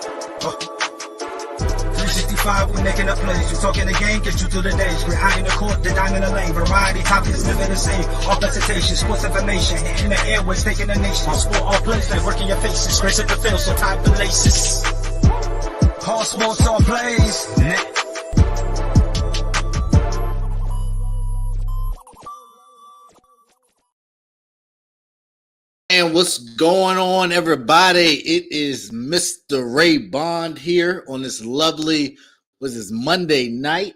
365, we making up plays. You talking the game, get you through the days. We're high in the court, the dime in the lane. Variety topics, living the same. All presentation, sports information. In the airways, taking the nation. All sport, all plays, they working your faces. Grace at the field, so tie the laces. All sports, all plays. And what's going on, everybody? It is Mr. Ray Bond here on this lovely, Monday night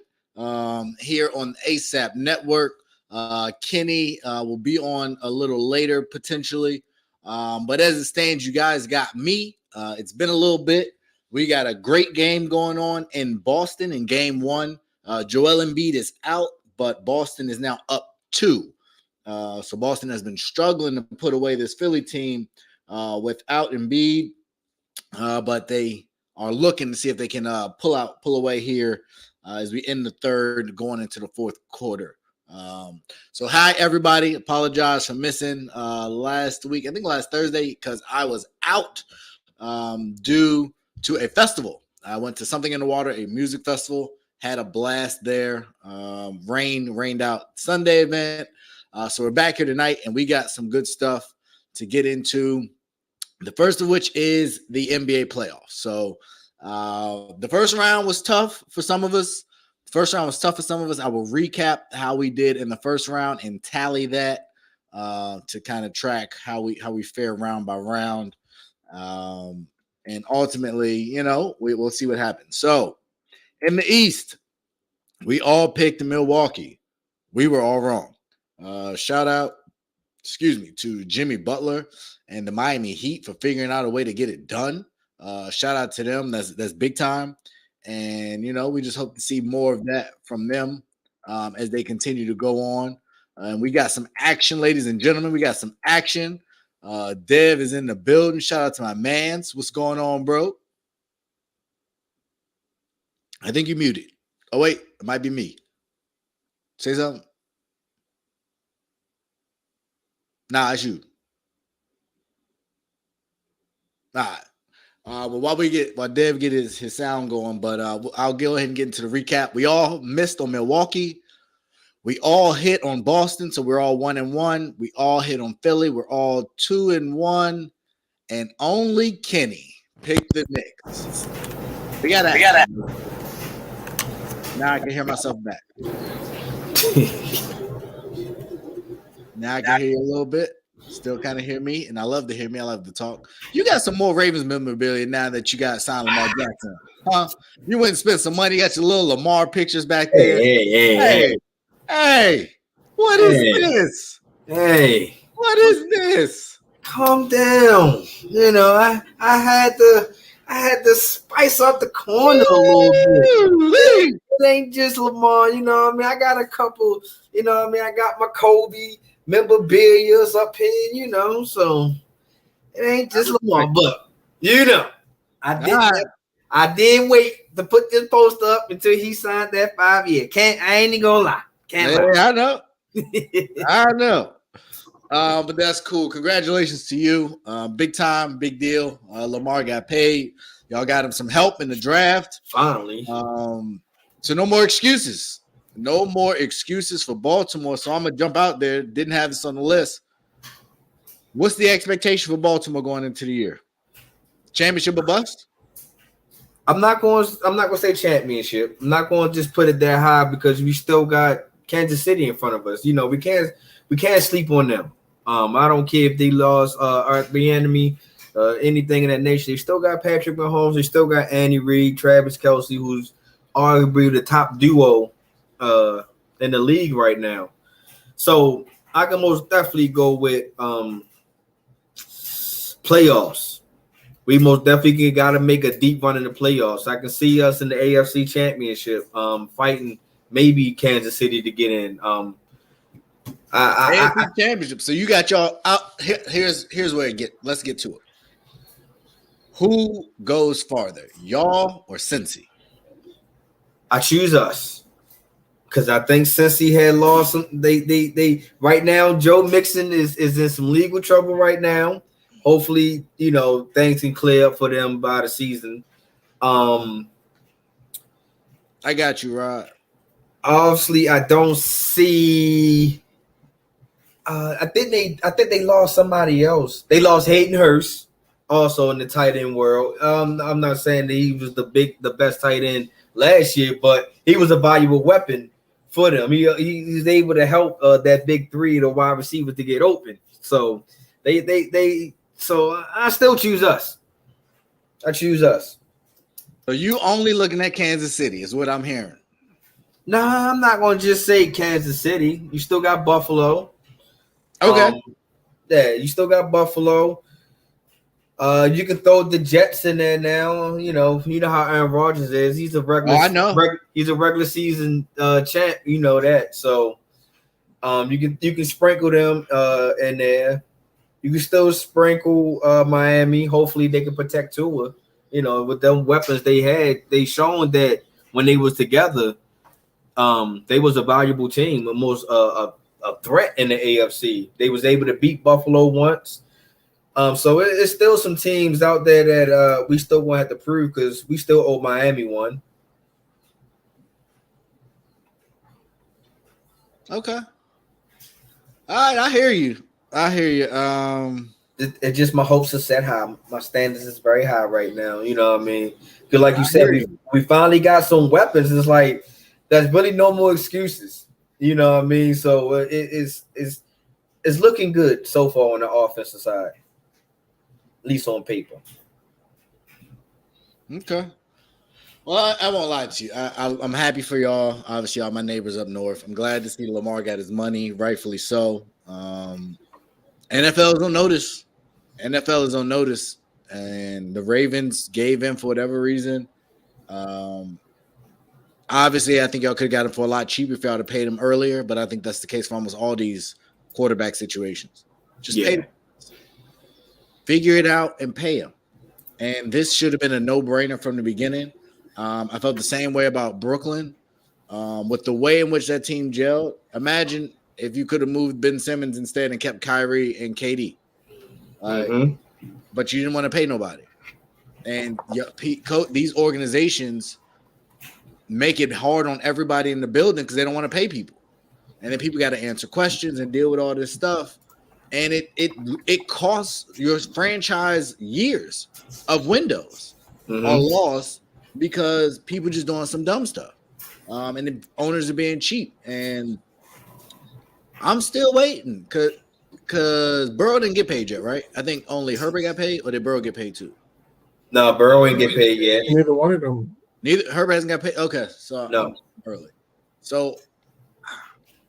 here on the ASAP Network. Kenny will be on a little later, potentially. But as it stands, you guys got me. It's been a little bit. We got a great game going on in Boston in game one. Joel Embiid is out, but Boston is now up 2. So Boston has been struggling to put away this Philly team without Embiid, but they are looking to see if they can pull away here as we end the third, going into the fourth quarter. So hi everybody. Apologize for missing last week. I think last Thursday because I was out due to a festival. I went to Something in the Water, a music festival. Had a blast there. Rained out Sunday event. So we're back here tonight, and we got some good stuff to get into. The first of which is the NBA playoffs. So the first round was tough for some of us. I will recap how we did in the first round and tally that to kind of track how we fare round by round. And ultimately, we'll see what happens. So in the East, we all picked Milwaukee. We were all wrong. Shout out, to Jimmy Butler and the Miami Heat for figuring out a way to get it done. Shout out to them. That's big time. And, we just hope to see more of that from them as they continue to go on. And we got some action, ladies and gentlemen. We got some action. Dev is in the building. Shout out to my mans. What's going on, bro? I think you muted. Oh, wait. It might be me. Say something. Nah, it's you. All right. But while Dev get his sound going, but I'll go ahead and get into the recap. We all missed on Milwaukee. We all hit on Boston, so we're all 1-1. We all hit on Philly. We're all 2-1, and only Kenny picked the Knicks. We got that. Now I can hear myself back. Now I can hear you a little bit. Still kind of hear me, and I love to hear me. I love to talk. You got some more Ravens memorabilia now that you got signed Lamar Jackson. Huh? You went and spent some money. You got your little Lamar pictures back there. Hey. What is this? Hey. What is this? Calm down. I had to spice up the corner a little bit. It ain't just Lamar, I got a couple, I got my Kobe memorabilia up here, so it ain't just Lamar, but I didn't wait to put this post up until he signed that 5-year. I ain't even gonna lie. I know. I know. But that's cool. Congratulations to you. Big time, big deal. Lamar got paid. Y'all got him some help in the draft. Finally. So no more excuses. No more excuses for Baltimore. So I'm going to jump out there. Didn't have this on the list. What's the expectation for Baltimore going into the year? Championship or bust? I'm not going to say championship. I'm not going to just put it that high because we still got Kansas City in front of us. We can't sleep on them. I don't care if they lost the enemy, anything in that nature. They still got Patrick Mahomes. They still got Andy Reid, Travis Kelce, who's arguably the top duo in the league right now. So I can most definitely go with playoffs. We most definitely got to make a deep run in the playoffs. I can see us in the AFC Championship fighting maybe Kansas City to get in. AFC Championship. So you got y'all out. Here's where let's get to it. Who goes farther, y'all or Cincy? I choose us because I think Cincy had lost some. They right now. Joe Mixon is in some legal trouble right now. Hopefully, things can clear up for them by the season. I got you, Rod. Obviously, I don't see. I think they lost somebody else. They lost Hayden Hurst, also in the tight end world. I'm not saying that he was the best tight end last year, but he was a valuable weapon for them. He's able to help that big three, the wide receivers, to get open. So so I still choose us. I choose us. So you only looking at Kansas City is what I'm hearing. Nah, I'm not gonna just say Kansas City. You still got Buffalo. Okay. Yeah, you still got Buffalo. You can throw the Jets in there now. You know how Aaron Rodgers is. He's a regular. Oh, I know. He's a regular season champ. You know that. So, you can sprinkle them in there. You can still sprinkle Miami. Hopefully, they can protect Tua. You know, with them weapons they had, they shown that when they was together, they was a valuable team, almost a threat in the AFC. They was able to beat Buffalo once. So it's still some teams out there that we still want to have to prove because we still owe Miami one. Okay. All right, I hear you. It's just my hopes are set high. My standards is very high right now. You know what I mean? Because like you said, we finally got some weapons. It's like there's really no more excuses. You know what I mean? So it's looking good so far on the offensive side, at least on paper. Okay. Well, I won't lie to you. I'm happy for y'all. Obviously, all my neighbors up north. I'm glad to see Lamar got his money, rightfully so. NFL is on notice. NFL is on notice, and the Ravens gave in for whatever reason. Obviously, I think y'all could have got him for a lot cheaper if y'all had paid him earlier, but I think that's the case for almost all these quarterback situations. Just pay them. Figure it out and pay him. And this should have been a no-brainer from the beginning. I felt the same way about Brooklyn. With the way in which that team gelled, imagine if you could have moved Ben Simmons instead and kept Kyrie and KD. But you didn't want to pay nobody. And these organizations make it hard on everybody in the building because they don't want to pay people. And then people got to answer questions and deal with all this stuff. And it costs your franchise years of windows are lost because people just doing some dumb stuff. And the owners are being cheap. And I'm still waiting because Burrow didn't get paid yet, right? I think only Herbert got paid, or did Burrow get paid too? No, Burrow ain't get paid yet. Neither one of them. Neither Herbert hasn't got paid. Okay, so no, early. So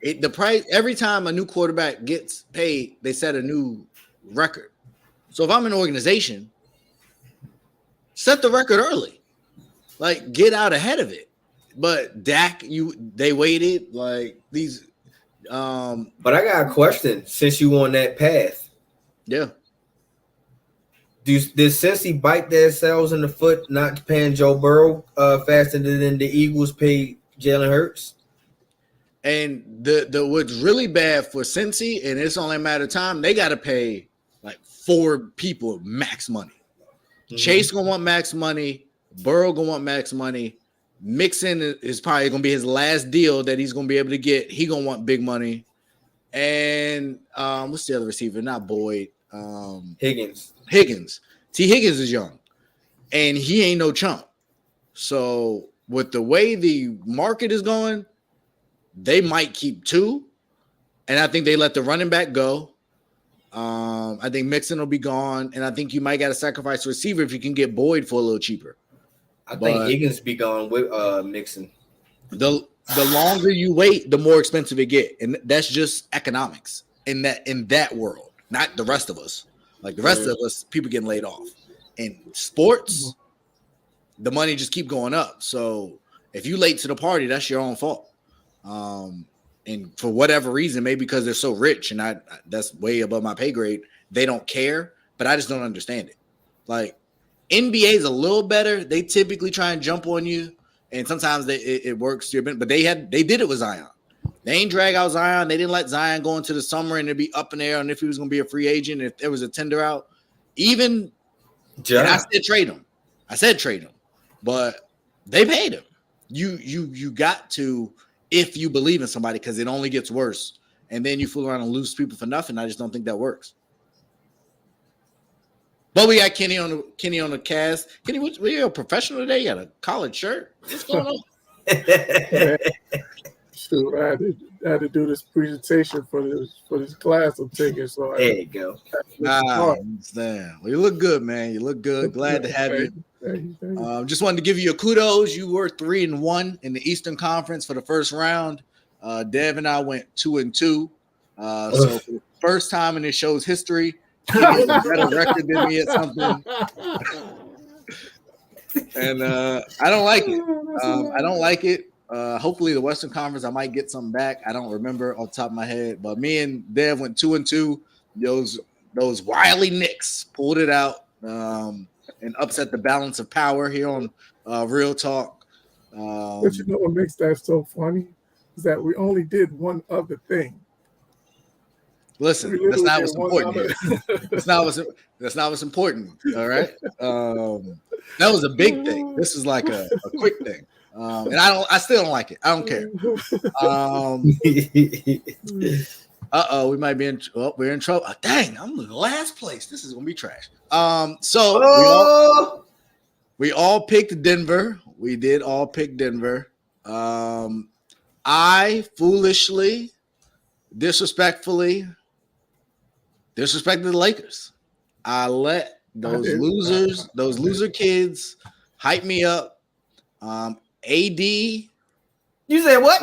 the price every time a new quarterback gets paid, they set a new record. So if I'm an organization, set the record early, like get out ahead of it. But Dak, they waited like these. But I got a question since you on that path. Yeah. Did Cincy bite themselves in the foot not paying Joe Burrow faster than the Eagles paid Jalen Hurts? And the what's really bad for Cincy, and it's only a matter of time, they got to pay like 4 people max money. Chase gonna want max money. Burrow gonna want max money. Mixon is probably gonna be his last deal that he's gonna be able to get. He gonna want big money. And what's the other receiver? Not Boyd. Higgins. T. Higgins is young, and he ain't no chump. So with the way the market is going, they might keep 2, and I think they let the running back go. I think Mixon will be gone, and I think you might got to sacrifice a receiver if you can get Boyd for a little cheaper. I think Higgins be gone with Mixon. The longer you wait, the more expensive it get, and that's just economics in that world, not the rest of us. Like the rest of us, people getting laid off. In sports, the money just keep going up. So if you late to the party, that's your own fault. And for whatever reason, maybe because they're so rich, and that's way above my pay grade, they don't care. But I just don't understand it. Like NBA is a little better. They typically try and jump on you, and sometimes it works to your benefit. But they did it with Zion. They ain't drag out Zion. They didn't let Zion go into the summer and it'd be up in the air on if he was going to be a free agent, if there was a tender out. Even I said trade him. but they paid him. You got to, if you believe in somebody, because it only gets worse, and then you fool around and lose people for nothing. I just don't think that works. But we got Kenny on the cast. Kenny, were you a professional today? You got a collared shirt. What's going on? Shoot, I had to do this presentation for this class I'm taking. So there you go. Understand. Well, you look good, man. You look good. Glad to have you. Thank you. Just wanted to give you a kudos. You were 3-1 in the Eastern Conference for the first round. Dev and I went 2-2. So for the first time in this show's history, he has a better record than me at something. And I don't like it. I don't like it. Hopefully the Western Conference, I might get something back. I don't remember off the top of my head, but me and Dev went 2-2. Those wily Knicks pulled it out and upset the balance of power here on Real Talk. But you know what makes that so funny is that we only did one other thing. Listen, that's not what's important here. That's not what's important. All right. That was a big thing. This is like a quick thing. And I still don't like it. I don't care. We might be in we're in trouble. Dang, I'm in the last place. This is gonna be trash. So we all picked Denver. We did all pick Denver. I foolishly, disrespected the Lakers. I let those loser kids hype me up. AD, you said what?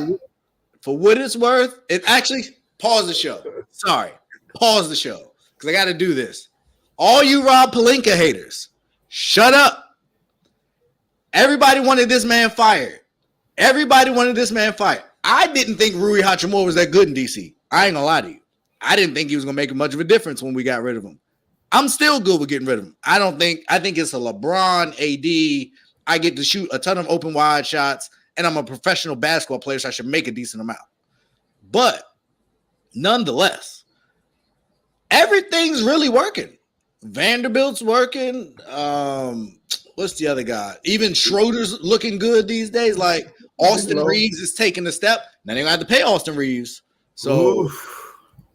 For what it's worth, it actually pause the show. Sorry, pause the show because I got to do this. All you Rob Pelinka haters, shut up. Everybody wanted this man fired. I didn't think Rui Hachimura was that good in DC. I ain't gonna lie to you. I didn't think he was gonna make much of a difference when we got rid of him. I'm still good with getting rid of him. I think it's a LeBron, AD. I get to shoot a ton of open wide shots, and I'm a professional basketball player, so I should make a decent amount. But nonetheless, everything's really working. Vanderbilt's working. What's the other guy? Even Schroeder's looking good these days. Like Austin Reeves is taking a step. Now they don't have to pay Austin Reeves. So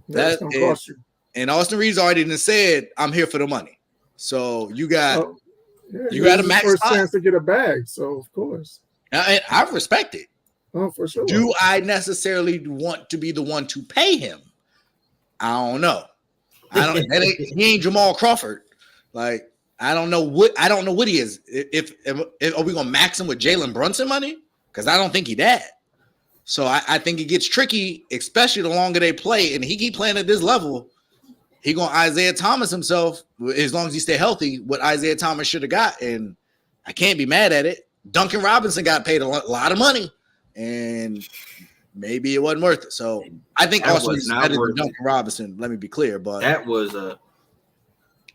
that's gonna cost you. And Austin Reeves already said, I'm here for the money. So you got a max first chance to get a bag. So of course. And I respect it. Oh, for sure. Do I necessarily want to be the one to pay him? I don't know. He ain't Jamal Crawford. Like, I don't know what he is. If are we gonna max him with Jalen Brunson money? Because I don't think he that. So I think it gets tricky, especially the longer they play, and he keep playing at this level. He gonna Isaiah Thomas himself as long as he stay healthy. What Isaiah Thomas should have got, and I can't be mad at it. Duncan Robinson got paid a lot of money, and maybe it wasn't worth it. So I think also he's better than Duncan Robinson. Let me be clear, but that was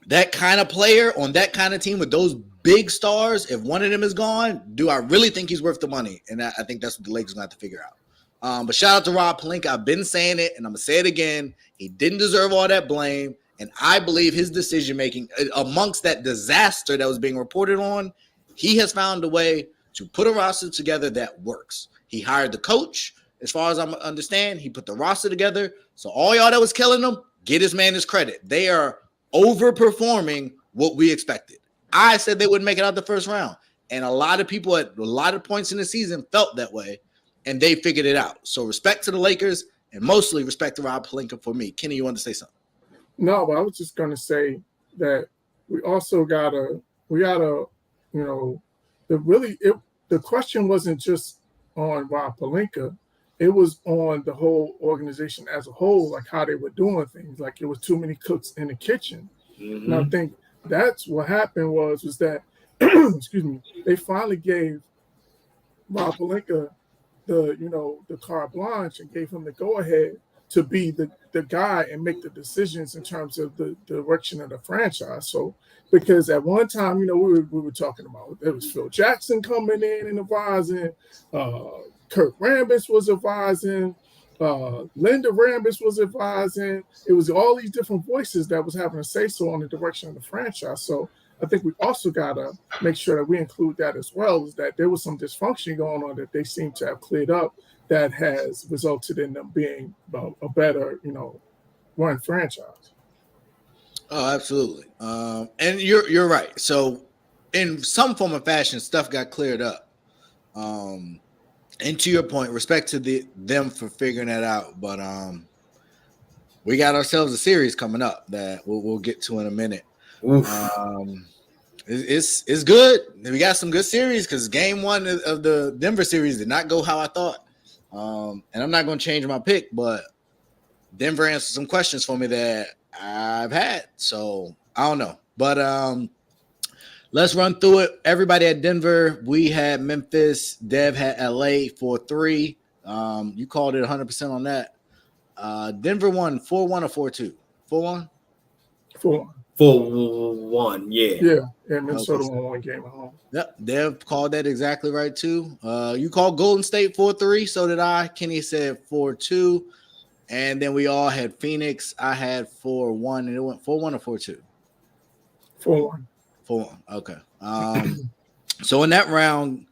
that kind of player on that kind of team with those big stars. If one of them is gone, do I really think he's worth the money? And I think that's what the Lakers gonna have to figure out. But shout out to Rob Pelinka. I've been saying it, and I'm gonna say it again. He didn't deserve all that blame, and I believe his decision making amongst that disaster that was being reported on, he has found a way to put a roster together that works. He hired the coach, as far as I understand. He put the roster together. So all y'all that was killing him, get his man his credit. They are overperforming what we expected. I said they wouldn't make it out the first round, and a lot of people at a lot of points in the season felt that way. And they figured it out. So respect to the Lakers and mostly respect to Rob Pelinka for me. Kenny, you want to say something? No, but I was just going to say that we also the question wasn't just on Rob Pelinka. It was on the whole organization as a whole, like how they were doing things. Like it was too many cooks in the kitchen. Mm-hmm. And I think that's what happened was that, excuse me, they finally gave Rob Pelinka the carte blanche and gave him the go ahead to be the guy and make the decisions in terms of the direction of the franchise. So because at one time, we were talking about there was Phil Jackson coming in and advising, Kurt Rambis was advising, Linda Rambis was advising. It was all these different voices that was having a say so on the direction of the franchise. So I think we also got to make sure that we include that as well, is that there was some dysfunction going on that they seem to have cleared up that has resulted in them being a better, run franchise. Oh, absolutely. And you're right. So in some form of fashion, stuff got cleared up. And to your point, respect to them for figuring that out. But we got ourselves a series coming up that we'll get to in a minute. It's good. We got some good series because game one of the Denver series did not go how I thought. And I'm not going to change my pick, but Denver answered some questions for me that I've had. So I don't know. But let's run through it. Everybody at Denver, we had Memphis. Dev had LA 4-3. You called it 100% on that. Denver won 4-1 or 4-2? 4-1? 4-1. 4-1, yeah. Yeah, and Minnesota won one game at home. Yep, Dev called that exactly right, too. You called Golden State 4-3, so did I. Kenny said 4-2. And then we all had Phoenix. I had 4-1, and it went 4-1 or 4-2? 4-1. 4-1, okay. So in that round,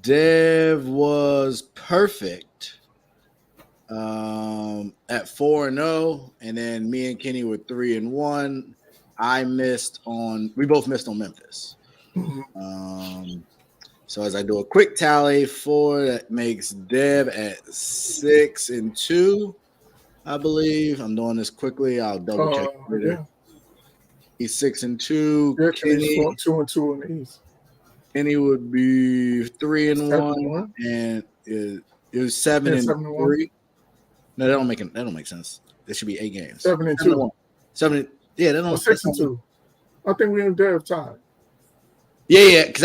Dev was perfect at 4-0, and then me and Kenny were 3-1. We both missed on Memphis. So as I do a quick tally, 4, that makes Dev at 6-2, I believe. I'm doing this quickly. I'll double check later. Yeah. He's 6-2. Yeah, Kenny 2-2 in the East. Kenny would be 3-1, and it was 7-3. No, that don't make sense. There should be 8 games. 7-2. 7. Yeah, that don't. 6-2. I think we in Dev tied. Yeah, because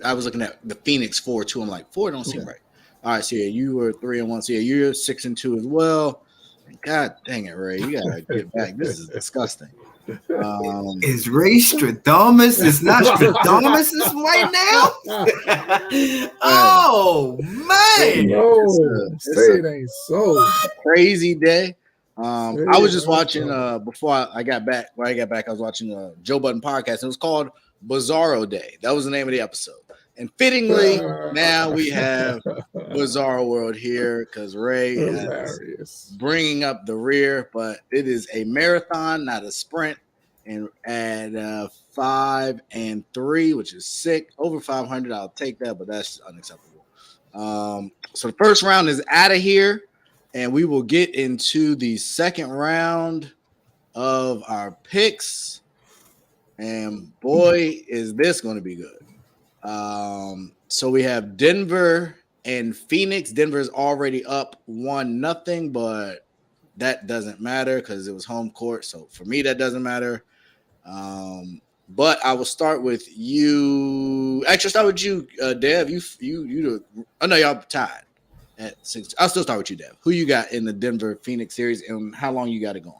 I was looking at the Phoenix 4-2. I'm like, 4 don't seem right. All right, so yeah, you were 3-1. So yeah, you're 6-2 as well. God dang it, Ray, you gotta get back. This is disgusting. Is Ray Stradamus? It's not Stradamus right now? Oh, man. No, it ain't so. Crazy day. I was just watching before I got back. When I got back, I was watching a Joe Budden podcast. It was called Bizarro Day. That was the name of the episode. And fittingly, now we have Bizarro World here because Ray is bringing up the rear. But it is a marathon, not a sprint. And at 5-3, which is sick, over 500, I'll take that, but that's unacceptable. So the first round is out of here. And we will get into the second round of our picks. And boy, is this going to be good. So we have Denver and Phoenix. Denver's already up 1-0, but that doesn't matter because it was home court. So for me, that doesn't matter. But I will start with you. Actually, start with you, Dev. I know y'all tied at 6. I'll still start with you, Dev. Who you got in the Denver Phoenix series, and how long you got it going?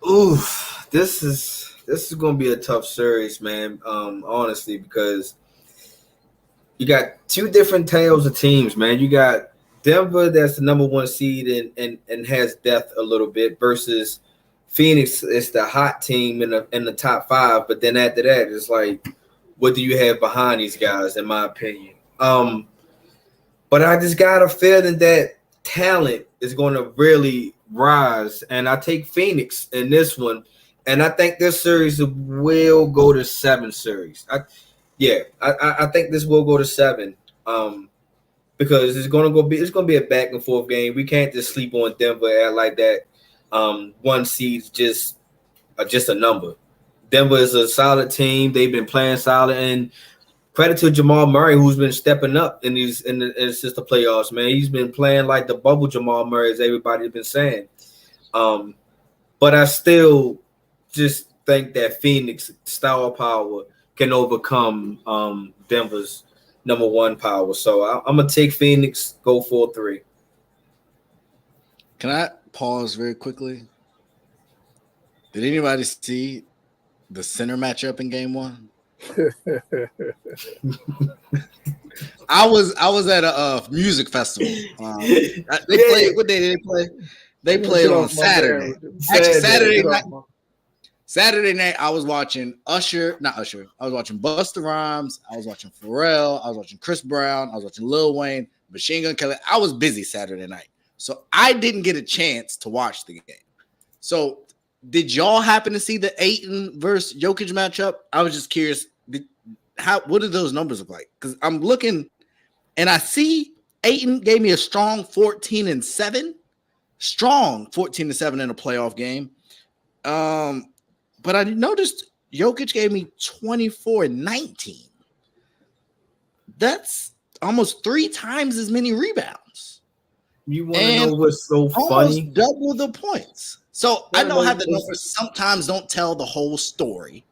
Oof, this is going to be a tough series, man. Honestly, because you got two different tales of teams, man. You got Denver, that's the number 1 seed and has depth a little bit, versus Phoenix is the hot team in the top 5. But then after that, it's like, what do you have behind these guys, in my opinion? But I just got a feeling that talent is going to really rise. And I take Phoenix in this one. And I think this series will go to 7 series. I think this will go to 7. Because it's going to be a back and forth game. We can't just sleep on Denver at like that. 1 seed's just a number. Denver is a solid team. They've been playing solid, and credit to Jamal Murray, who's been stepping up since the playoffs, man. He's been playing like the bubble Jamal Murray, as everybody's been saying. But I still just think that Phoenix star power can overcome Denver's number 1 power. So I'm gonna take Phoenix, go 4-3. Can I pause very quickly? Did anybody see the center matchup in game 1? I was at a music festival. They played. What day did they play? They played on Saturday. Actually, Saturday night, I was watching I was watching Busta Rhymes. I was watching Pharrell. I was watching Chris Brown. I was watching Lil Wayne, Machine Gun Kelly. I was busy Saturday night. So I didn't get a chance to watch the game. So did y'all happen to see the Ayton versus Jokic matchup? I was just curious. What did those numbers look like? Because I'm looking and I see Ayton gave me a strong 14-7. Strong 14-7 in a playoff game. But I noticed Jokic gave me 24-19. That's almost 3 times as many rebounds. You want to know what's so funny? Double the points. So I know how the numbers sometimes don't tell the whole story.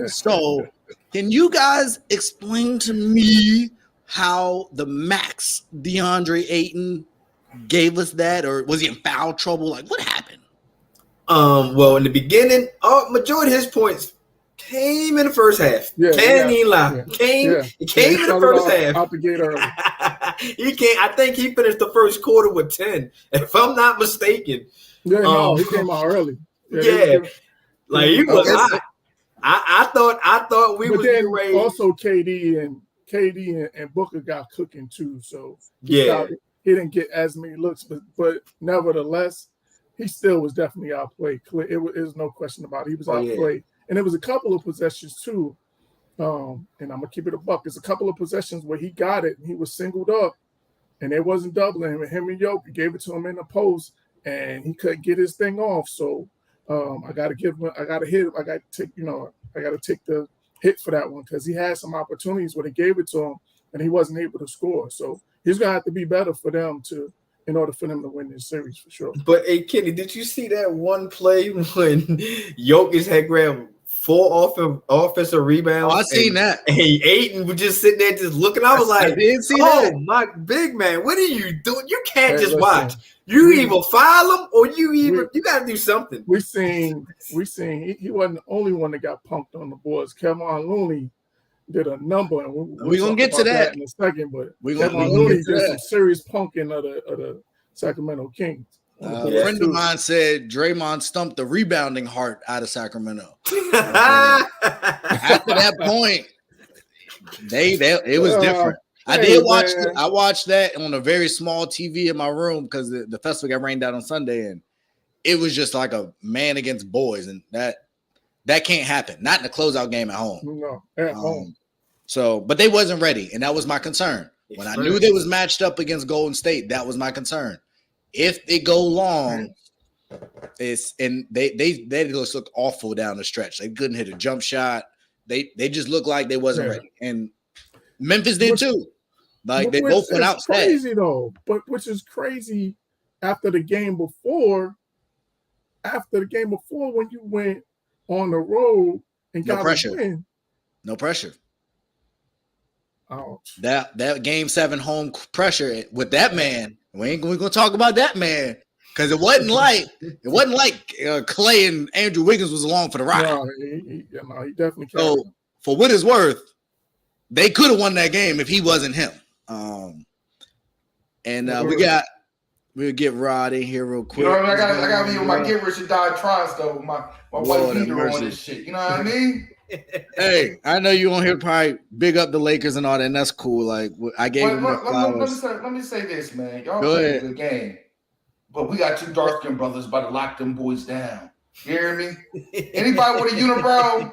So can you guys explain to me how the max DeAndre Ayton gave us that, or was he in foul trouble? Like, what happened? Well, in the beginning, majority of his points came in the first half. Can't even lie. Came in the first half. Out the gate early. I think he finished the first quarter with 10, if I'm not mistaken. Yeah, he came out early. He was hot. I thought we was getting ready. Also, KD and Booker got cooking too. So he didn't get as many looks, but nevertheless, he still was definitely outplayed. It was no question about it. He was outplayed. And there was a couple of possessions too. And I'm gonna keep it a buck. There's a couple of possessions where he got it and he was singled up, and it wasn't doubling him. And him and Jokic gave it to him in the post, and he couldn't get his thing off. So I got to take the hit for that one because he had some opportunities when he gave it to him, and he wasn't able to score. So he's gonna have to be better for them in order for them to win this series for sure. But hey, Kenny, did you see that one play when Jokic had grabbed 4 offensive rebounds? I seen that. And Ayton was just sitting there just looking. I was like, my big man, what are you doing? You can't just watch. You either foul him or you got to do something. We seen he wasn't the only one that got punked on the boards. Kevin Looney did a number, and we're gonna get to that in a second. But Kevin Looney did some serious punking of the Sacramento Kings. A friend of mine said Draymond stumped the rebounding heart out of Sacramento. After that point, it was different. I watched that on a very small TV in my room because the festival got rained out on Sunday, and it was just like a man against boys, and that can't happen. Not in a closeout game at home. No, at home. So, but they wasn't ready, and that was my concern. When I knew they was matched up against Golden State, that was my concern. If they go long, they just look awful down the stretch. They couldn't hit a jump shot. They just looked like they wasn't ready, and Memphis did too. Like they both went out. Crazy though, but which is crazy after the game before when you went on the road and got a win. No pressure. Ouch. That game 7 home pressure with that man. We're gonna talk about that man because it wasn't like Clay and Andrew Wiggins was along for the ride. No, he definitely can't. So for what it's worth, they could have won that game if he wasn't him. We'll get Rod in here real quick. You know what I mean? I got me with my Get Rich or Die trying stuff with my white beater on this shit. You know what I mean? Hey, I know you on here probably big up the Lakers and all that, and that's cool. Like I gave him the flowers. Let me say this, man. Y'all play a good game, but we got 2 dark-skinned brothers about to lock them boys down. You hear me? Anybody with a unibrow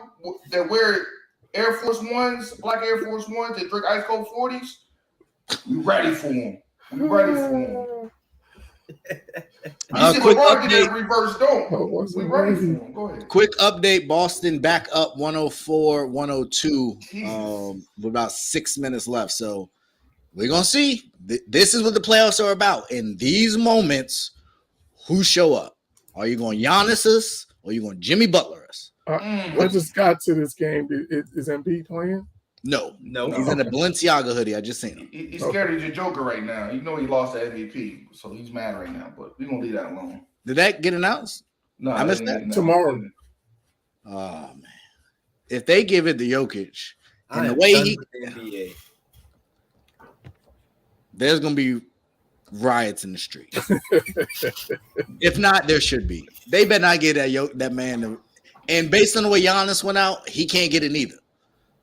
that wear Air Force Ones, black Air Force Ones, that drink ice cold 40s, we ready for them. We ready for them. Quick update. Reverse don't. We ready for them. Go ahead. Quick update. Boston back up 104-102 with about 6 minutes left. So we're going to see. This is what the playoffs are about. In these moments, who show up? Are you going Giannis us or are you going Jimmy Butler us? I just got to this game. Is Embiid playing? No. He's in a Balenciaga hoodie. I just seen him. He's scared of your Joker right now. You know he lost the MVP, so he's mad right now. But we're gonna leave that alone. Did that get announced? No, I missed that. Tomorrow. Oh man! If they give it to Jokic, and the way there's gonna be riots in the street. If not, there should be. They better not get that man. And based on the way Giannis went out, he can't get it either.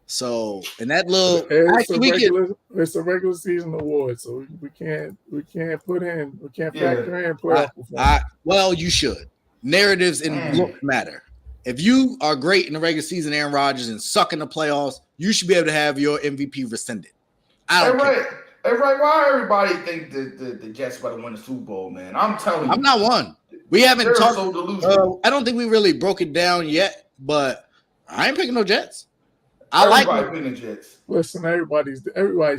So, and that little it's a regular season award, so we can't factor in playoff performance. Well, you should. Narratives and looks matter. If you are great in the regular season, Aaron Rodgers, and suck in the playoffs, you should be able to have your MVP rescinded. I don't care. Hey, right. Why everybody think the Jets about to win the Super Bowl, man? I'm telling you. I'm not one. We haven't talked. So delusional. I don't think we really broke it down yet, but I ain't picking no Jets. Everybody the Jets. Listen, everybody's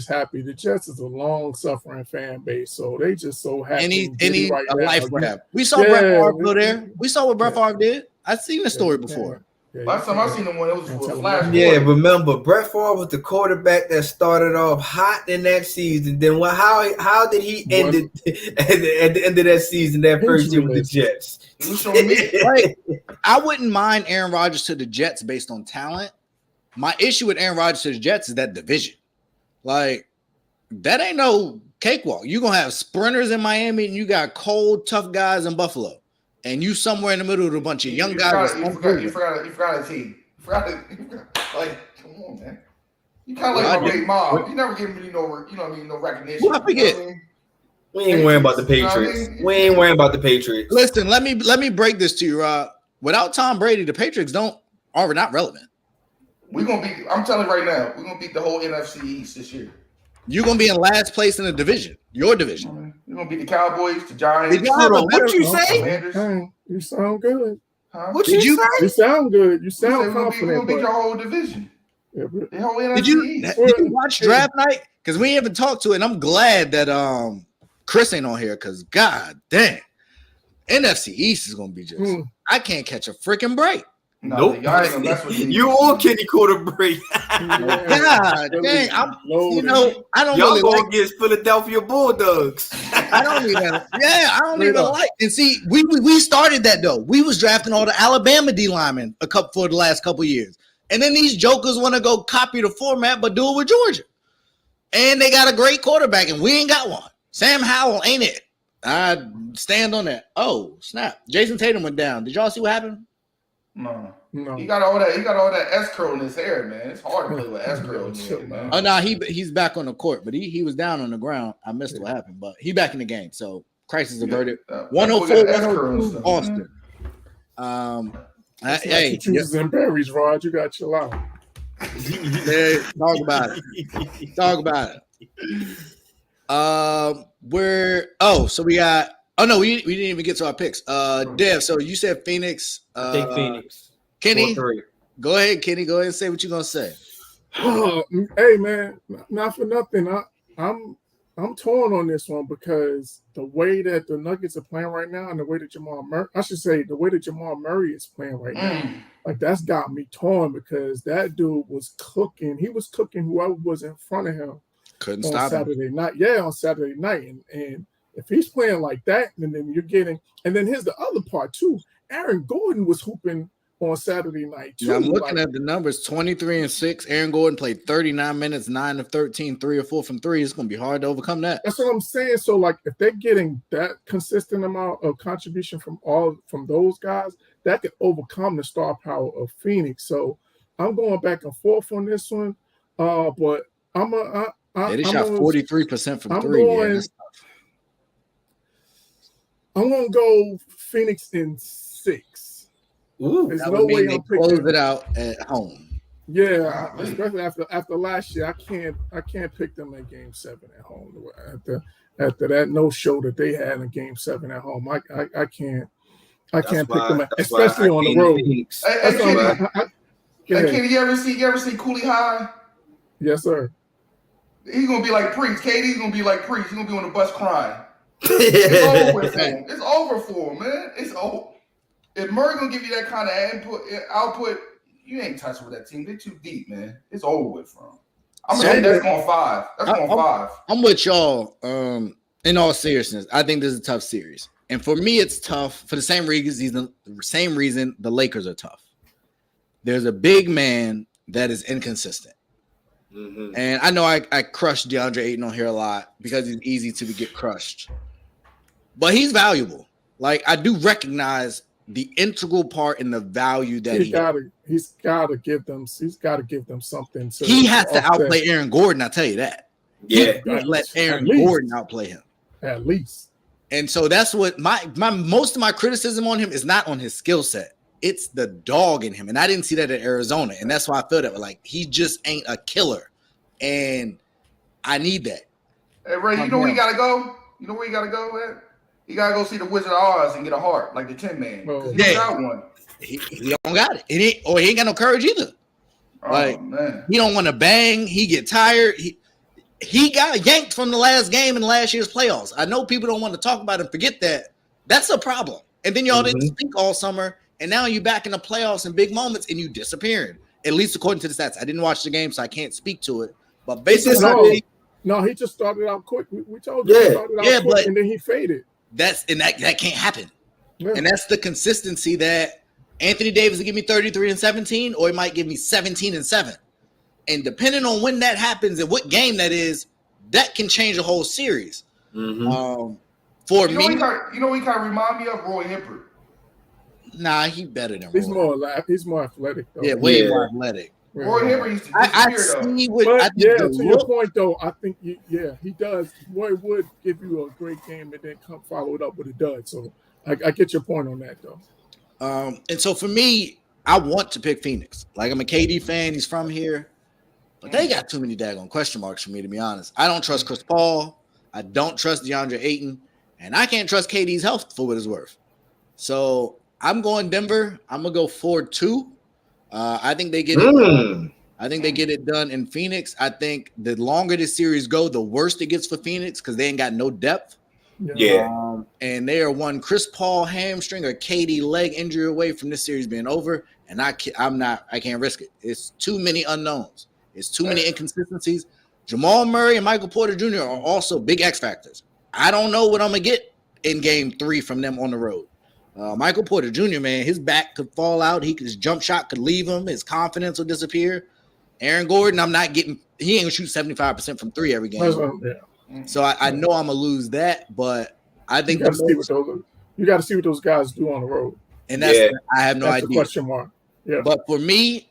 happy. The Jets is a long-suffering fan base, so they just so happy. Any life grab. We saw Brett Favre go there. We saw what Brett Favre did. I've seen the story before. Last time I seen him, it was a flash. Yeah, remember Brett Favre was the quarterback that started off hot in that season. Then how did he end it at the end of that season? That first year with the Jets. Right. I wouldn't mind Aaron Rodgers to the Jets based on talent. My issue with Aaron Rodgers to the Jets is that division. Like, that ain't no cakewalk. You're going to have sprinters in Miami, and you got cold, tough guys in Buffalo. And you somewhere in the middle with a bunch of young guys. You forgot a team. Like, come on, man. You kind of like my big mom. You never give me no recognition. Well, I forget. We ain't worrying about the Patriots. We ain't worrying about the Patriots. Listen, let me break this to you, Rob. Without Tom Brady, the Patriots are not relevant. We're gonna beat. I'm telling you right now, we're gonna beat the whole NFC East this year. You're gonna be in last place in the division, your division. We're gonna beat the Cowboys, the Giants. What you say? You sound good. Huh? What you say? You sound good. You sound confident. We're gonna beat your whole division. Yeah, the whole NFC East. Did you watch draft night? Because we haven't talked to it, and I'm glad that Chris ain't on here. Because god dang, NFC East is gonna be just. I can't catch a freaking break. Nope. You or Kenny Quarterback. God dang. I don't Y'all really gonna like get Philadelphia Bulldogs. I don't even like. And see, we started that though. We was drafting all the Alabama D linemen for the last couple years. And then these jokers want to go copy the format, but do it with Georgia. And they got a great quarterback, and we ain't got one. Sam Howell ain't it. I stand on that. Oh, snap. Jason Tatum went down. Did y'all see what happened? No. He got all that S curl in his hair, man. It's hard to play with S curl in here, man. Oh no, he's back on the court, but he was down on the ground. I missed what happened, but he back in the game. So crisis averted. 104, Austin. Hey, chooses and berries, Rod. You got your out. Talk about it. Talk about it. So we got. Oh no, we didn't even get to our picks. Dev, so you said Phoenix. I think Phoenix. Kenny, go ahead, Kenny. Go ahead and say what you're gonna say. Hey man, not for nothing. I'm torn on this one because the way that the Nuggets are playing right now, and the way that Jamal Murray is playing right now, like that's got me torn because that dude was cooking. He was cooking whoever was in front of him. Couldn't stop Saturday him. night. Yeah, on Saturday night, and if he's playing like that, and then you're getting, and then here's the other part too. Aaron Gordon was hooping on Saturday night too. Yeah, I'm looking at the numbers: 23-6. Aaron Gordon played 39 minutes, 9 of 13, 3 or 4 from 3. It's going to be hard to overcome that. That's what I'm saying. So, like, if they're getting that consistent amount of contribution from those guys, that could overcome the star power of Phoenix. So, I'm going back and forth on this one. But they shot 43% from 3. I'm going to go Phoenix in 6. Ooh, there's that no way they I'm picking close it out at home. Yeah, especially after last year, I can't pick them in Game 7 at home. After that no show that they had in Game 7 at home, I can't pick them, especially on the road. Kenny, you ever see Cooley High? Yes, sir. He's gonna be like Priest. KD's gonna be like Priest. He's gonna be on the bus crying. It's over for him. It's over for him, man. It's over. If Murray gonna give you that kind of output, you ain't touching with that team. They're too deep, man. It's over with for him. I'm gonna say that's going 5. That's going 5. I'm with y'all. In all seriousness, I think this is a tough series, and for me, it's tough for the same reason the Lakers are tough. There's a big man that is inconsistent. Mm-hmm. And I know I crushed DeAndre Ayton on here a lot because he's easy to get crushed. But he's valuable. Like, I do recognize the integral part in the value that he's gotta give them something. He has to outplay Aaron Gordon. I'll tell you that. Yeah, Let Aaron Gordon outplay him at least. And so that's what my most of my criticism on him is not on his skill set. It's the dog in him, and I didn't see that at Arizona, and that's why I feel that like he just ain't a killer, and I need that. Hey Ray, you know where you gotta go? You know where you gotta go at? You gotta go see the Wizard of Oz and get a heart like the Tin Man. He got one. He don't got it. He ain't got no courage either. Man. He don't want to bang. He get tired. He got yanked from the last game in last year's playoffs. I know people don't want to talk about it and forget that. That's a problem. And then y'all didn't speak all summer, and now you back in the playoffs in big moments, and you disappearing. At least according to the stats. I didn't watch the game, so I can't speak to it. But basically, he just started out quick. We told you he started out quick, and then he faded. That can't happen. Yeah. And that's the consistency that Anthony Davis will give me 33 and 17, or he might give me 17 and 7. And depending on when that happens and what game that is, that can change a whole series. Mm-hmm. For me, he kind of remind me of Roy Hibbert. Nah, he better than he's Roy. He's more athletic, though. Yeah, way more athletic. Roy Hibbert used to disappear, though. To your point, though, I think he does. Roy would give you a great game and then come follow it up with a dud. So I get your point on that, though. And so for me, I want to pick Phoenix. Like, I'm a KD fan. He's from here. But they got too many daggone question marks for me, to be honest. I don't trust Chris Paul. I don't trust DeAndre Ayton. And I can't trust KD's health for what it's worth. So I'm going Denver. I'm going to go 4-2. I think they get it done. I think they get it done in Phoenix. I think the longer this series go, the worse it gets for Phoenix because they ain't got no depth. Yeah. And they are one Chris Paul hamstring or KD leg injury away from this series being over. And I can't risk it. It's too many unknowns. It's too many inconsistencies. Jamal Murray and Michael Porter Jr. are also big X factors. I don't know what I'm going to get in game 3 from them on the road. Michael Porter Jr., man, his back could fall out. His jump shot could leave him. His confidence will disappear. Aaron Gordon, he ain't going to shoot 75% from 3 every game. So I know I'm going to lose that, but I think you got to see what those guys do on the road. And I have no idea. A question mark. Yeah. But for me,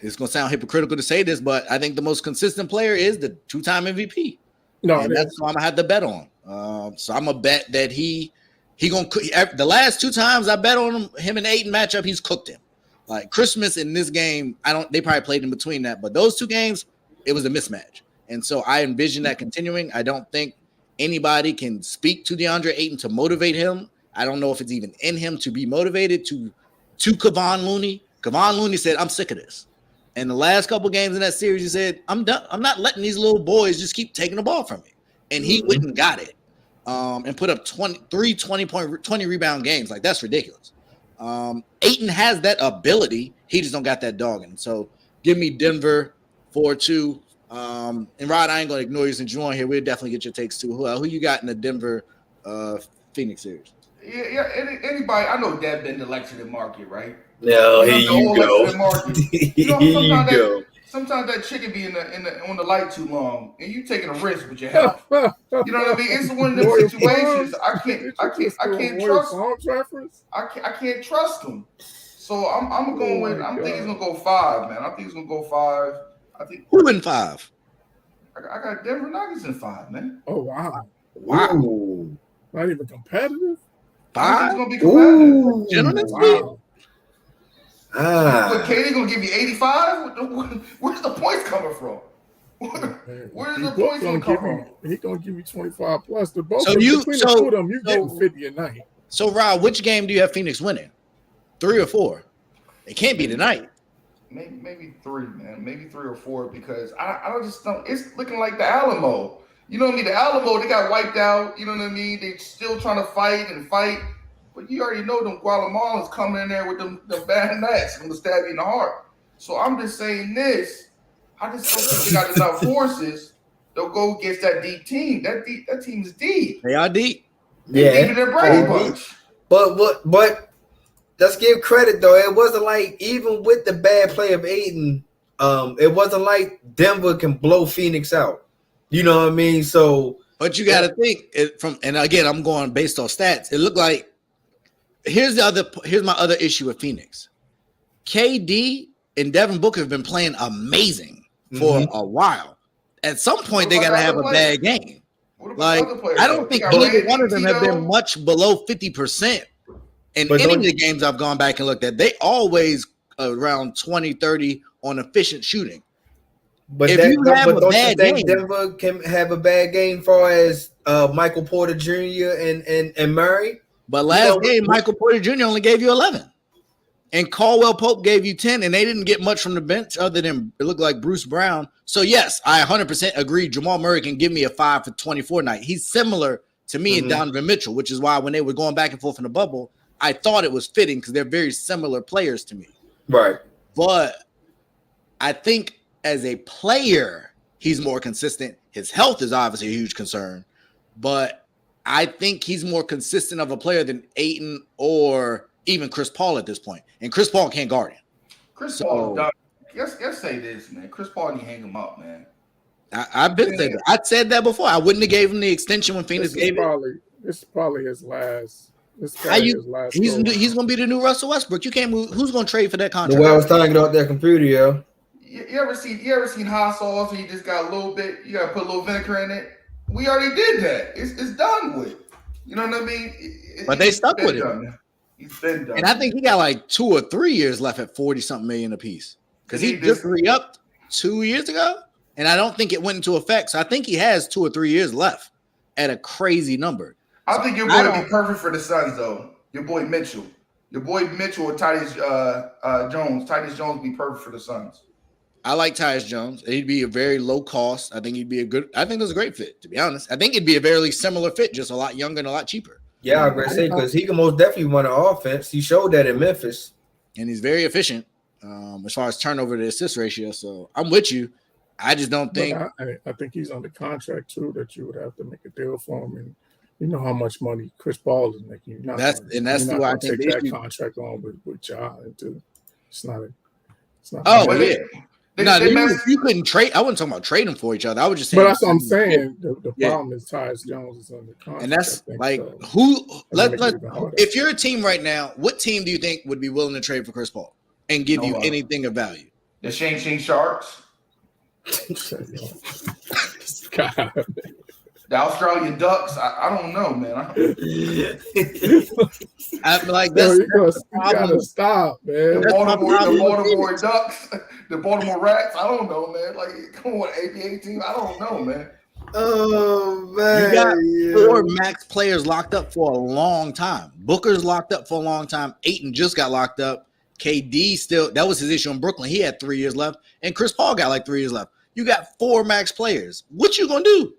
it's going to sound hypocritical to say this, but I think the most consistent player is the 2-time MVP. And that's what I'm going to have to bet on. So I'm going to bet that he going to – the last 2 times I bet on him and Ayton matchup, he's cooked him. Like Christmas in this game, they probably played in between that. But those 2 games, it was a mismatch. And so I envision that continuing. I don't think anybody can speak to DeAndre Ayton to motivate him. I don't know if it's even in him to be motivated to Kevon Looney. Kevon Looney said, I'm sick of this. And the last couple games in that series, he said, I'm done. I'm not letting these little boys just keep taking the ball from me. And he went and got it and put up 20 rebound games. Like, that's ridiculous. Ayton has that ability. He just don't got that dog in him. So give me Denver 4-2. And Rod, I ain't going to ignore you since you're on here. We'll definitely get your takes too. Who you got in the Denver Phoenix series? Yeah, anybody. I know Dad been the Lexington market, right? No, here you go. Sometimes that chicken be on the light too long, and you taking a risk with your health. You know what I mean? It's one of them situations. I can't trust them. So I'm going with. I think he's gonna go 5, man. I think he's gonna go 5. I think who in 5? I got Denver Nuggets in 5, man. Oh wow! Ooh. Not even competitive. 5? It's gonna be competitive. Gentlemen's wow. But KD gonna give you 85? Where's the points coming from? Where's the points gonna come from? He's gonna give you 25 plus. The both you getting 50 a night. So Rob, which game do you have Phoenix winning? 3 or 4? It can't be tonight. Maybe 3, man. Maybe 3 or 4 because I just don't. It's looking like the Alamo. You know what I mean? The Alamo, they got wiped out. You know what I mean? They still trying to fight. But you already know them Guatemalans coming in there with them bayonets and gonna stab you in the heart. So I'm just saying this. I just don't think they got enough forces. They'll go against that deep team. That team is deep. They are deep. They're deep in their Brady Bunch. But let's give credit though. It wasn't like even with the bad play of Ayton, it wasn't like Denver can blow Phoenix out. You know what I mean? So, but you got to think and again, I'm going based on stats. It looked like here's my other issue with Phoenix. KD and Devin Booker have been playing amazing for a while. At some point, they got to have a bad game. Like, I don't think either one of them have been much below 50%. In any of the games I've gone back and looked at, they always around 20, 30 on efficient shooting. But if you have a bad game, Denver can have a bad game far as Michael Porter Jr. and Murray. But last game, Michael Porter Jr. only gave you 11. And Caldwell Pope gave you 10, and they didn't get much from the bench other than it looked like Bruce Brown. So, yes, I 100% agree. Jamal Murray can give me a 5 for 24 night. He's similar to me and Donovan Mitchell, which is why when they were going back and forth in the bubble, I thought it was fitting because they're very similar players to me. Right. But I think as a player, he's more consistent. His health is obviously a huge concern, but I think he's more consistent of a player than Ayton or even Chris Paul at this point. And Chris Paul can't guard him. Chris Paul, let's say this, man. Chris Paul didn't hang him up, man. I've been saying that. I said that before. I wouldn't have gave him the extension when Phoenix gave it. This is probably his last. He's going to be the new Russell Westbrook. You can't move. Who's going to trade for that contract? The way I was talking about that computer, yo. You ever seen hot sauce and you just got a little bit, you got to put a little vinegar in it? We already did that. It's done with. You know what I mean? But they stuck with it. He's been done. And I think he got like 2 or 3 years left at 40-something million apiece. Because he just re-upped 2 years ago. And I don't think it went into effect. So I think he has 2 or 3 years left at a crazy number. I think your boy would be perfect for the Suns, though. Your boy Mitchell. Your boy Mitchell or Tyus Jones. Tyus Jones would be perfect for the Suns. I like Tyus Jones. He'd be a very low cost. I think that's a great fit, to be honest. I think it'd be a very similar fit, just a lot younger and a lot cheaper. Yeah, I agree. Because he can most definitely run an offense. He showed that in Memphis. And he's very efficient as far as turnover to assist ratio. So I'm with you. I just don't think. I think he's on the contract, too, that you would have to make a deal for him. And you know how much money Chris Paul is making. That's why I take that contract on with Ja. It's not. Yeah. You couldn't trade. I wasn't talking about trading for each other. I was just saying. But that's what I'm saying. The problem is Tyus Jones is on the contract. And that's who. If you're a team right now, what team do you think would be willing to trade for Chris Paul and give you anything of value? The Shang Sharks. God. The Australian Ducks. I don't know, man. I'm like, you gotta stop, man. The Baltimore Ducks, the Baltimore Rats. I don't know, man. Like, come on, ABA team. I don't know, man. Oh man, you got 4 max players locked up for a long time. Booker's locked up for a long time. Ayton just got locked up. KD still. That was his issue in Brooklyn. He had 3 years left, and Chris Paul got like 3 years left. You got 4 max players. What you gonna do?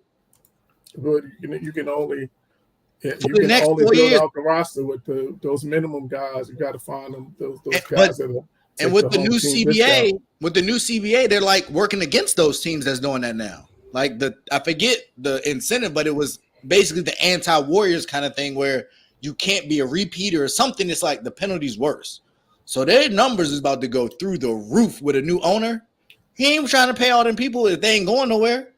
But you can only build out the roster with those minimum guys. You got to find them those guys. And with the new CBA, they're like working against those teams that's doing that now. Like I forget the incentive, but it was basically the anti-Warriors kind of thing where you can't be a repeater or something. It's like the penalty's worse. So their numbers is about to go through the roof with a new owner. He ain't trying to pay all them people if they ain't going nowhere.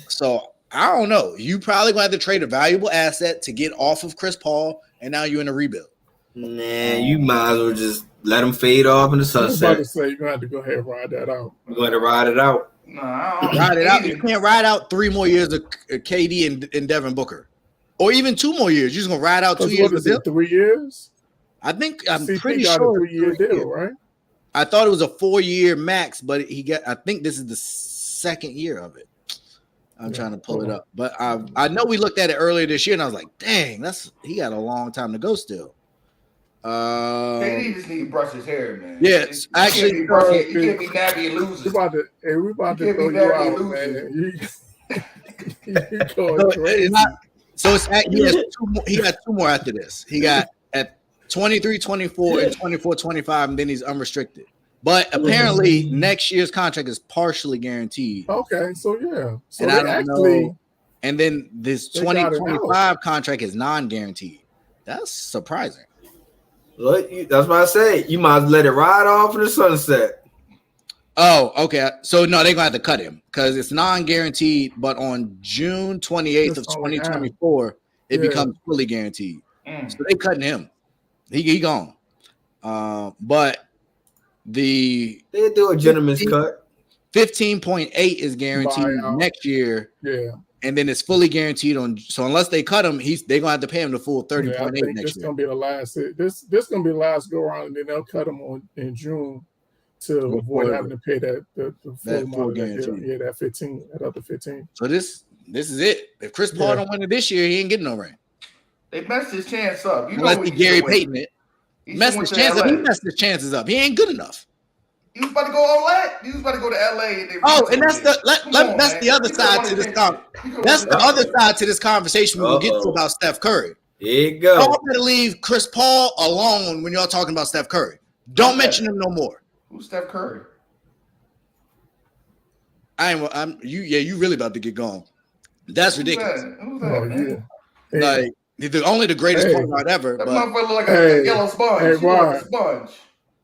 So I don't know. You probably gonna have to trade a valuable asset to get off of Chris Paul, and now you're in a rebuild. Nah, you might as well just let him fade off in the sunset. I was about to say you're gonna have to go ahead and ride that out. You're going to ride it out. Ride it out. You can't ride out 3 more years of KD and Devin Booker, or even 2 more years. You're just gonna ride out 2 years. What is it, 3 years? I'm CP pretty got sure a 3-year deal, right? I thought it was a 4-year max, but I think this is the 2nd year of it. I'm trying to pull it up, but I know we looked at it earlier this year, and I was like, "Dang, he got a long time to go still." He just need to brush his hair, man. Yes, actually, he can't be nappy and losing. We about to throw you out, man. You going crazy? He got 2 more after this. He got at 23, 24, and 24, 25, and then he's unrestricted. But apparently, next year's contract is partially guaranteed. Okay, so yeah. So and I don't know. And then this 2025 contract is non-guaranteed. That's surprising. Look, that's what I say. You might let it ride off in the sunset. Oh, okay. So no, they're gonna have to cut him because it's non-guaranteed. But on June 28th of 2024, it becomes fully guaranteed. So they cutting him. He gone. But they do a gentleman's cut. 15.8 is guaranteed next year. Yeah. And then it's fully guaranteed on. So unless they cut him, they're gonna have to pay him the full 30.8 next year. This gonna be the last. This gonna be the last go around, and then they'll cut him in June to avoid having to pay the full amount. That 15, that other 15. So this is it. If Chris Paul don't win it this year, he ain't getting no ring. They messed his chance up. Unless he Gary Payton it. He messed his chances up. He messed his chances up. He ain't good enough. He was about to go all that. He was about to go to LA. And that's the other side to this conversation. That's the other side to this conversation we'll get to about Steph Curry. There you go. Y'all better leave Chris Paul alone when y'all talking about Steph Curry. Don't mention him no more. Who's Steph Curry? You really about to get gone. That's ridiculous. Who's that? Like only the greatest point guard ever. That motherfucker look like a yellow sponge. Hey, Rod. Sponge.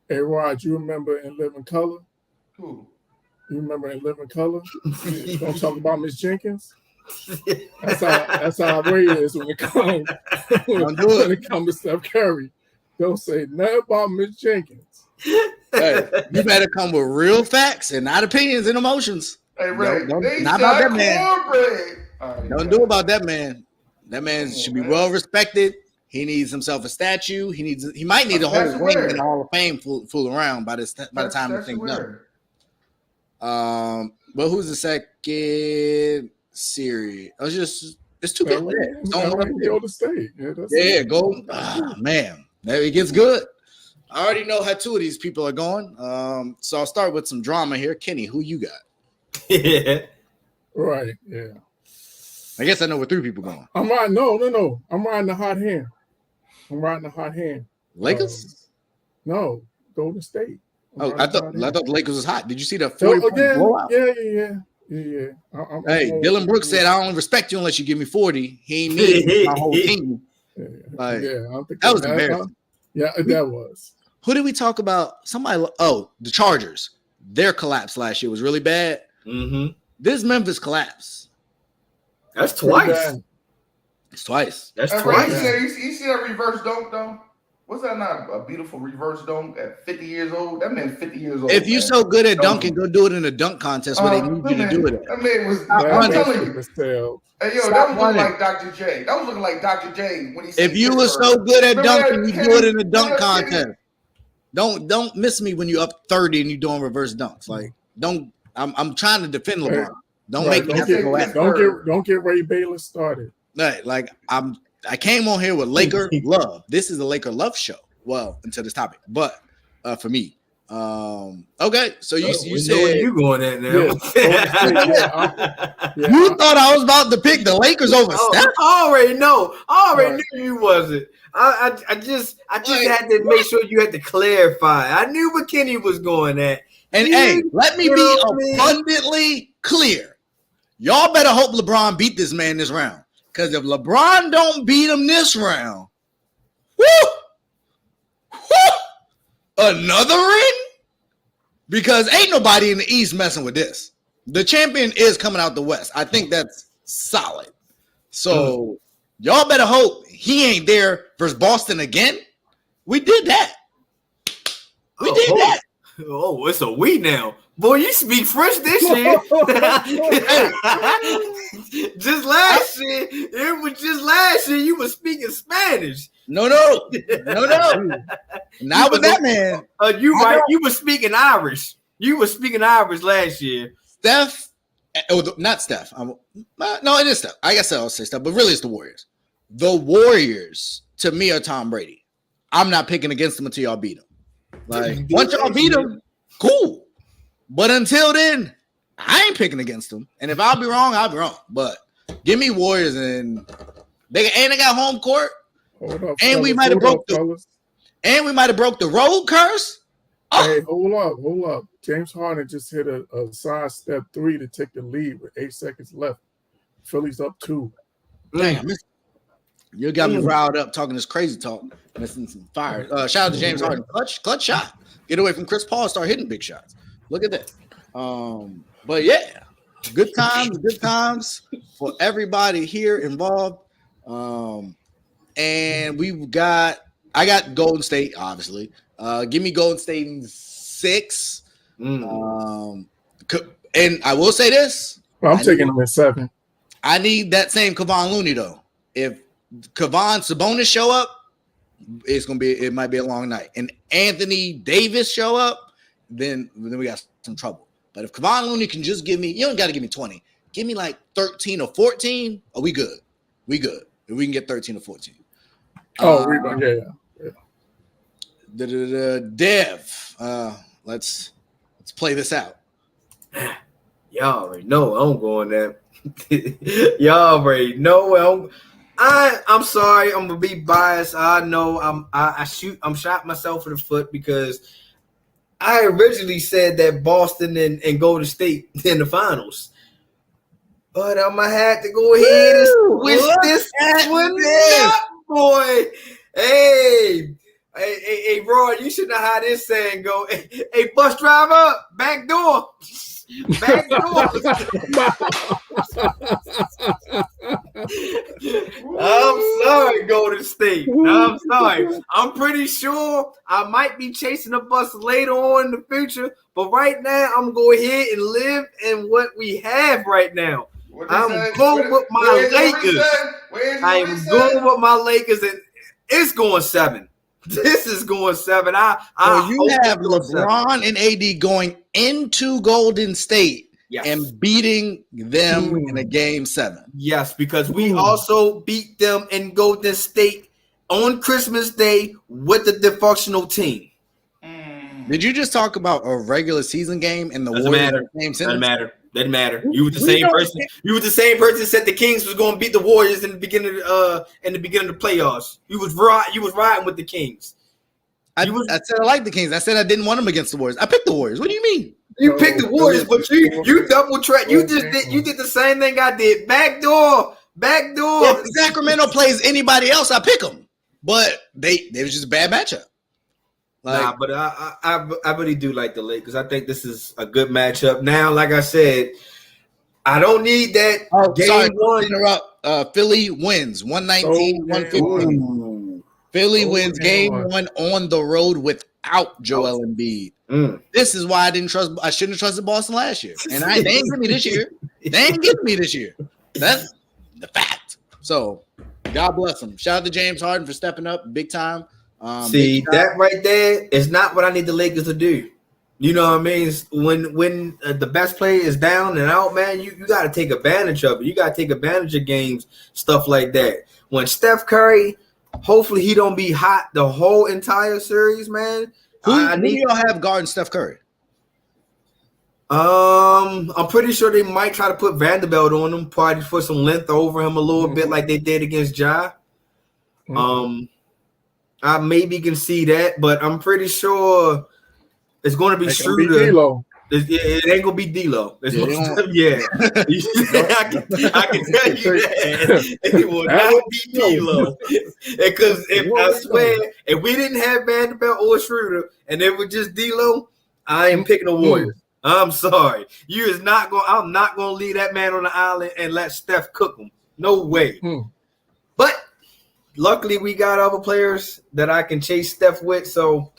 Hey, Rod, you remember in Living Color? Who? You remember in Living Color? You gonna talk about Miss Jenkins? That's how Ray is when it comes to Steph Curry. Don't say nothing about Miss Jenkins. Hey, you better come with real facts and not opinions and emotions. Hey, Ray, not about that man. Don't do about that man. That man should be well respected. He needs himself a statue. He might need a whole ring in the Hall of Fame fool around by the time the thing's done. But who's the second series? It's two people. Golden State. Go. Man, it gets good. I already know how two of these people are going. So I'll start with some drama here. Kenny, who you got? Yeah. Right. Yeah. I guess I know where three people going. I'm riding. No. I'm riding the hot hand. Lakers? No, Golden State. I thought the Lakers was hot. Did you see the 40-point blowout? Yeah. Hey, Dylan Brooks said, "I only respect you unless you give me 40." He ain't me, my whole team. That was embarrassing. Yeah, that was. Who did we talk about? Somebody. Oh, the Chargers. Their collapse last year was really bad. Mm-hmm. This Memphis collapse. That's twice. It's twice. That's twice. You see that reverse dunk, though? Was that not a beautiful reverse dunk at 50 years old? That man's 50 years old. If you're so good at dunking, go do it in a dunk contest where they need you to do it. That man was. I'm telling you. Hey, that was looking like Dr. J. That was looking like Dr. J when he said. If you were so good at dunking, you do it in a dunk contest. Don't miss me when you're up 30 and you're doing reverse dunks. Like, don't. I'm trying to defend LeBron. Don't make me have to go at. Don't get Ray Bayless started. Right, like I came on here with Laker love. This is a Laker love show. Well, until this topic, but for me, okay. So you said where you going at now? You thought I was about to pick the Lakers over Steph? I already know. I already knew you wasn't. I just had to make sure you had to clarify. I knew what Kenny was going at. And hey, let me be abundantly clear. Y'all better hope LeBron beat this man this round. Because if LeBron don't beat him this round, another ring? Because ain't nobody in the East messing with this. The champion is coming out the West. I think that's solid. So y'all better hope he ain't there versus Boston again. We did that. We did that. Oh, it's a we now. Boy, you speak French this year. Just last year, it was just last year you were speaking Spanish. No. Not with that man. You were speaking Irish. You were speaking Irish last year. Steph, not Steph. No, it is Steph. I guess I'll say Steph, but really it's the Warriors. The Warriors, to me, are Tom Brady. I'm not picking against them until y'all beat them. Like, once y'all beat them, cool. But until then, I ain't picking against them. And if I'll be wrong, I'll be wrong. But give me Warriors, and they got home court. And we might have broke the road curse. Hey, hold up. James Harden just hit a sidestep 3 to take the lead with 8 seconds left. Philly's up 2. Damn, you got me riled up talking this crazy talk, missing some fire. Shout out to James Harden. Clutch shot. Get away from Chris Paul and start hitting big shots. Look at that. But yeah, good times for everybody here involved. and I got Golden State, obviously. Give me Golden State in 6. And I will say this. Well, I'm taking them in 7. I need that same Kevon Looney though. If Kevon Sabonis show up, it might be a long night. And Anthony Davis show up, then we got some trouble. But if Kevon Looney can just give me, you don't got to give me 20. Give me like 13 or 14. Oh, we good. We good. If we can get 13 or 14. Dev. Let's play this out. Y'all already know I'm going there. Y'all already know I'm sorry. I'm gonna be biased. I know I'm shot myself in the foot because I originally said that Boston and Golden State in the finals. But I'm gonna have to go ahead and switch this one up, boy. Hey, Bron, you should know how this saying go. Hey, bus driver, back door. Back door. I'm sorry, Golden State. I'm sorry. I'm pretty sure I might be chasing a bus later on in the future, but right now I'm gonna go ahead and live in what we have right now. I'm going with my Lakers. I am going with my Lakers, and it's going 7. This is going 7. You have LeBron and AD going into Golden State and beating them in a game 7. Yes, because we also beat them in Golden State on Christmas Day with the dysfunctional team. Did you just talk about a regular season game in the Warriors? Doesn't matter. You were the same person. You were the same person that said the Kings was going to beat the Warriors in the beginning of the playoffs. You was riding with the Kings. I said I like the Kings. I said I didn't want them against the Warriors. I picked the Warriors. What do you mean? You picked the Warriors, but you double track. You did the same thing I did. Backdoor. If Sacramento plays anybody else, I pick them. But they was just a bad matchup. But I really do like the Lakers. I think this is a good matchup. Now, like I said, I don't need that. Game 1. Interrupt. Philly wins 119-115. Philly wins game 1 on the road without Joel Embiid. This is why I shouldn't have trusted Boston last year. And they ain't getting me this year. That's the fact. So God bless them. Shout out to James Harden for stepping up big time. That right there is not what I need the Lakers to do. You know what I mean? When the best player is down and out, man, you got to take advantage of it. You got to take advantage of games, stuff like that. When Steph Curry, hopefully he don't be hot the whole entire series, man. Who do y'all have guarding Steph Curry? I'm pretty sure they might try to put Vanderbilt on him, probably put some length over him a little bit like they did against Ja. I maybe can see that, but I'm pretty sure it's going to be Schroeder. It ain't gonna be D'Lo. I can tell you that it will not be D'Lo. Because I swear, if we didn't have Vanderbilt or Schroeder and it was just D'Lo, I am picking the Warriors. I'm sorry. I'm not gonna leave that man on the island and let Steph cook him. No way. But luckily, we got other players that I can chase Steph with. So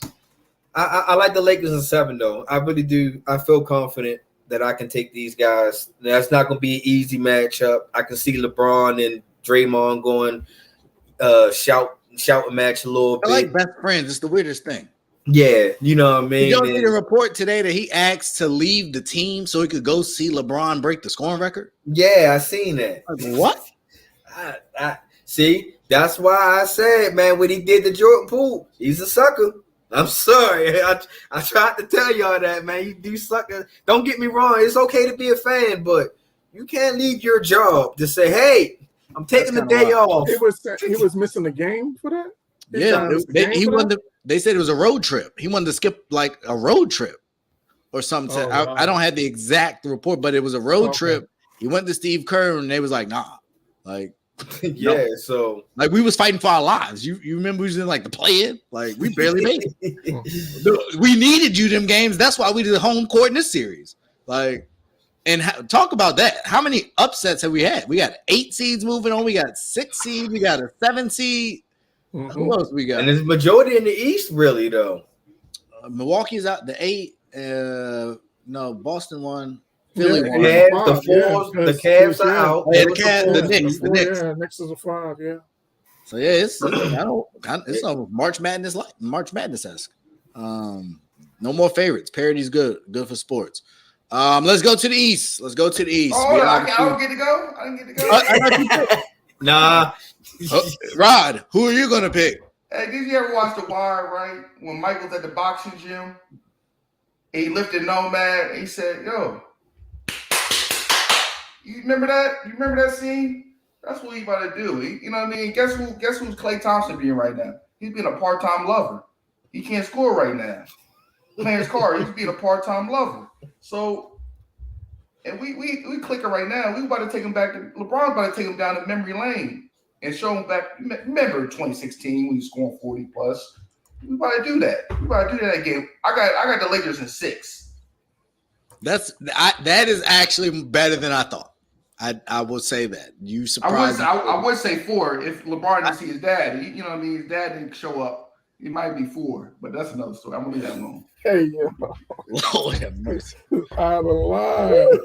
I like the Lakers in 7, though. I really do. I feel confident that I can take these guys. That's not going to be an easy matchup. I can see LeBron and Draymond going shouting match a little bit. I like best friends. It's the weirdest thing. Yeah, you know what I mean? You don't see a report today that he asked to leave the team so he could go see LeBron break the scoring record? Yeah, I seen that. What? I see. That's why I said, man, when he did the Jordan Poole, he's a sucker. I'm sorry. I tried to tell y'all that, man. You do sucker. Don't get me wrong. It's okay to be a fan, but you can't leave your job to say, hey, I'm taking the day off. He was missing the game for that? They said it was a road trip. He wanted to skip like a road trip or something. I don't have the exact report, but it was a road trip. He went to Steve Kerr and they was like, nah. Like, yeah, so like we was fighting for our lives. You remember we was in like the play-in? Like we barely made it. We needed you them games. That's why we did the home court in this series. Like, and talk about that. How many upsets have we had? We got 8 seeds moving on. We got 6 seeds. We got a 7 seed. Who else we got? And there's majority in the East, really though. Milwaukee's out the 8. No, Boston won. Philly won. The Cavs are out. The Knicks. Yeah, Knicks is a 5. Yeah. So yeah, it's almost March Madness-esque. No more favorites. Parity's good for sports. Let's go to the East. Oh, I don't get to go. I didn't get to go. Nah. Rod, who are you gonna pick? Hey, did you ever watch The Wire? Right when Mike was at the boxing gym, he lifted Nomad. And he said, "Yo, you remember that? You remember that scene? That's what he about to do. You know what I mean? Guess who's Klay Thompson being right now? He's being a part-time lover. He can't score right now. Playing his card, he's being a part-time lover. So, and we clicking right now. We about to take him back to LeBron's about to take him down to memory lane and show him back. Remember 2016 when he scored 40 plus. We about to do that. We about to do that again. I got the Lakers in 6. That is actually better than I thought. I will say that. You surprised me. I would say 4 if LeBron didn't see his dad. You know what I mean? His dad didn't show up. It might be 4, but that's another story. I'm gonna leave that alone. Hey, yeah. Lord have mercy. Out of line.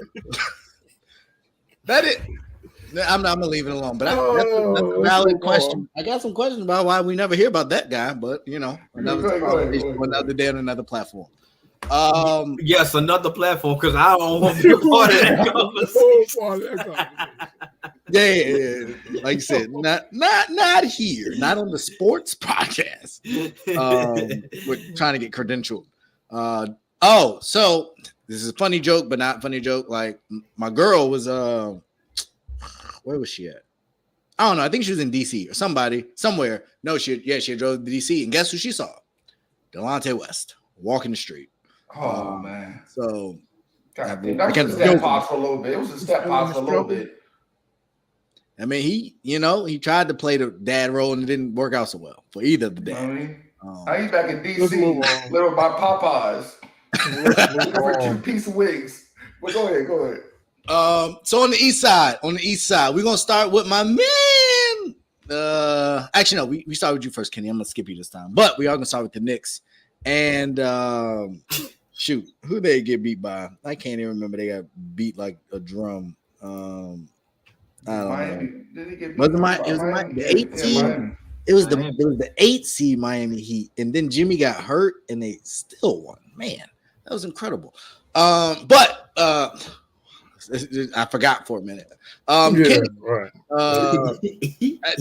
That it. I'm gonna leave it alone. But that's a valid question. I got some questions about why we never hear about that guy. But another day on another platform. Yes, another platform because I don't want to be part of that conversation. Yeah. Like you said, not here, not on the sports podcast. We're trying to get credentialed. So this is a funny joke, but not funny joke. Like my girl was where was she at? I don't know. I think she was in DC or somewhere. No, she drove to DC, and guess who she saw? Delonte West walking the street. Oh man! So that was a step pause for a little bit. It was a step pause for a little bit. I mean, he tried to play the dad role and it didn't work out so well for either of the dads. He's back in DC, little by Popeyes. For 2-piece wigs. But go ahead. So on the east side, we're gonna start with my man. Actually, no, we start with you first, Kenny. I'm gonna skip you this time, but we are gonna start with the Knicks. And shoot, who they get beat by? I can't even remember. They got beat like a drum. I don't know. Did he get beat? It was the 8 seed. It was the 8 seed Miami Heat, and then Jimmy got hurt, and they still won. Man, that was incredible. But I forgot for a minute. Kenny, right.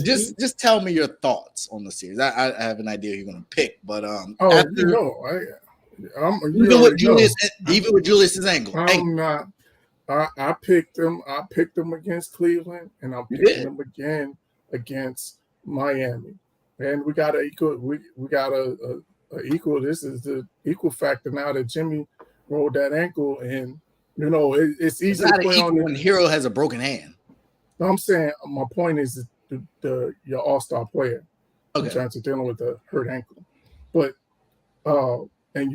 Just tell me your thoughts on the series. I have an idea who you're going to pick, but even with Julius's angle, I'm not. I picked them. I picked them against Cleveland, and I'm picking them again against Miami. And we got equal. We got a equal. This is the equal factor now that Jimmy rolled that ankle, and it's easy to play on when Hero has a broken hand. No, I'm saying my point is your all-star player in terms of dealing with the hurt ankle, but and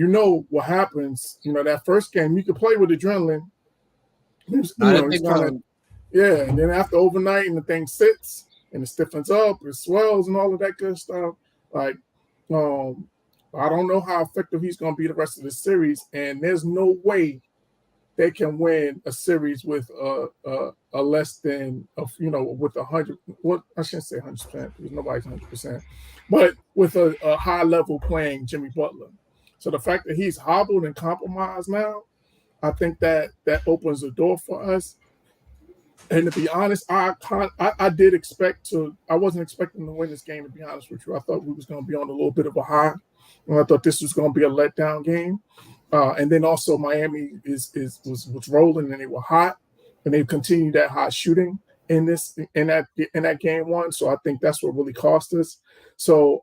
what happens. That first game you can play with adrenaline. And then after overnight and the thing sits and it stiffens up, it swells and all of that good stuff. Like, I don't know how effective he's going to be the rest of the series, and there's no way they can win a series with a less than with 100. What I shouldn't say 100% because nobody's 100%, but with a high level playing Jimmy Butler. So the fact that he's hobbled and compromised now, I think that opens the door for us. And to be honest, I did expect to. I wasn't expecting to win this game. To be honest with you, I thought we was going to be on a little bit of a high, and I thought this was going to be a letdown game. And then also Miami was rolling and they were hot, and they continued that hot shooting in that game 1. So I think that's what really cost us. So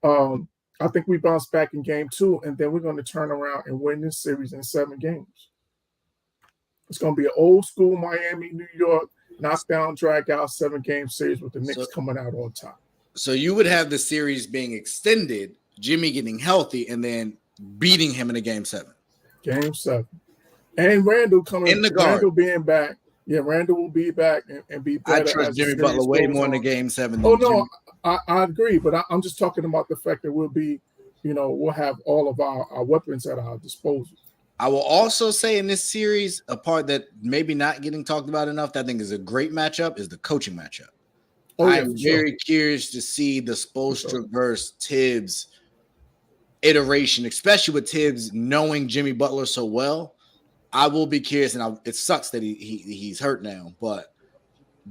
I think we bounced back in game 2, and then we're going to turn around and win this series in 7 games. It's going to be an old school Miami, New York, knockdown, drag out 7-game series with the Knicks coming out on top. So you would have the series being extended, Jimmy getting healthy, and then beating him in a game 7. Game 7. And Randall coming in the guard. Randall being back. Yeah, Randall will be back and be better. I trust Jimmy Butler way more in the game 7 than I agree, but I'm just talking about the fact that we'll have all of our weapons at our disposal. I will also say in this series, a part that maybe not getting talked about enough that I think is a great matchup is the coaching matchup. I'm very curious to see the Spoelstra versus Tibbs iteration, especially with Tibbs knowing Jimmy Butler so well. I will be curious, and it sucks that he's hurt now, but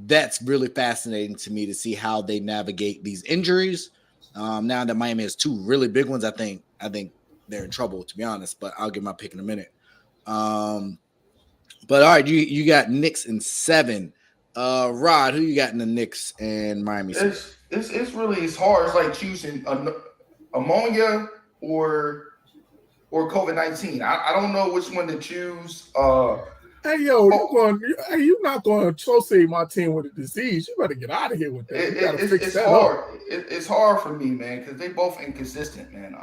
that's really fascinating to me to see how they navigate these injuries. Now that Miami has two really big ones, I think they're in trouble, to be honest, but I'll give my pick in a minute. But all right, you got Knicks in 7. Rod, who you got in the Knicks and Miami? It's hard. It's like choosing ammonia or COVID-19. I don't know which one to choose. Hey, yo, you're not going to associate my team with a disease. You better get out of here with that. It's hard. It's hard for me, man, because they both inconsistent, man.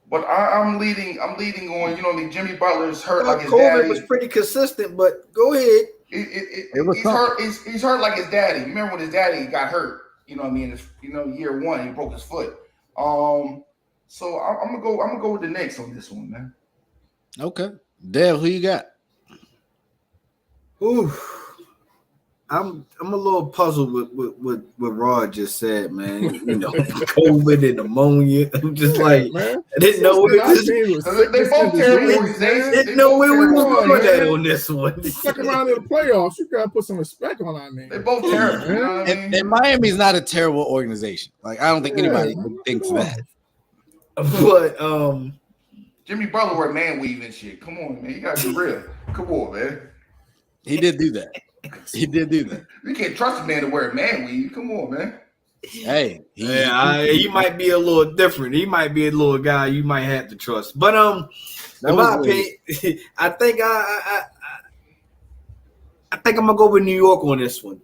But I'm leading on. Jimmy Butler's hurt like his COVID daddy. was pretty consistent, but go ahead. He's hurt. He's hurt like his daddy. Remember when his daddy got hurt? You know what I mean? Year 1, he broke his foot. So I'm gonna go with the Knicks on this one, man. Okay, Dale, who you got? Ooh, I'm a little puzzled with what Rod just said, man. COVID and ammonia. I'm just like, man. I didn't know where they both terrible. Didn't know where we was going at on this one. Second round of the playoffs, you gotta put some respect on our name. They both terrible. You know what I mean? And Miami's not a terrible organization. Like, I don't think anybody thinks that. But Jimmy Butler wear man weave and shit. Come on, man. You gotta be real. Come on, man. He did do that. You can't trust a man to wear a man weave. Come on, man. Hey, he might be a little different. He might be a little guy you might have to trust. But in my opinion, I think I think I'm gonna go with New York on this one.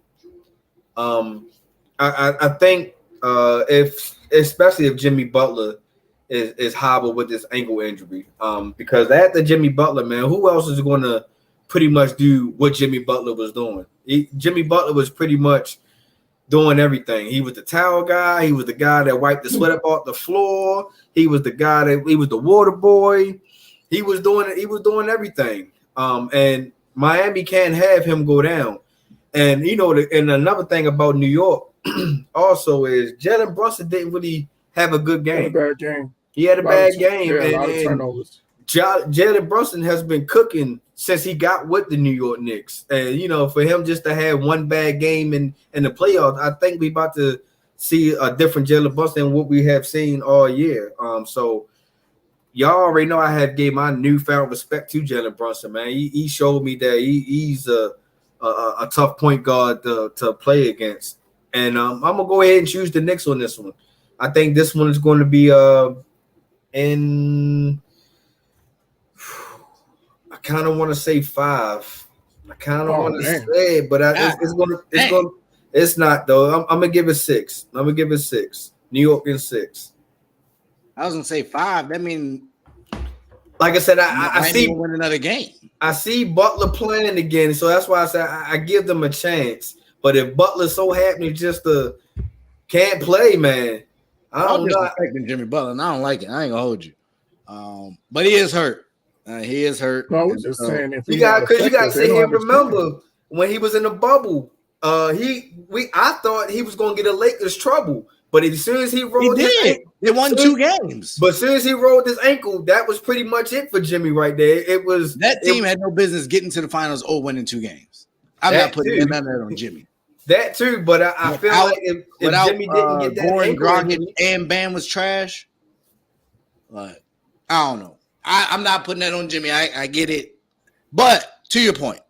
I think especially if Jimmy Butler is hobbled with this ankle injury, because after Jimmy Butler, man, who else is going to pretty much do what Jimmy Butler was doing? Jimmy Butler was pretty much doing everything. He was the towel guy. He was the guy that wiped the sweat up off the floor. He was the guy he was the water boy. He was doing it. He was doing everything. And Miami can't have him go down. And and another thing about New York also is Jalen Brunson didn't really have a good game. He had a bad game. Yeah, a lot of turnovers. Jalen Brunson has been cooking since he got with the New York Knicks. And, for him just to have one bad game in the playoffs, I think we're about to see a different Jalen Brunson than what we have seen all year. So y'all already know I have gave my newfound respect to Jalen Brunson, man. He showed me that he's a tough point guard to play against. And I'm going to go ahead and choose the Knicks on this one. I think this one is going to be in – I kind of want to say 5. I kind of want to say it, but it's not though. I'm gonna give it 6. I'm gonna give it 6. New York in 6. I was gonna say 5. That means, like I said, I see win another game. I see Butler playing again, so that's why I said I give them a chance. But if Butler's so happy just can't play, man, I'm disrespecting Jimmy Butler, and I don't like it. I ain't gonna hold you. But he is hurt. He is hurt. No, I was just saying if you got to sit here and remember when he was in the bubble. I thought he was gonna get a Lakers trouble, but as soon as he rolled, they won 2 games. But as soon as he rolled his ankle, that was pretty much it for Jimmy right there. That team had no business getting to the finals or winning 2 games. I'm not putting none of that on Jimmy. That too, but I feel like if Jimmy didn't get that ankle and Bam was trash, but I don't know. I'm not putting that on Jimmy. I get it. But to your point,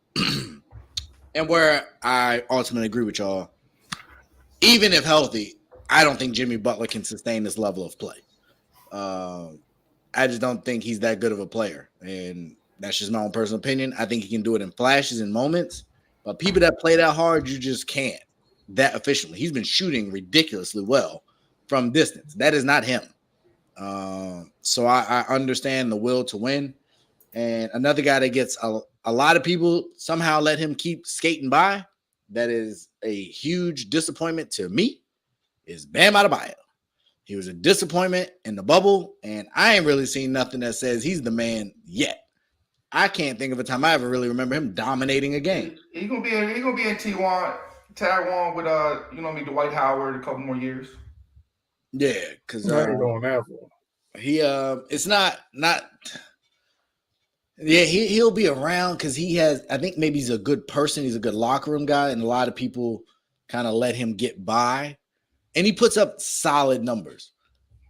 and where I ultimately agree with y'all, even if healthy, I don't think Jimmy Butler can sustain this level of play. I just don't think he's that good of a player. And that's just my own personal opinion. I think he can do it in flashes and moments. But people that play that hard, you just can't that efficiently. He's been shooting ridiculously well from distance. That is not him. So I understand the will to win. And another guy that gets a lot of people somehow let him keep skating by, that is a huge disappointment to me, is Bam Adebayo. He was a disappointment in the bubble, and I ain't really seen nothing that says he's the man yet. I can't think of a time I ever really remember him dominating a game. He's gonna be in Taiwan with Dwight Howard a couple more years. Yeah, because going that far. He it's not yeah, he'll be around because he has, I think maybe he's a good person, he's a good locker room guy, and a lot of people kind of let him get by, and he puts up solid numbers.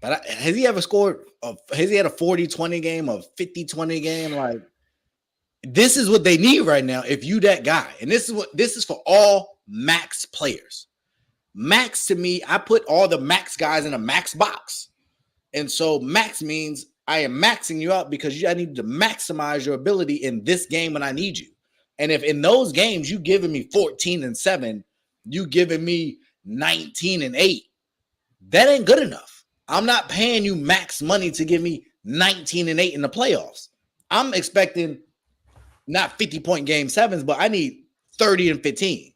But has he ever scored has he had a 40-20 game, a 50-20 game? Like, this is what they need right now if you that guy. And this is for all max players. Max, to me, I put all the max guys in a max box. And so max means I am maxing you out because I need to maximize your ability in this game when I need you. And if in those games you giving me 14-7, you giving me 19-8, that ain't good enough. I'm not paying you max money to give me 19-8 in the playoffs. I'm expecting not 50-point game sevens, but I need 30-15.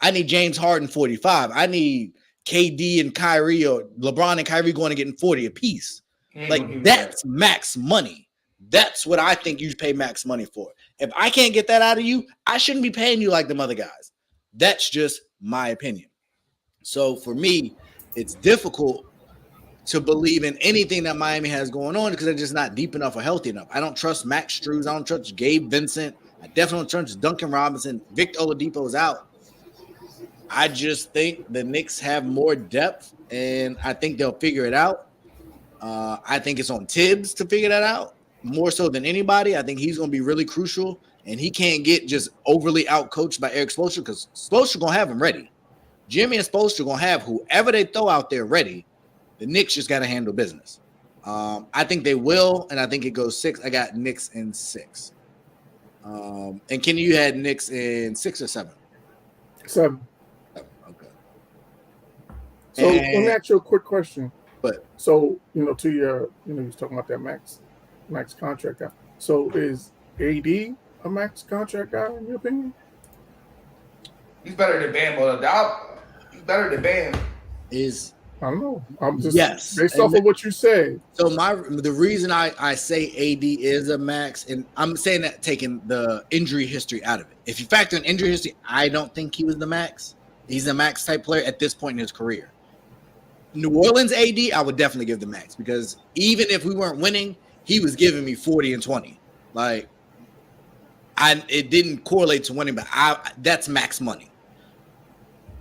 I need James Harden 45. I need KD and Kyrie, or LeBron and Kyrie going to get in 40 apiece. Like, that's max money. That's what I think you pay max money for. If I can't get that out of you, I shouldn't be paying you like them other guys. That's just my opinion. So for me, it's difficult to believe in anything that Miami has going on because they're just not deep enough or healthy enough. I don't trust Max Strus. I don't trust Gabe Vincent. I definitely don't trust Duncan Robinson. Victor Oladipo is out. I just think the Knicks have more depth, and I think they'll figure it out. I think it's on Tibbs to figure that out more so than anybody. I think he's going to be really crucial, and he can't get just overly outcoached by Eric Spoelstra because Spoelstra going to have him ready. Jimmy and Spoelstra going to have whoever they throw out there ready. The Knicks just got to handle business. I think they will, and I think it goes 6. I got Knicks in 6. And Kenny, you had Knicks in 6 or 7? 7. Okay. So let me ask you a quick question. But so, to your, you was talking about that max contract guy. So is AD a max contract guy in your opinion? He's better than Bam. He's better than Bam. I don't know. I'm just based and off of what you say. So the reason I say AD is a max, and I'm saying that taking the injury history out of it. If you factor in injury history, I don't think he was the max. He's a max type player at this point in his career. New Orleans AD, I would definitely give the max because even if we weren't winning, he was giving me 40 and 20. Like, it didn't correlate to winning, but that's max money.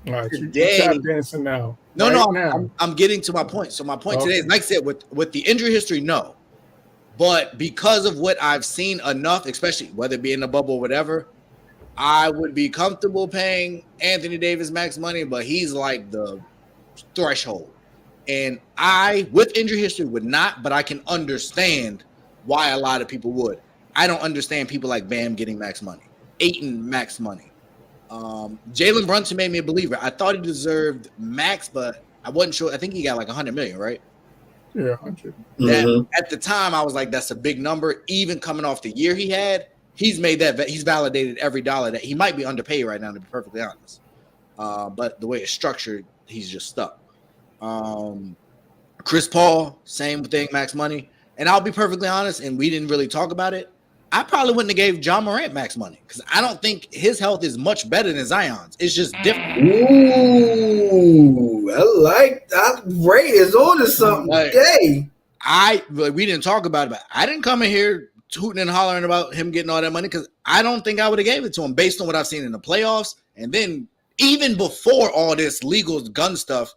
All right, today, you tap dancing now. No, I'm getting to my point. So my point today is, like I said, with the injury history, no. But because of what I've seen enough, especially whether it be in the bubble or whatever, I would be comfortable paying Anthony Davis max money, but he's like the threshold. And I, with injury history, would not, but I can understand why a lot of people would. I don't understand people like Bam getting max money, Ayton max money. Jalen Brunson made me a believer. I thought he deserved max, but I wasn't sure. I think he got like $100 million, right? Yeah, 100. At the time, I was like, that's a big number. Even coming off the year he had, he's made that. He's validated every dollar that he might be underpaid right now, to be perfectly honest. But the way it's structured, he's just stuck. Chris Paul, same thing, max money. And I'll be perfectly honest, and we didn't really talk about it. I probably wouldn't have gave John Morant max money because I don't think his health is much better than Zion's. It's just different. Ooh, I like that. Ray is on to something today. We didn't talk about it, but I didn't come in here tooting and hollering about him getting all that money because I don't think I would have gave it to him based on what I've seen in the playoffs. And then even before all this legal gun stuff,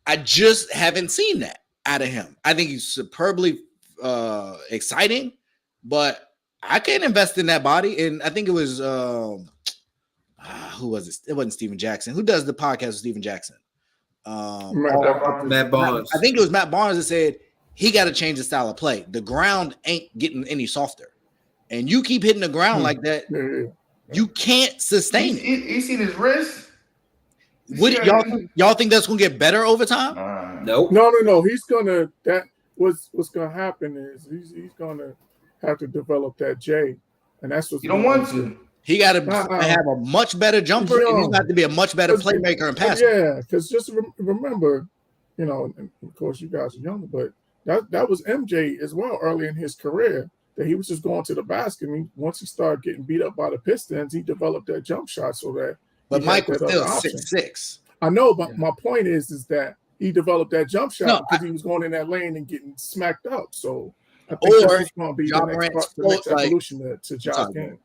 I just haven't seen that out of him. I think he's superbly exciting, but I can't invest in that body. And I think it was who was it? It wasn't Steven Jackson. Who does the podcast with Steven Jackson? Matt Barnes. I think it was Matt Barnes that said he got to change the style of play. The ground ain't getting any softer, and you keep hitting the ground like that, you can't sustain it. You seen his wrist? Y'all think that's gonna get better over time? Nope. No. He's gonna. What's gonna happen is he's gonna have to develop that J, and that's what you don't want to. He got to have a much better jumper, and he's got to be a much better playmaker and passer. Yeah, because just remember, you know, and of course you guys are younger, but that was MJ as well early in his career, that he was just going to the basket. I mean, once he started getting beat up by the Pistons, he developed that jump shot so that. But Mike was still 6'6". I know, but my point is that he developed that jump shot because he was going in that lane and getting smacked up. So I think that's going to be the next evolution to Ja's game.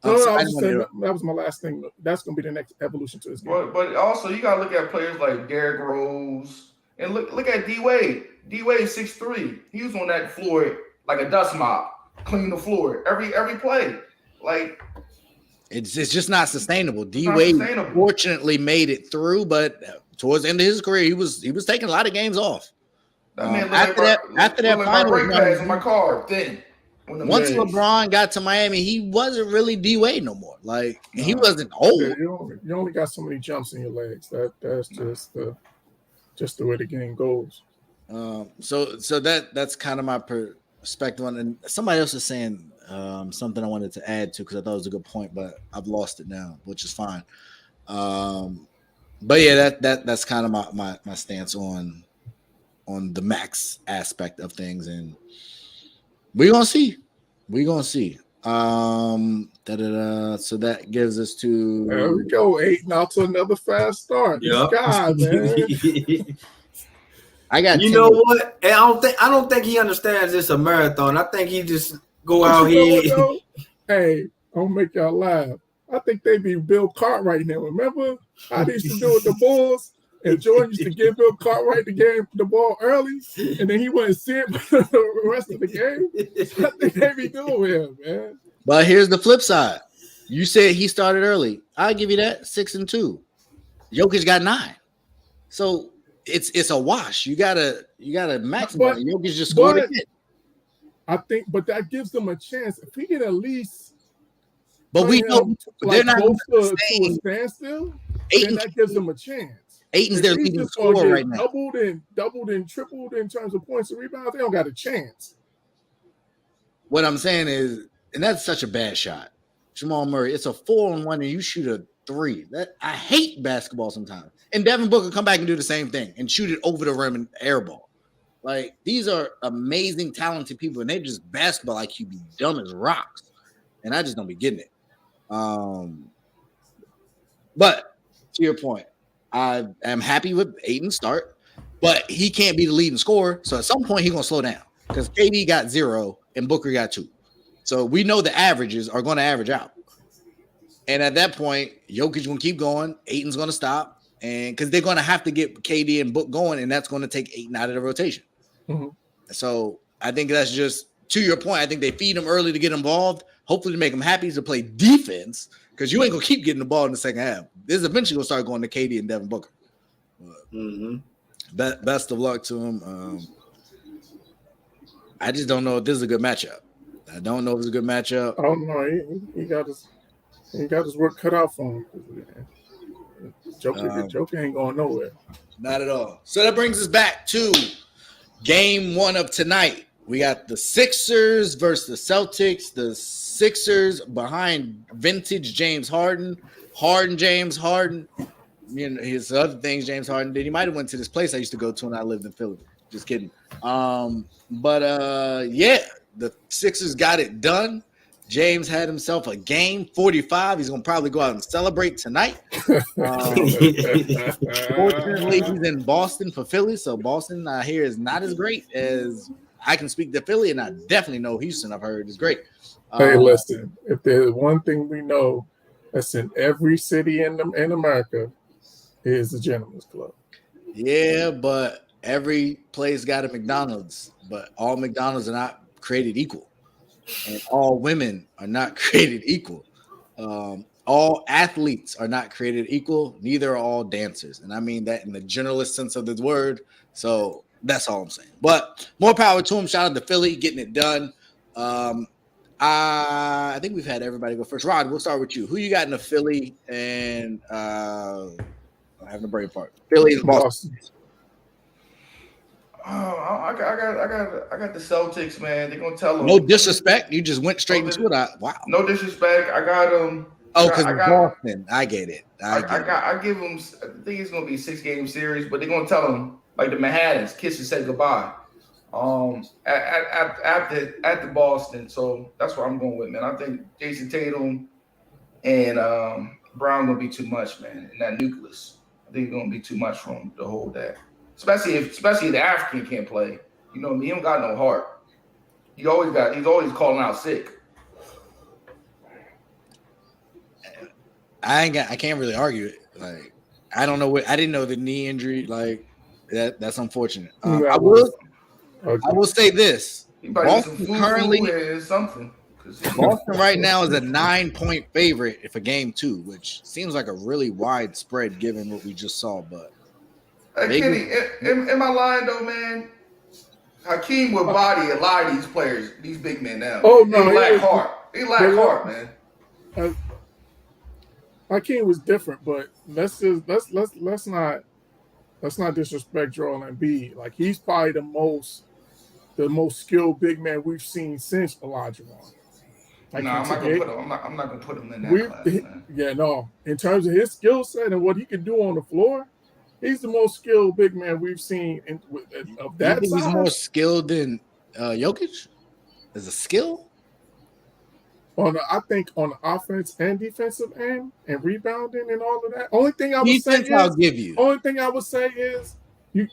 That was my last thing. That's going to be the next evolution to his game. But also, you got to look at players like Derrick Rose and look at D Wade. D Wade 6'3". He was on that floor like a dust mop, cleaning the floor every play. Like it's just not sustainable. D Wade fortunately made it through, but towards the end of his career, he was taking a lot of games off. After that final break pads on my car, then. Once LeBron got to Miami, he wasn't really D Wade no more. Like he wasn't old. Yeah, you only got so many jumps in your legs. That's just the way the game goes. So that's kind of my perspective on it. And somebody else is saying something I wanted to add to because I thought it was a good point, but I've lost it now, which is fine. But yeah, that's kind of my stance on the max aspect of things, and we're gonna see. So that gives us to there we go, 8 now to another fast start. Yep. God, man. I got you know what? I don't think he understands this a marathon. I think he just go out here. Hey, I'll make y'all laugh. I think they be Bill Cartwright now. Remember how they used to do with the Bulls? And Jordan used to give Bill Cartwright the ball early, and then he wouldn't see it for the rest of the game. I think they be doing him, man. But here's the flip side. You said he started early. I'll give you that. 6-2. Jokic got 9. So it's a wash. You gotta maximize. Jokic just scored again. I think, but that gives them a chance. If he can at least, but we know they're not close to a standstill, then that gives them a chance. Aiton's their leading scorer right now. Doubled and tripled in terms of points and rebounds. They don't got a chance. What I'm saying is, and that's such a bad shot. Jamal Murray, it's a 4-on-1 and you shoot a 3. I hate basketball sometimes. And Devin Booker come back and do the same thing and shoot it over the rim and airball. Like, these are amazing, talented people, and they just basketball IQ be dumb as rocks. And I just don't be getting it. But to your point, I am happy with Ayton's start, but he can't be the leading scorer. So at some point, he's going to slow down because KD got 0 and Booker got 2. So we know the averages are going to average out. And at that point, Jokic going to keep going. Ayton's going to stop. And because they're going to have to get KD and Book going, and that's going to take Ayton out of the rotation. Mm-hmm. So I think that's just, to your point, I think they feed him early to get involved, hopefully to make him happy to play defense, because you ain't going to keep getting the ball in the second half. This is eventually going to start going to KD and Devin Booker. Best of luck to him. I just don't know if this is a good matchup. I don't know if it's a good matchup. Oh, no, he got his work cut out for him. Joker ain't going nowhere. Not at all. So that brings us back to game 1 of tonight. We got the Sixers versus the Celtics. The Sixers behind vintage James Harden. James Harden. You know, his other things James Harden did. He might have went to this place I used to go to when I lived in Philly. Just kidding. Yeah, the Sixers got it done. James had himself a game 45. He's going to probably go out and celebrate tonight. Fortunately, he's in Boston for Philly. So Boston, I hear, is not as great as I can speak to Philly. And I definitely know Houston, I've heard, is great. Hey, listen, if there's one thing we know that's in every city in America is the Gentlemen's Club. Yeah, but every place got a McDonald's. But all McDonald's are not created equal. And all women are not created equal. All athletes are not created equal. Neither are all dancers. And I mean that in the generalist sense of the word. So that's all I'm saying. But more power to him. Shout out to Philly getting it done. I think we've had everybody go first. Rod, we'll start with you. Who you got in the Philly and I'm having a brain fart. Philly and Boston. I got the Celtics, man. They're gonna tell them. No disrespect. You just went straight into it. Wow. No disrespect. I got them. Oh, because Boston. I get it. I give them. I think it's gonna be a 6-game series, but they're gonna tell them like the Manhattans, kiss and say goodbye. At the Boston. So that's what I'm going with, man. I think Jason Tatum and Bron gonna be too much, man. In that nucleus, I think it's gonna be too much for him to hold that. Especially if the African can't play. You know, he don't got no heart. He's always calling out sick. I can't really argue it. Like, I don't know I didn't know the knee injury. Like that's unfortunate. I will say this: Boston currently something. Boston right now is a 9-point favorite for game 2, which seems like a really wide spread given what we just saw. But Kenny, am I lying though, man? Hakeem would body a lot of these players, these big men now. Oh no, they lack heart. They lack heart, man. Hakeem was different, but let's not disrespect Joel Embiid. Like, he's probably the most skilled big man we've seen since Olajuwon. Like, no, I'm not gonna put him in that class, man. Yeah, no. In terms of his skill set and what he can do on the floor, he's the most skilled big man we've seen of that. You think he's more skilled than Jokic? As a skill? I think on the offense and defensive end and rebounding and all of that. Only thing I would say is you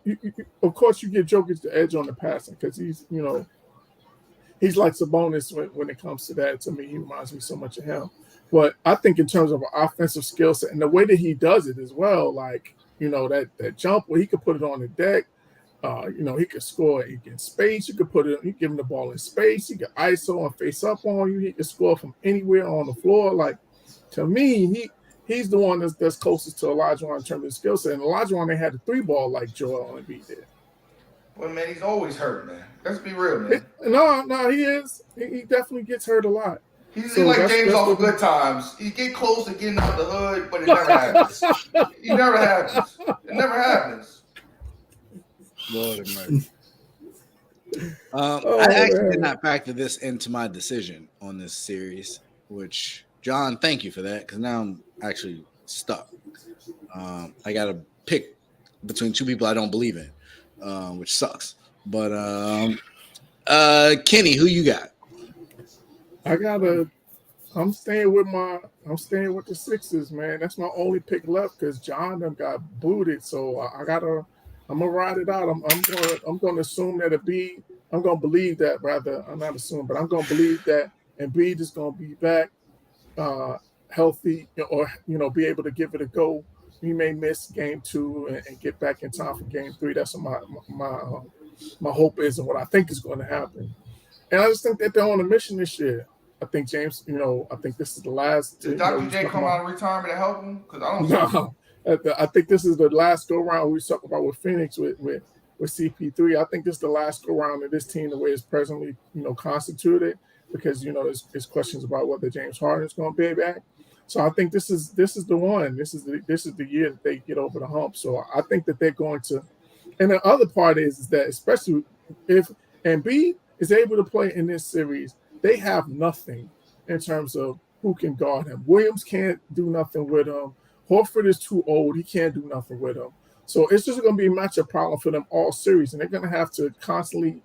of course you give Jokic the edge on the passing because he's like Sabonis when it comes to that. To me, he reminds me so much of him. But I think in terms of an offensive skill set and the way that he does it as well, like, that jump where he could put it on the deck, he could score in space. You could give him the ball in space. He could ISO and face up on you. He could score from anywhere on the floor. Like, to me, he's the one that's closest to Olajuwon in terms of skill set. And Olajuwon, they had a 3-ball like Joel Embiid did. Well, man, he's always hurt, man. Let's be real, man. No, he is. He definitely gets hurt a lot. He's like James off of Good Times. He get close to getting out the hood, but it never happens. It never happens. Lord of mercy. I actually did not factor this into my decision on this series, which, John, thank you for that, because now I'm actually stuck. I got to pick between 2 people I don't believe in, which sucks. But Kenny, who you got? I'm staying with the Sixers, man. That's my only pick left because John done got booted. So I'm gonna ride it out. I'm gonna assume that Embiid. I'm gonna believe that, rather. I'm not assuming, but I'm gonna believe that Embiid is gonna be back, healthy, or be able to give it a go. He may miss game 2 and get back in time for game 3. That's what my hope is and what I think is going to happen. And I just think that they're on a mission this year. I think James, I think this is the last. Did Dr. J come out of retirement to help him? Because I don't know. I think this is the last go round we talk about with Phoenix with CP3. I think this is the last go round of this team the way it's presently constituted, because there's questions about whether James Harden is going to be back. So I think this is the one. This is the year that they get over the hump. So I think that they're going to. And the other part is that, especially if Embiid is able to play in this series, they have nothing in terms of who can guard him. Williams can't do nothing with him. Horford is too old. He can't do nothing with him. So it's just going to be a matchup problem for them all series. And they're going to have to constantly,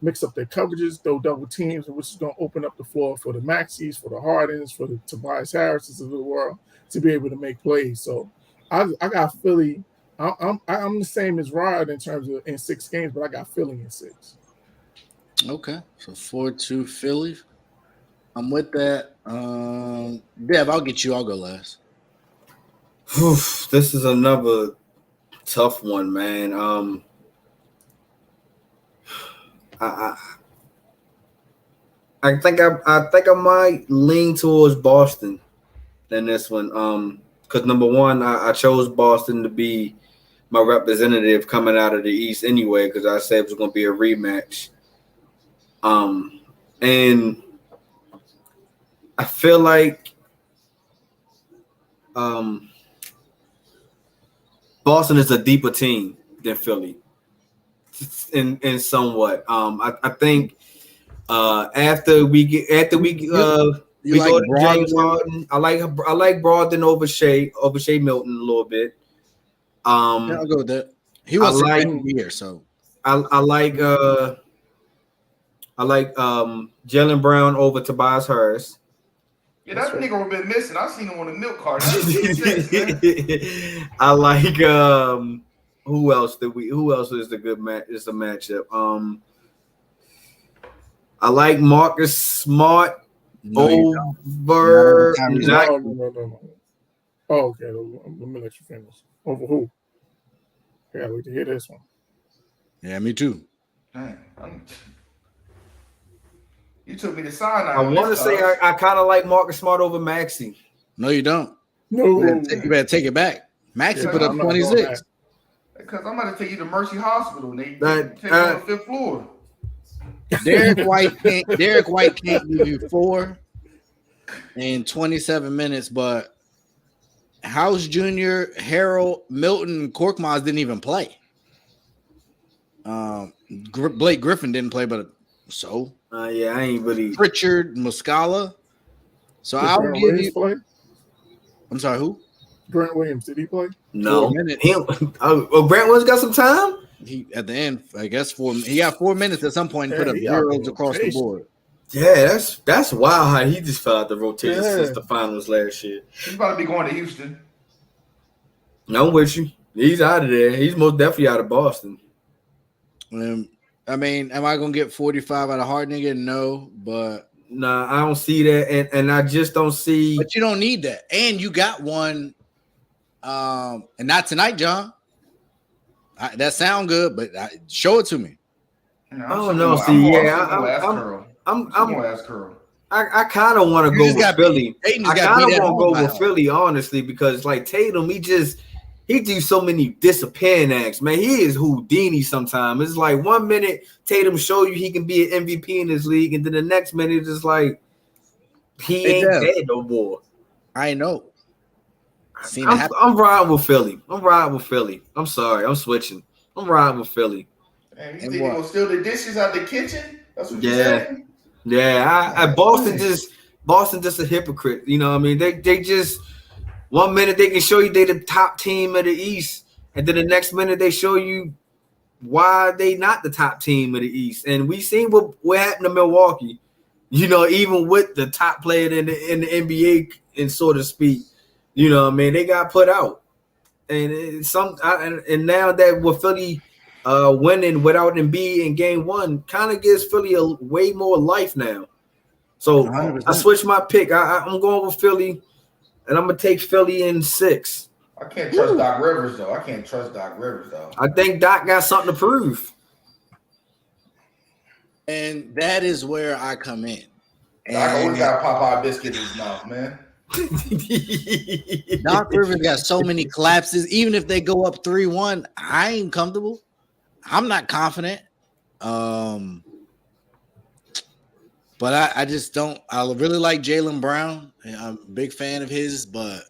mix up their coverages, throw double teams, which is going to open up the floor for the Maxis, for the Hardens, for the Tobias Harrises of the world to be able to make plays. So I got Philly. I'm the same as Rod in terms of in 6 games, but I got Philly in 6. Okay, so 4-2 Philly. I'm with that. Dev, I'll get you. I'll go last. This is another tough one, man. I think I might lean towards Boston in this one. Because number one, I chose Boston to be my representative coming out of the East anyway, because I said it was going to be a rematch. And I feel like Boston is a deeper team than Philly. in somewhat. I think after we go to James Harden, I like Brogdon over Shea Milton a little bit. Yeah, I'll go with that. He was like here, so I like Jaylen Brown over Tobias Harris. Yeah, that nigga would have been missing. I seen him on the milk cart. I like who else is the good match? It's a matchup. I like Marcus Smart over. No. Oh, okay. Let me let you finish. Over who? Yeah, we can hear this one. Yeah, me too. You took me to sign. I want to say I kind of like Marcus Smart over Maxey. No, you don't. No, you better take it back. Maxey put up 26. Because I'm going to take you to Mercy Hospital. They take you on the 5th floor. Derek White can't give you 4 in 27 minutes, but House Jr., Harold, Milton, and Korkmaz didn't even play. Blake Griffin didn't play, but so yeah, I ain't really Pritchard, Muscala. So I'll give you. Play? I'm sorry, who? Grant Williams, did he play? No. Grant Williams got some time. He at the end, I guess he got 4 minutes at some point and put up zeros across the board. Yeah, that's wild how he just fell out the rotation since the finals last year. He's about to be going to Houston. No, I'm with you. He's out of there. He's most definitely out of Boston. I mean, am I gonna get 45 out of Hard nigga? No, but nah, I don't see that, and I just don't see. But you don't need that, and you got one, and not tonight, John. That sound good, but show it to me. I'm gonna ask Curl. I kind of want to go with Philly. I kind of want to go with Philly, honestly, because like Tatum, he do so many disappearing acts, man. He is Houdini sometimes. It's like 1 minute Tatum show you he can be an MVP in this league, and then the next minute it's like he ain't bad no more. I know. I'm riding with Philly. I'm sorry, I'm switching. I'm riding with Philly. Man, you think you're gonna steal the dishes out the kitchen? That's what you're saying? Yeah. Boston just a hypocrite. You know what I mean? They just 1 minute they can show you they the top team of the East, and then the next minute they show you why they not the top team of the East. And we seen what happened to Milwaukee. You know, even with the top player in the NBA, and so to speak. You know what I mean? They got put out. And and now that with Philly winning without Embiid in game 1 kind of gives Philly a way more life now. So 100%. I switched my pick. I'm going with Philly, and I'm going to take Philly in 6. I can't trust Doc Rivers, though. I think Doc got something to prove. And that is where I come in. Doc always got Popeye biscuit in his mouth, man. Doc Rivers got so many collapses. Even if they go up 3-1, I ain't comfortable. I'm not confident. But I just don't. I really like Jaylen Brown. I'm a big fan of his, but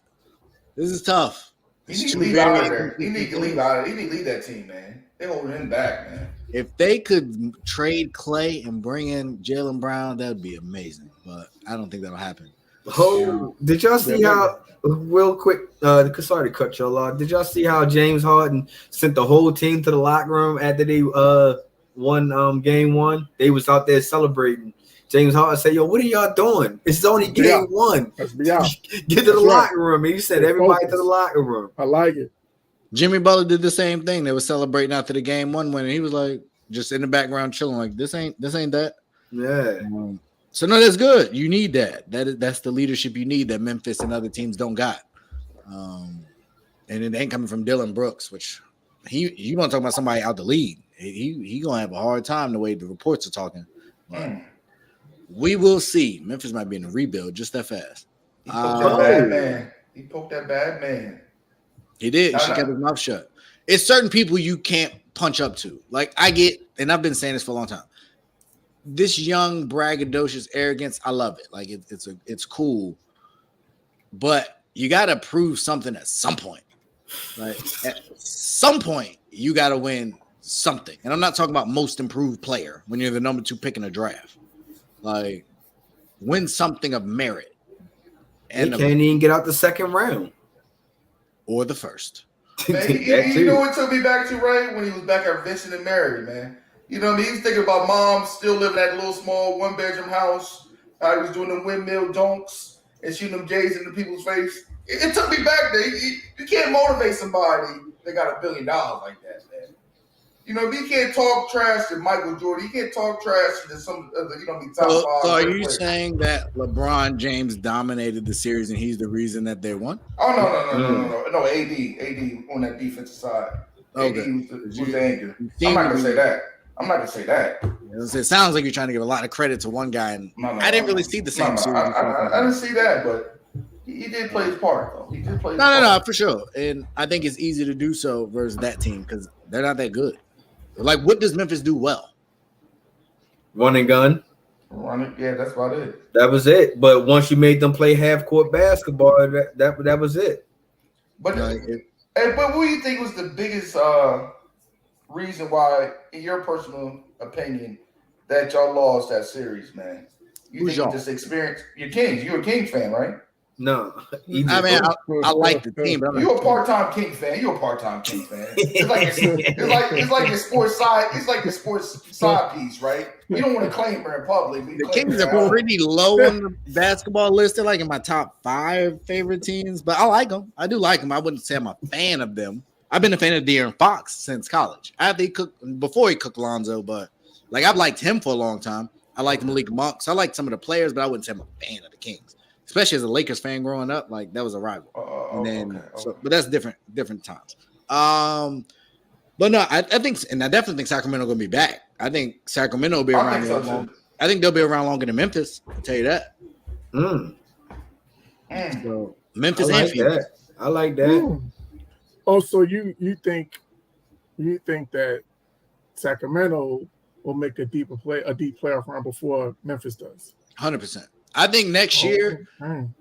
this is tough. He need to leave out of there. He need to leave that team, man. They're holding him back, man. If they could trade Clay and bring in Jaylen Brown, that would be amazing. But I don't think that'll happen. Oh, did y'all see how real quick? Sorry to cut y'all off. Did y'all see how James Harden sent the whole team to the locker room after they won game 1? They was out there celebrating. James Harden said, "Yo, what are y'all doing? It's only game 1. Let's be out. Get to the locker room." And he said, "Everybody to the locker room." I like it. Jimmy Butler did the same thing. They were celebrating after the game 1 win, and he was like, just in the background chilling, like this ain't that. Yeah. So no, that's good. You need that. That's the leadership you need that Memphis and other teams don't got. And it ain't coming from Dylan Brooks, which you want to talk about somebody out the league. He gonna have a hard time the way the reports are talking. We will see. Memphis might be in a rebuild just that fast. He poked that bad man. He did. He kept his mouth shut. It's certain people you can't punch up to. Like I get, and I've been saying this for a long time. This young braggadocious arrogance, I love it. Like it's cool, but you got to prove something at some point. Like at some point, you got to win something. And I'm not talking about most improved player when you're the number 2 pick in a draft. Like, win something of merit. And they can't even get out the second round. Or the first. Man, you know what took me back to, Ray? When he was back at Vincent and Mary, man. You know what I mean? He's thinking about mom still living in that little small 1-bedroom house. He was doing them windmill donks and shooting them J's into people's face. It took me back there. You can't motivate somebody that got $1 billion like that, man. You know, you can't talk trash to Michael Jordan. You can't talk trash to some of the, top five. So are you saying that LeBron James dominated the series and he's the reason that they won? Oh, no. AD on that defensive side. Okay. AD was the anchor. I'm not going to say that. It sounds like you're trying to give a lot of credit to one guy, and I didn't really see the same series. I didn't see that, but he did play his part, though. He did play his part. No, for sure. And I think it's easy to do so versus that team because they're not that good. Like, what does Memphis do well? Run and gun. Yeah, that's about it. That was it. But once you made them play half-court basketball, that was it. But what do you think was the biggest reason why, in your personal opinion, that y'all lost that series, man? You think you just experienced your Kings? You're a Kings fan, right? No. I like the team. But You're a part-time King fan. It's like your sports side. It's like your sports side piece, right? You don't want to claim her in public. The Kings are pretty low on the basketball list. They're like in my top 5 favorite teams, but I like them. I do like them. I wouldn't say I'm a fan of them. I've been a fan of De'Aaron Fox since college. Before he cooked Lonzo, but like I've liked him for a long time. I liked Malik Monk. So I liked some of the players, but I wouldn't say I'm a fan of the Kings, especially as a Lakers fan growing up. Like that was a rival. But that's different times. But no, I think, and I definitely think Sacramento going to be back. I think Sacramento will be around. I think they'll be around longer than Memphis. I'll tell you that. So Memphis I like that. Oh, so you think that Sacramento will make a deep playoff run before Memphis does? 100%. I think next year,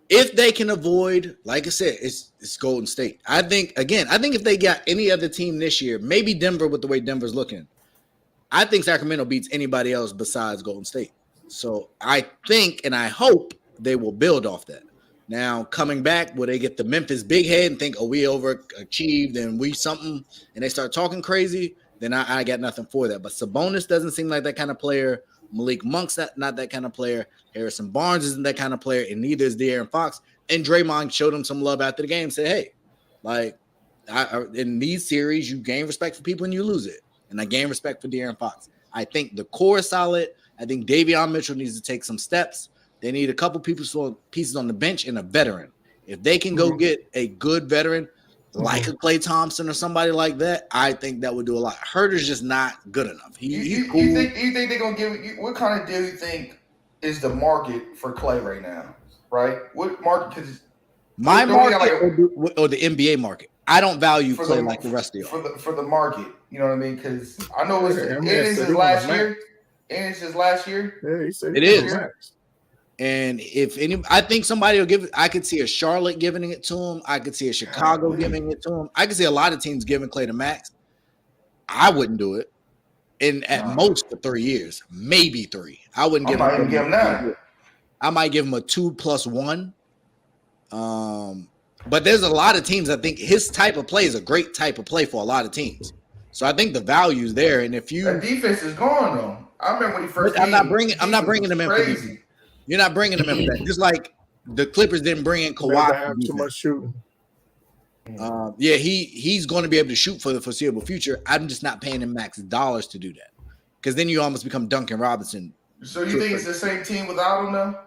if they can avoid, like I said, it's Golden State. I think if they got any other team this year, maybe Denver with the way Denver's looking, I think Sacramento beats anybody else besides Golden State. So I think and I hope they will build off that. Now, coming back, will they get the Memphis big head and think, oh, we overachieved and we something, and they start talking crazy, then I got nothing for that. But Sabonis doesn't seem like that kind of player. Malik Monk's not that kind of player. Harrison Barnes isn't that kind of player, and neither is De'Aaron Fox. And Draymond showed him some love after the game, said, hey, like, in these series, you gain respect for people and you lose it. And I gain respect for De'Aaron Fox. I think the core is solid. I think Davion Mitchell needs to take some steps. They need a couple pieces on the bench and a veteran. If they can go get a good veteran like a Klay Thompson or somebody like that, I think that would do a lot. Herder's just not good enough. He's cool. You think they're going to give you – what kind of deal you think is the market for Klay right now, right? What market? Cause my market or the NBA market. I don't value Klay like the rest of y'all. For the market, you know what I mean? Because I know it's his last year. And it's his last year. Yeah, he said it is. And if I think somebody will give it. I could see a Charlotte giving it to him. I could see a Chicago giving it to him. I could see a lot of teams giving Klay the max. I wouldn't do it. And at most for 3 years, maybe 3. I wouldn't give him that. I might give him a 2+1. But there's a lot of teams. I think his type of play is a great type of play for a lot of teams. So I think the value's there. And if that defense is gone though. I remember when he first. I'm not bringing him in for defense. You're not bringing him in for that. Just like the Clippers didn't bring in Kawhi. Have too much shooting. He's going to be able to shoot for the foreseeable future. I'm just not paying him max dollars to do that because then you almost become Duncan Robinson. So you think it's the same team without him now?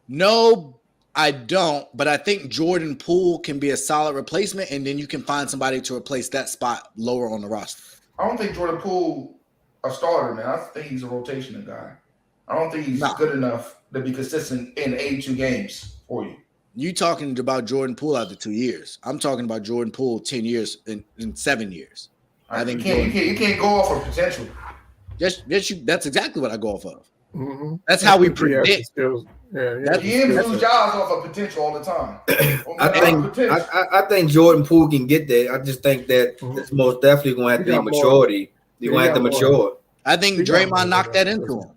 No, I don't. But I think Jordan Poole can be a solid replacement, and then you can find somebody to replace that spot lower on the roster. I don't think Jordan Poole a starter, man. I think he's a rotational guy. I don't think he's good enough to be consistent in 82 games for you. You talking about Jordan Poole after 2 years. I'm talking about Jordan Poole 10 years in 7 years. I think you can't go off of potential. That's exactly what I go off of. Mm-hmm. That's how we predict. GMs lose jobs off of potential all the time. I think Jordan Poole can get there. I just think that it's most definitely going to have to be maturity. You're going to have to mature. I think Draymond knocked that into him.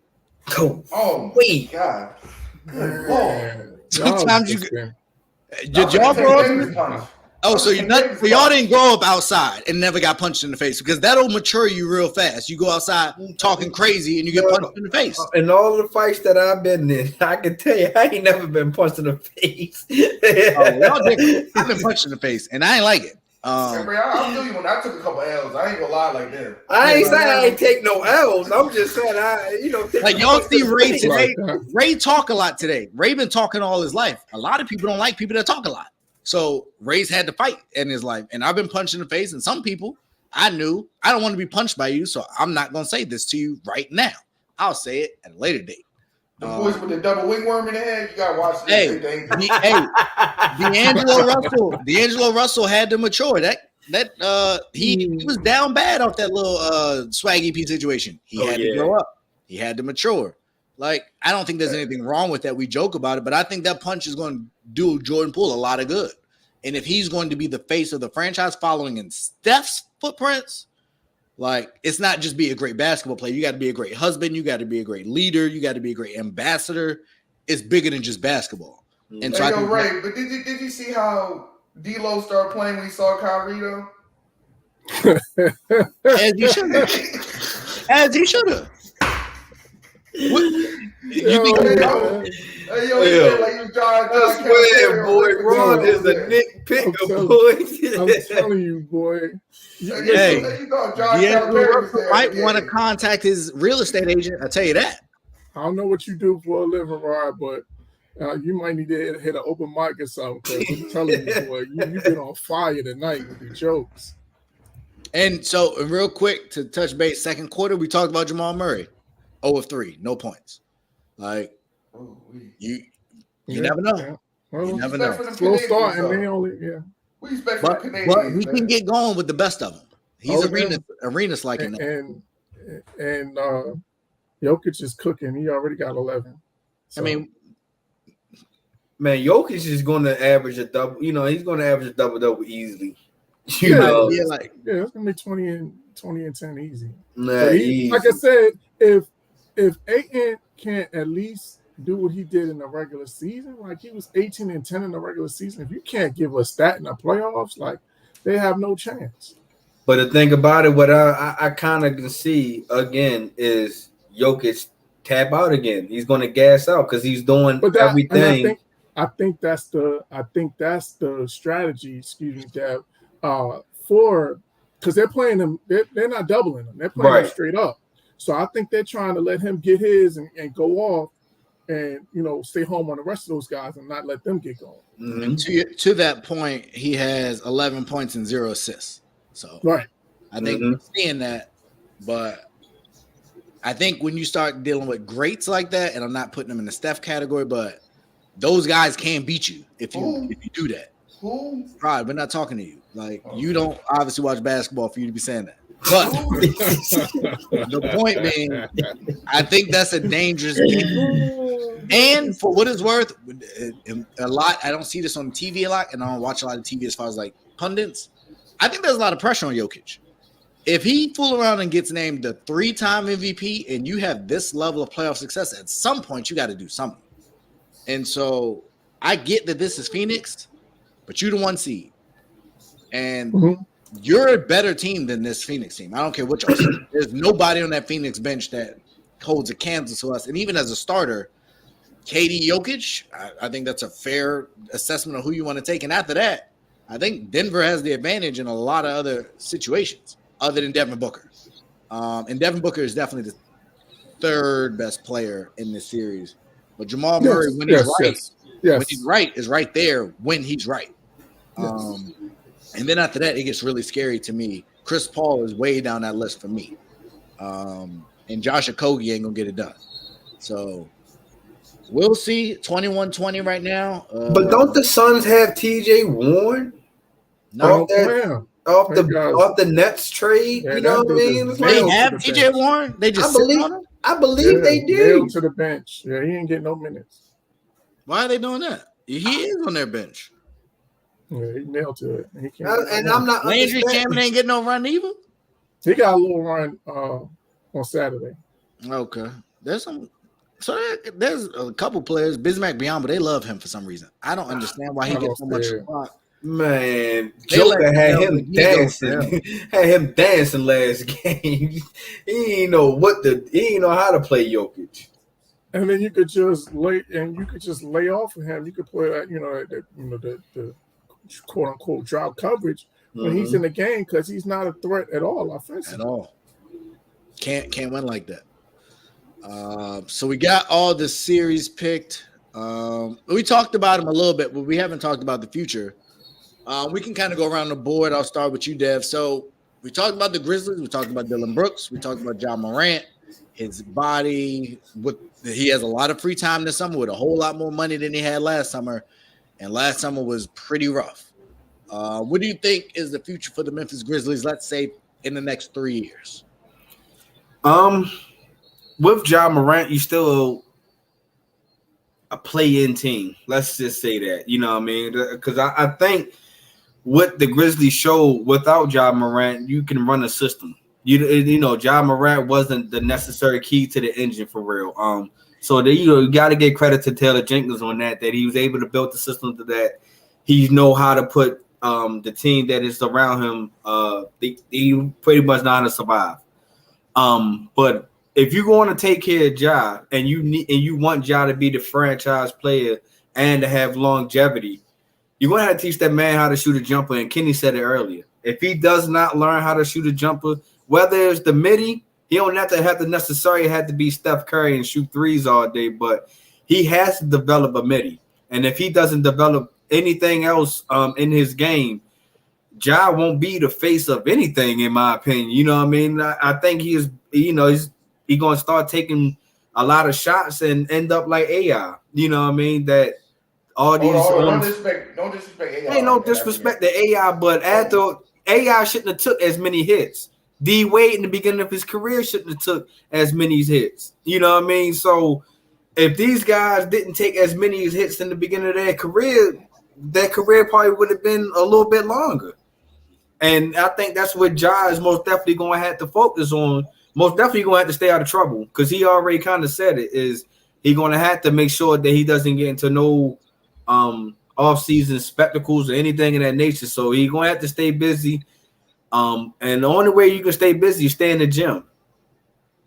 Oh, wait. God. Sometimes did y'all grow up? Oh, so y'all didn't grow up outside and never got punched in the face, because that'll mature you real fast. You go outside talking crazy and you get punched in the face. In all the fights that I've been in, I can tell you I ain't never been punched in the face. Y'all different. I've been punched in the face and I ain't like it. I feel you when I took a couple L's. I ain't gonna lie like that. I ain't saying I ain't take no L's. I'm just saying like y'all see Ray today. Ray talk a lot today. Ray been talking all his life. A lot of people don't like people that talk a lot. So Ray's had to fight in his life, and I've been punched in the face. And some people I knew I don't want to be punched by you, so I'm not gonna say this to you right now. I'll say it at a later date. The boys with the double wingworm in the head, you gotta watch this. D'Angelo Russell had to mature. He was down bad off that little swaggy P situation. He had to grow up. He had to mature. Like, I don't think there's anything wrong with that. We joke about it, but I think that punch is going to do Jordan Poole a lot of good. And if he's going to be the face of the franchise following in Steph's footprints, like, it's not just be a great basketball player. You got to be a great husband. You got to be a great leader. You got to be a great ambassador. It's bigger than just basketball. And so Ray, but did you see how D-Lo started playing when he saw Kyrie, though? As he should have. As he should have. I swear, boy, Bron is a nitpicker, boy. I'm telling you, boy. Might want to contact his real estate agent. I'll tell you that. I don't know what you do for a living, Rod, but you might need to hit an open mic or something. Because I'm telling you, boy, you've been on fire tonight with the jokes. And so, real quick, to touch base, second quarter, we talked about Jamal Murray. 0 of 3, no points. Like, you never know. Yeah. Well, you never know. Slow start, and they only, We expect but he can get going with the best of them. He's arenas like him. And Jokic is cooking. He already got 11. So. I mean, man, Jokic is going to average a double. You know, he's going to average a double easily. It's gonna be 20 and 10 easy. Easy. Like I said, if Ayton can't at least do what he did in the regular season, like he was 18 and 10 in the regular season, if you can't give us that in the playoffs, like they have no chance. But the thing about it, what I kind of can see again is Jokic tap out again. He's going to gas out because he's doing everything. I think that's the strategy. Excuse me, Deb. Because they're playing him, they're not doubling him. They're playing him straight up. So I think they're trying to let him get his and go off, and stay home on the rest of those guys and not let them get going. Mm-hmm. And to that point, he has 11 points and 0 assists. So I think we're seeing that, but I think when you start dealing with greats like that, and I'm not putting them in the Steph category, but those guys can beat you if you do that. Right, we're not talking to you. Like, you don't obviously watch basketball for you to be saying that. But the point being, I think that's a dangerous game. And for what it's worth, a lot, I don't see this on TV a lot, and I don't watch a lot of TV as far as like pundits. I think there's a lot of pressure on Jokic. If he fool around and gets named the 3-time MVP and you have this level of playoff success, at some point you got to do something. And so I get that this is Phoenix, but you're the 1 seed. And you're a better team than this Phoenix team. I don't care what y'all say. There's nobody on that Phoenix bench that holds a candle to us. And even as a starter, KD Jokic, I think that's a fair assessment of who you want to take. And after that, I think Denver has the advantage in a lot of other situations other than Devin Booker. And Devin Booker is definitely the third best player in this series. But Jamal Murray, when he's right, is right there when he's right. And then after that, it gets really scary to me. Chris Paul is way down that list for me. And Josh Okogie ain't going to get it done. So we'll see. 21-20 right now. But don't the Suns have TJ Warren? No. Off the Nets trade? You know what I mean? They have TJ Warren? They just sit on him? I believe they did. To the bench. Yeah, he ain't getting no minutes. Why are they doing that? He is on their bench. Yeah, he nailed to it. He can't And I'm not Landry Shamet ain't getting no run either. He got a little run on Saturday. Okay, there's a couple players, Bismack Biyombo, they love him for some reason. I don't understand why he gets so much spot. Man, Joker had him dancing. Had him dancing last game. He ain't know how to play Jokic. And then you could just lay off of him. You could play the quote unquote drop coverage when he's in the game because he's not a threat at all offensively. At all. Can't win like that. So we got all the series picked. We talked about him a little bit, but we haven't talked about the future. We can kind of go around the board. I'll start with you, Dev. So we talked about the Grizzlies. We talked about Dillon Brooks. We talked about Ja Morant. His body, he has a lot of free time this summer with a whole lot more money than he had last summer. And last summer was pretty rough. What do you think is the future for the Memphis Grizzlies, let's say, in the next 3 years? With Ja Morant, you still a play-in team. Let's just say that. You know what I mean? Because I think what the Grizzlies showed without Ja Morant, you can run a system. You know, Ja Morant wasn't the necessary key to the engine for real. So you got to give credit to Taylor Jenkins on that he was able to build the system to that. He know how to put the team that is around him. He pretty much know how to survive. But if you're going to take care of Ja and you want Ja to be the franchise player and to have longevity, you're going to have to teach that man how to shoot a jumper. And Kenny said it earlier. If he does not learn how to shoot a jumper, whether it's the midi, he don't have to necessarily have to be Steph Curry and shoot threes all day, but he has to develop a midi. And if he doesn't develop anything else in his game, Ja won't be the face of anything, in my opinion. You know what I mean? I think he's going to start taking a lot of shots and end up like AI. You know what I mean? That all these no disrespect AI. Ain't no disrespect to AI, but after AI shouldn't have took as many hits. D Wade in the beginning of his career shouldn't have took as many hits. You know what I mean? So if these guys didn't take as many hits in the beginning of their career probably would have been a little bit longer. And I think that's what Ja is most definitely going to have to focus on. Most definitely going to have to stay out of trouble because he already kind of said it. Is he going to have to make sure that he doesn't get into no off-season spectacles or anything of that nature. So he's going to have to stay busy. And the only way you can stay busy is stay in the gym.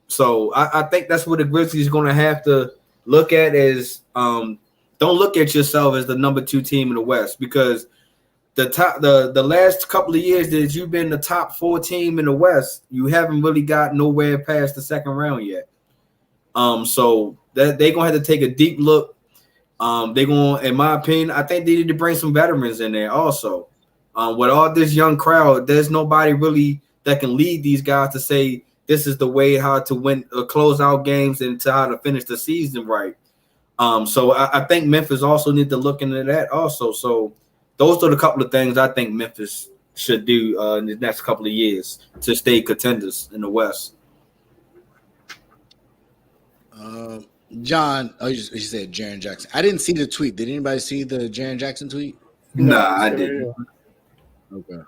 So I think that's what the Grizzlies are going to have to look at is don't look at yourself as the number 2 team in the West because the last couple of years that you've been the top 4 team in the West, you haven't really got nowhere past the second round yet. So that they're gonna have to take a deep look. They're going, in my opinion, I think they need to bring some veterans in there also. With all this young crowd, there's nobody really that can lead these guys to say this is the way how to win, close out games and to how to finish the season right. So I think Memphis also need to look into that also. So those are the couple of things I think Memphis should do in the next couple of years to stay contenders in the West. John, you said Jaren Jackson. I didn't see the tweet. Did anybody see the Jaren Jackson tweet? Nah, I didn't. Okay.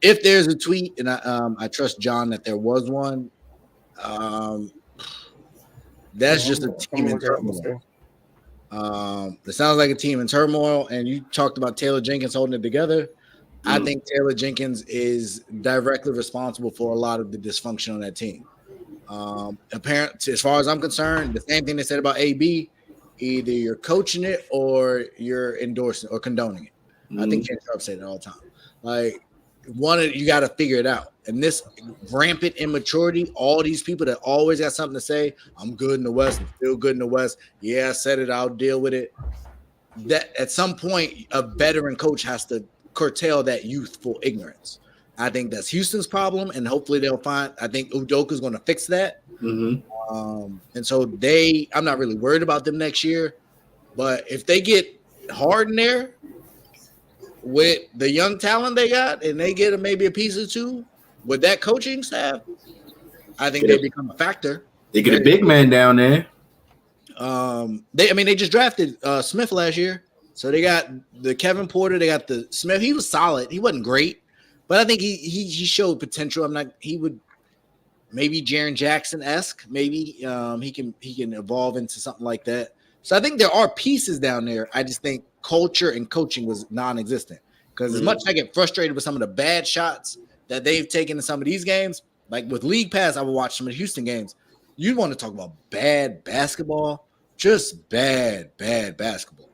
If there's a tweet, and I trust John that there was one, that's just a team in turmoil. It sounds like a team in turmoil, and you talked about Taylor Jenkins holding it together. I think Taylor Jenkins is directly responsible for a lot of the dysfunction on that team. Apparently, as far as I'm concerned, the same thing they said about AB, either you're coaching it or you're endorsing or condoning it. I think Ken Sharp said it all the time. Like, you got to figure it out. And this rampant immaturity, all these people that always got something to say, I'm good in the West, I'm still good in the West. Yeah, I said it, I'll deal with it. That at some point, a veteran coach has to curtail that youthful ignorance. I think that's Houston's problem, and hopefully they'll find. I think Udoka's going to fix that. And so I'm not really worried about them next year. But if they get hard in there with the young talent they got, and they get maybe a piece or two with that coaching staff, I think they become a factor. They get a big man down there. They just drafted Smith last year. So they got the Kevin Porter, they got the Smith. He was solid. He wasn't great, but I think he showed potential. He would maybe Jaren Jackson-esque. Maybe he can evolve into something like that. So I think there are pieces down there. I just think culture and coaching was non-existent. Because as much as I get frustrated with some of the bad shots that they've taken in some of these games, like with League Pass, I would watch some of the Houston games. You want to talk about bad basketball, just bad basketball.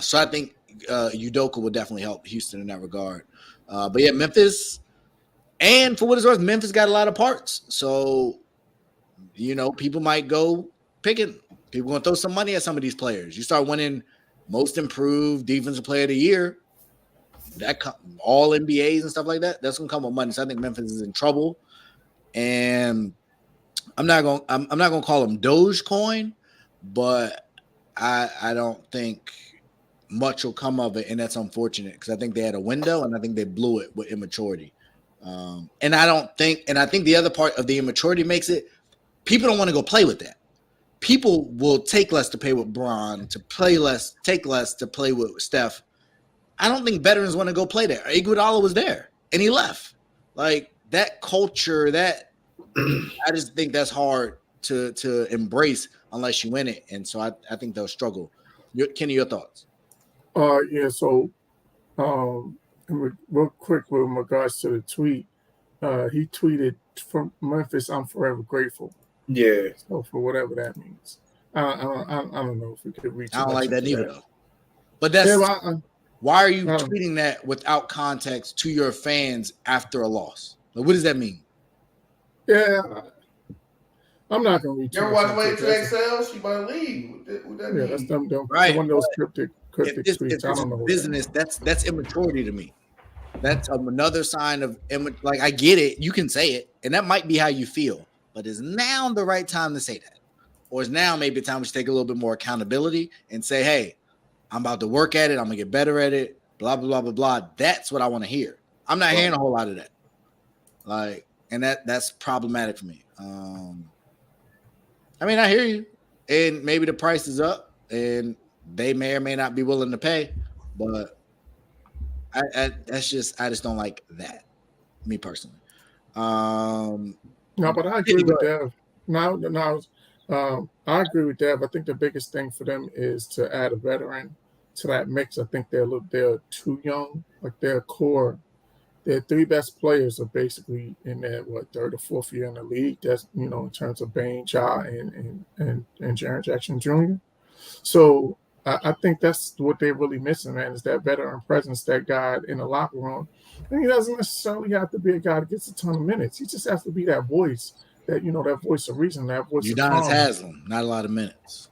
So I think Udoka would definitely help Houston in that regard. But yeah, Memphis, and for what it's worth, Memphis got a lot of parts. So, people might go picking. People going to throw some money at some of these players. You start winning most improved defensive player of the year, that all NBAs and stuff like that, that's going to come with money. So I think Memphis is in trouble. And I'm not going to call them Dogecoin, but I don't think much will come of it, and that's unfortunate because I think they had a window and I think they blew it with immaturity. And I think the other part of the immaturity makes it people don't want to go play with that. People will take less to pay with Bron, to play less, take less to play with Steph. I don't think veterans want to go play there. Iguodala was there and he left. Like that culture, that I just think that's hard to embrace unless you win it. And so I think they'll struggle. Kenny, your thoughts? Yeah, so real quick with regards to the tweet, he tweeted from Memphis, "I'm forever grateful." Yeah. So for whatever that means, I don't know if we could reach. I don't like that either, though. But that's why are you tweeting that without context to your fans after a loss? Like, what does that mean? Yeah, I'm not gonna reach. You ever watch Way to Excel? She might leave. What that mean? That's them right. One of those cryptic tweets. I don't know. Business. That's immaturity to me. That's another sign of like I get it. You can say it, and that might be how you feel. But is now the right time to say that? Or is now maybe the time to take a little bit more accountability and say, hey, I'm about to work at it. I'm going to get better at it, blah, blah, blah, blah, blah. That's what I want to hear. I'm not hearing a whole lot of that. Like, and that's problematic for me. I hear you. And maybe the price is up and they may or may not be willing to pay. But I just don't like that, me personally. No, but I agree with Dev. I agree with Dev. I think the biggest thing for them is to add a veteran to that mix. I think they're too young. Like their core, their three best players are basically in their third or fourth year in the league. That's in terms of Bane, Ja, and Jaren Jackson Jr. So I think that's what they're really missing, man, is that veteran presence, that guy in the locker room. And he doesn't necessarily have to be a guy that gets a ton of minutes. He just has to be that voice, that voice of reason, that voice of calm. Udonis Haslem, not a lot of minutes.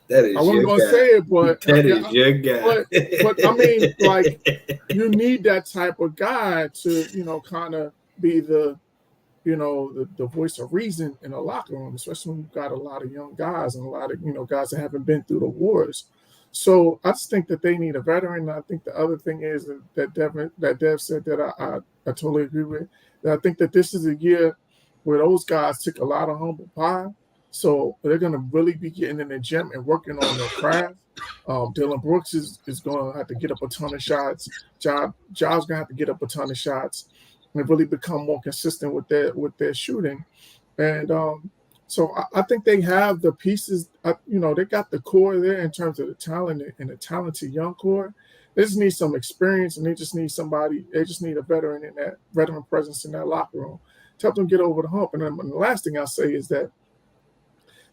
That is I wasn't going to say it, but that is your guy. But I mean, like, you need that type of guy to, kind of be the voice of reason in a locker room, especially when you've got a lot of young guys and a lot of, guys that haven't been through the wars. So I just think that they need a veteran. I think the other thing is that Dev said that I totally agree with. That I think that this is a year where those guys took a lot of humble pie. So they're going to really be getting in the gym and working on their craft. Dylan Brooks is going to have to get up a ton of shots. Ja's going to have to get up a ton of shots and really become more consistent with their shooting. And so I think they have the pieces. They got the core there in terms of the talent and the talented young core. They just need some experience, and they just need somebody. They just need a veteran presence in that locker room to help them get over the hump. And then the last thing I'll say is that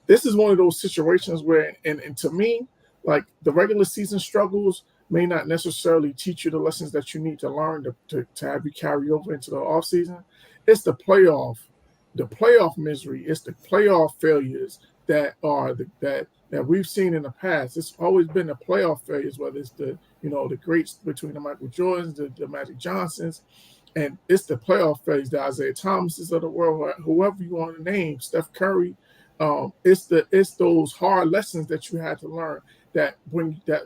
this is one of those situations where, and to me, like the regular season struggles may not necessarily teach you the lessons that you need to learn to have you carry over into the offseason. It's the playoff misery. It's the playoff failures that we've seen in the past. It's always been the playoff failures, whether it's the greats between the Michael Jordans, the Magic Johnsons, and it's the playoff failures, the Isaiah Thomases of the world, whoever you want to name, Steph Curry. It's those hard lessons that you had to learn that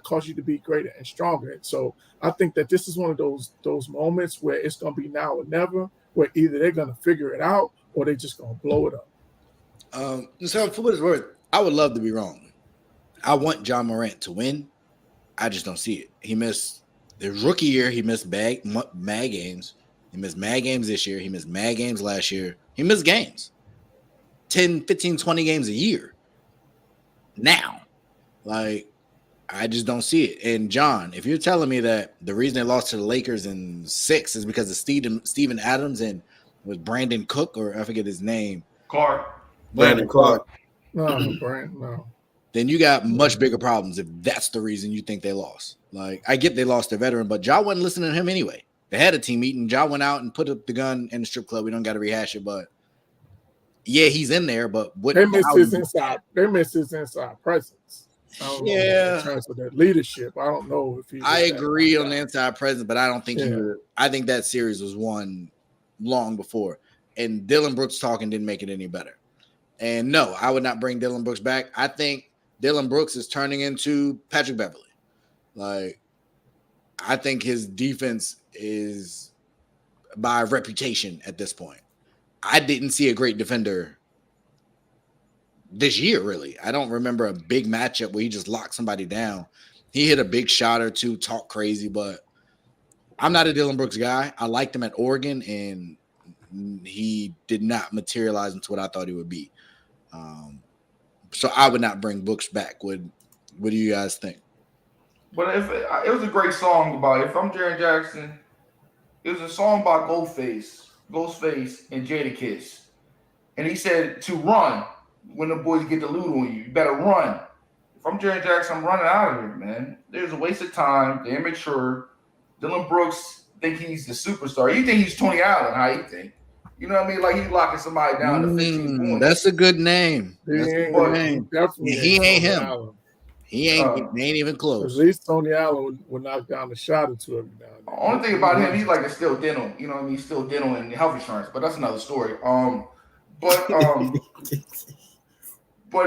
cause you to be greater and stronger. And so I think that this is one of those moments where it's going to be now or never, where either they're going to figure it out or they're just going to blow it up. So for what it's worth, I would love to be wrong. I want John Morant to win. I just don't see it. He missed the rookie year. He missed mad games. He missed mad games this year. He missed mad games last year. He missed games. 10, 15, 20 games a year. Now, like, I just don't see it. And John, if you're telling me that the reason they lost to the Lakers in 6 is because of Steven Adams and was Brandon Cook, or I forget his name. Brandon Clark. No. Then you got much bigger problems if that's the reason you think they lost. Like, I get they lost their veteran, but Ja wasn't listening to him anyway. They had a team meeting. Ja went out and put up the gun in the strip club. We don't got to rehash it, but yeah, he's in there. But what they miss his inside. They miss his inside presence. Yeah, in terms of that leadership, I don't know if he. I agree on the inside presence, but I don't think he would. I think that series was won long before, and Dylan Brooks talking didn't make it any better. And no, I would not bring Dylan Brooks back. I think Dylan Brooks is turning into Patrick Beverley. Like, I think his defense is by reputation at this point. I didn't see a great defender this year, really. I don't remember a big matchup where he just locked somebody down. He hit a big shot or two, talk crazy, but I'm not a Dylan Brooks guy. I liked him at Oregon, and he did not materialize into what I thought he would be. So I would not bring Brooks back. What do you guys think? But if it was a great song about if I'm Jaren Jackson, it was a song by Ghostface, and Jadakiss, and he said to run when the boys get the loot on you. You better run. If I'm Jaren Jackson, I'm running out of here, man. There's a waste of time. They're immature. Dylan Brooks think he's the superstar. You think he's Tony Allen? How you think? You know what I mean? Like he's locking somebody down to 15 points. That's a good name. That's a good name. He ain't him. Allen. He ain't even close. At least Tony Allen would knock down a shot or two every now and then. The only thing about him, he's like a still dental. You know what I mean? He's still dental and health insurance, but that's another story. But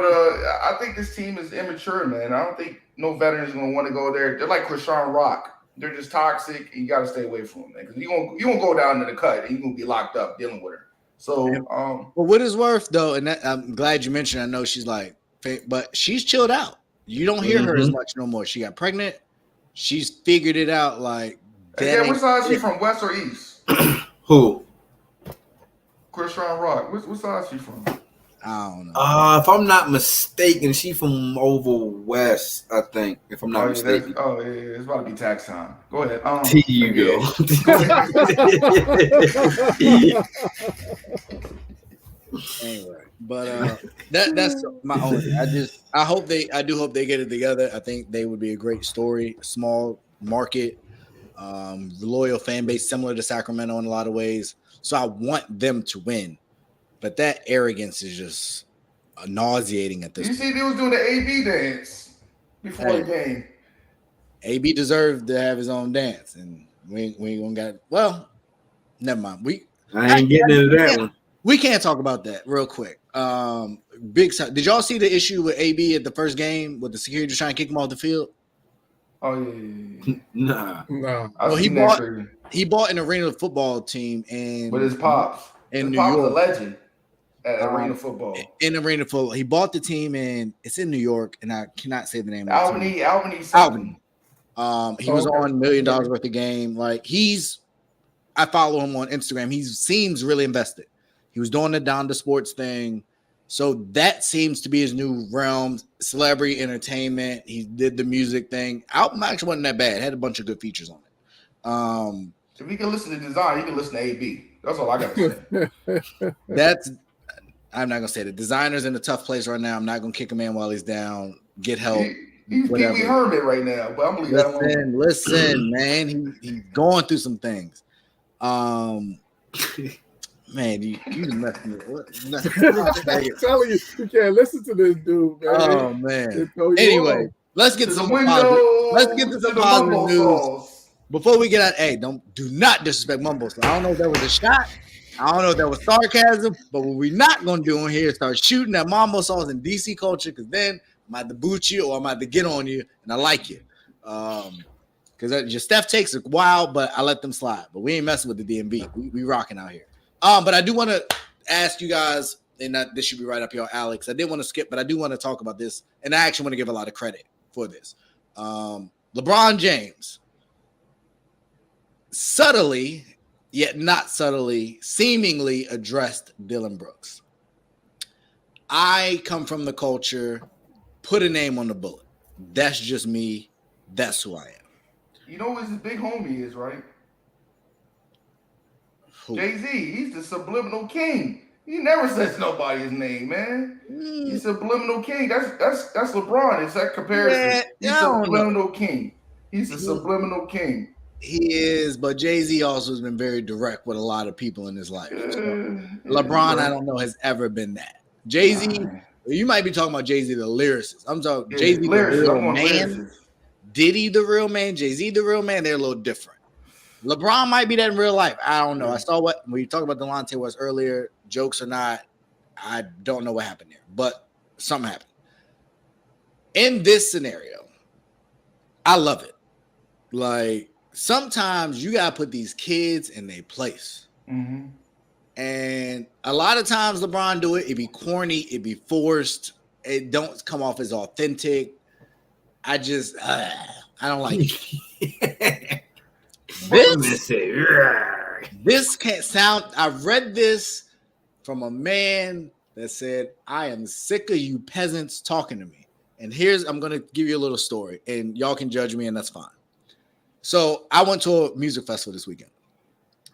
I think this team is immature, man. I don't think no veteran is going to want to go there. They're like Krishan Rock. They're just toxic, and you got to stay away from them, man. Because you won't go down to the cut, and you're going to be locked up dealing with her. So, but what is worth though, and I'm glad you mentioned. I know she's like, but she's chilled out. You don't hear her as much no more. She got pregnant. She's figured it out. Like, yeah, what side is she from, west or east? Who? Krishan Rock. What side is she from? I don't know. If I'm not mistaken, she from over west, I think. If I'm not mistaken. Yeah, it's about to be tax time. Go ahead. Here you go. Anyway, but that's my only. I do hope they get it together. I think they would be a great story. Small market, loyal fan base, similar to Sacramento in a lot of ways. So I want them to win. But that arrogance is just nauseating at this point. You see, they was doing the AB dance before the game. AB deserved to have his own dance, and we ain't gonna get. Well, never mind. I ain't getting into that one. We can't talk about that real quick. Did y'all see the issue with AB at the first game with the security trying to kick him off the field? Oh yeah. Nah. Well, he bought an arena football team and with his pops in New York. York. A legend at arena football. In arena football, he bought the team and it's in New York, and I cannot say the name. Albany. He was on $1 million worth of game. Like I follow him on Instagram. He seems really invested. He was doing the Donda Sports thing. So that seems to be his new realm, celebrity entertainment. He did the music thing. Album actually wasn't that bad. It had a bunch of good features on it. If you can listen to design, you can listen to AB. That's all I got to say. I'm not going to say the designer's in a tough place right now. I'm not going to kick him in while he's down. Get help. He's Pee Wee Herman right now, but I'm going to leave that alone. Listen, man. He's going through some things. Man, you messed me up. I'm telling you, you can't listen to this dude, man. Oh, man. Anyway, let's get to some positive news. Before we get out, hey, do not disrespect Mumbo. So I don't know if that was a shot. I don't know if that was sarcasm, but what we're not going to do on here is start shooting at Mambo sauce in DC culture, because then I might have to boot you or I might have to get on you, and I like you. Because your Steph takes a while, but I let them slide. But we ain't messing with the DMV. We rocking out here. But I do want to ask you guys, and this should be right up your alley, because I didn't want to skip, but I do want to talk about this, and I actually want to give a lot of credit for this. LeBron James subtly, yet not subtly, seemingly addressed Dylan Brooks. I come from the culture, put a name on the bullet. That's just me. That's who I am. You know what his big homie is, right? Jay-Z. He's the subliminal king. He never says nobody's name, man. He's subliminal king. That's LeBron. It's that comparison. He's a subliminal king. He's a subliminal king. He is, but Jay-Z also has been very direct with a lot of people in his life. So LeBron, I don't know, has ever been that. Jay-Z, you might be talking about Jay-Z the lyricist. I'm talking Jay-Z the real man. Diddy the real man, Jay-Z the real man, they're a little different. LeBron might be that in real life. I don't know. I saw when you talked about Delonte West earlier, jokes or not, I don't know what happened there, but something happened. In this scenario, I love it. Like, sometimes you got to put these kids in their place. Mm-hmm. And a lot of times LeBron do it. It be corny. It be forced. It don't come off as authentic. I don't like it. This can't sound. I read this from a man that said, I am sick of you peasants talking to me. And I'm going to give you a little story, and y'all can judge me, and that's fine. So I went to a music festival this weekend.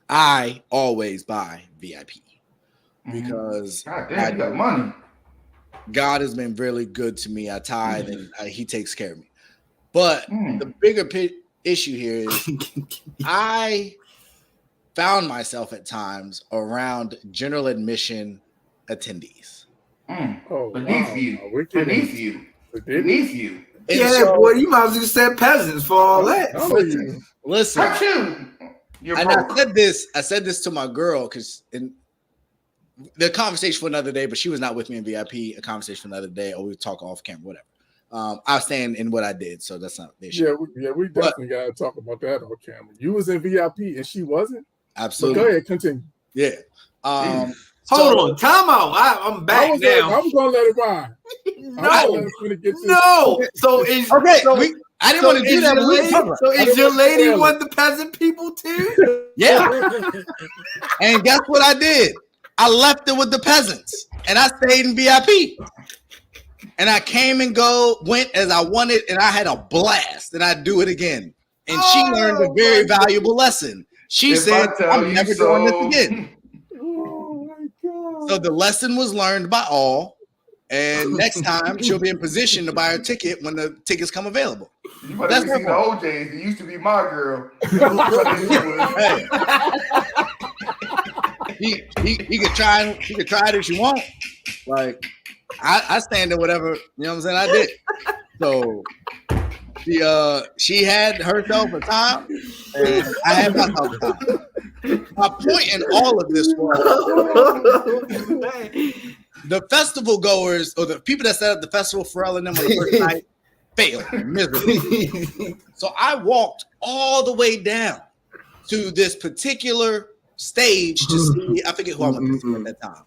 I always buy VIP because God damn, you got money. God has been really good to me. I tithe, and he takes care of me. But the bigger issue here is I found myself at times around general admission attendees. Beneath you. Yeah, so, boy, you might as well say peasants for all that. Listen. And I said this to my girl because in the conversation for another day, but she was not with me in VIP. A conversation for another day, or we talk off camera, whatever. I was staying in what I did, so that's not the issue. We definitely got to talk about that on camera. You was in VIP and she wasn't. Absolutely. But go ahead, continue. Yeah. Hold on, time out. I'm back now. I'm gonna let it ride. No. So is okay. So, I didn't want to do that. So is your lady one of the peasant people too? Yeah. And guess what I did? I left it with the peasants, and I stayed in VIP. And I came and went as I wanted, and I had a blast, and I'd do it again. And she learned a very valuable lesson. She said, I'm never doing this again. Oh my God. So the lesson was learned by all. And next time she'll be in position to buy her ticket when the tickets come available. You might have seen the OJs. It used to be my girl. He could try it if she won't. Like, I stand in whatever, you know what I'm saying? I did. So she had herself a time, and I had myself a time. My point in all of this was the festival goers, or the people that set up the festival, Pharrell and them on the first night, failed miserably. So I walked all the way down to this particular stage to see, I forget who I went to see at that time.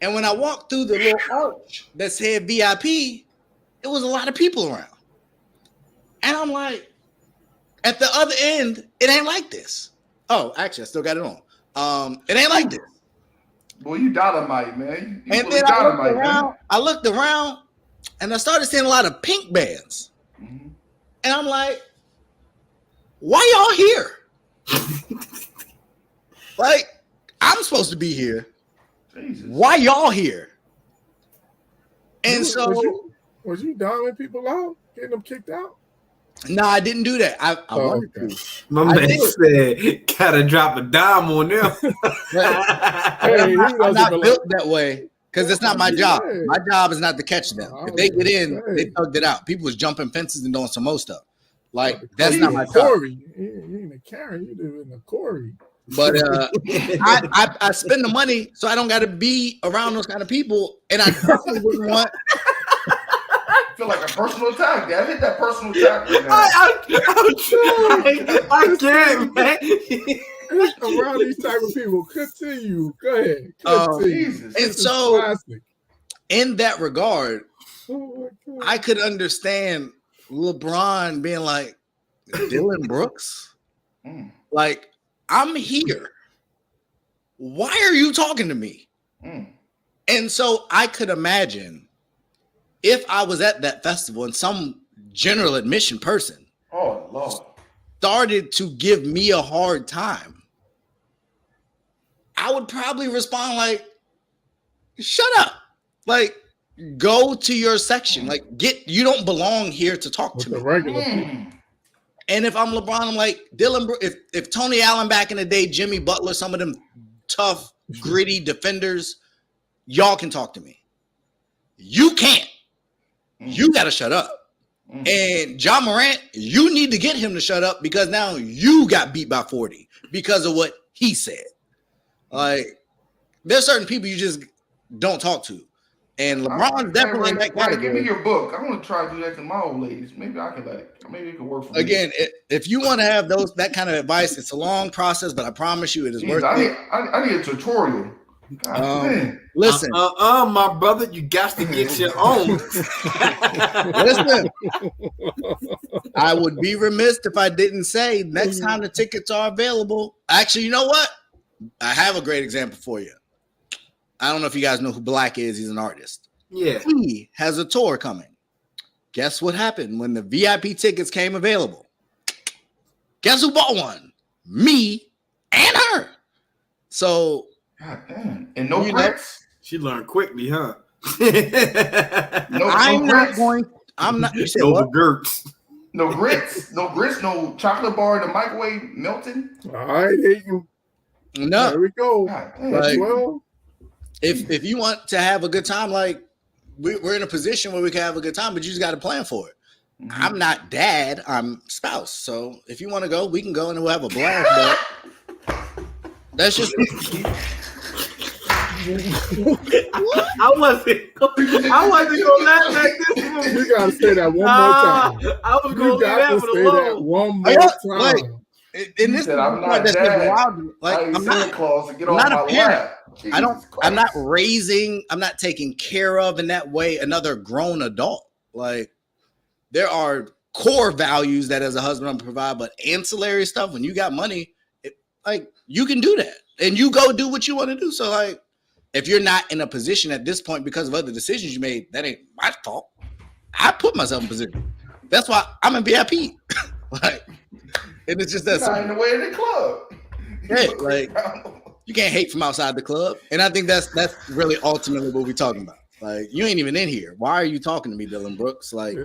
And when I walked through the little arch that said VIP, it was a lot of people around. And I'm like, at the other end, it ain't like this. Oh, actually, I still got it on. It ain't like this. Boy, you dynamite, man. You and then I looked around, and I started seeing a lot of pink bands. Mm-hmm. And I'm like, why y'all here? Like, I'm supposed to be here. Jesus. Why y'all here? And was you downing people out, getting them kicked out? No, I didn't do that. I wanted to. My man said, "Gotta drop a dime on them." I'm not built that way because it's not my job. My job is not to catch them. If they get in, they thugged it out. People was jumping fences and doing some more stuff. Like, that's not my job. You ain't a Karen. You do in a Corey. But I spend the money so I don't got to be around those kind of people, and I definitely wouldn't want. I feel like a personal attack. I hit that personal attack right now. I can't, man. Around these type of people. Continue. Go ahead. Continue. And so, in that regard, I could understand LeBron being like, Dylan Brooks? Like, I'm here. Why are you talking to me? And so I could imagine if I was at that festival and some general admission person started to give me a hard time, I would probably respond like, shut up. Like, go to your section. Like, you don't belong here to talk to me. Regular people. And if I'm LeBron, I'm like, Dylan, if Tony Allen back in the day, Jimmy Butler, some of them tough, gritty defenders, y'all can talk to me. You can't. You got to shut up. And John Morant, you need to get him to shut up because now you got beat by 40 because of what he said. Like, there's certain people you just don't talk to. And LeBron's definitely in that category. Give me your book. I want to try to do that to my old ladies. Maybe I can let it. Maybe it can work for me. Again, if you want to have that kind of advice, it's a long process, but I promise you it is worth it. I need a tutorial. Listen, my brother, you got to get your own. Listen, I would be remiss if I didn't say next time the tickets are available. Actually, you know what? I have a great example for you. I don't know if you guys know who Black is. He's an artist. Yeah. He has a tour coming. Guess what happened when the VIP tickets came available? Guess who bought one? Me and her. So, God damn. And no grits? She learned quickly, huh? I'm not. You said what? Gertz. No grits. No grits. No chocolate bar in the microwave melting. All right. No. There we go. Like, well, if you want to have a good time, like we're in a position where we can have a good time, but you just got to plan for it. I'm not dad, I'm spouse. So if you want to go, we can go and we'll have a blast. But that's just I wasn't gonna laugh like this. You gotta say that one more time. I was gonna say that for the low. One more time. Like, in this, I'm not dad. Like, I'm not Claus to get off my lap. I'm not raising, I'm not taking care of in that way another grown adult. Like, there are core values that as a husband I'm provide, but ancillary stuff, when you got money, like, you can do that and you go do what you want to do. So, like, if you're not in a position at this point because of other decisions you made, that ain't my fault. I put myself in position. That's why I'm in VIP. Like, and it's just that in the way of the club. Hey, like, you can't hate from outside the club. And I think that's really ultimately what we're talking about. Like, you ain't even in here. Why are you talking to me, Dylan Brooks? Like,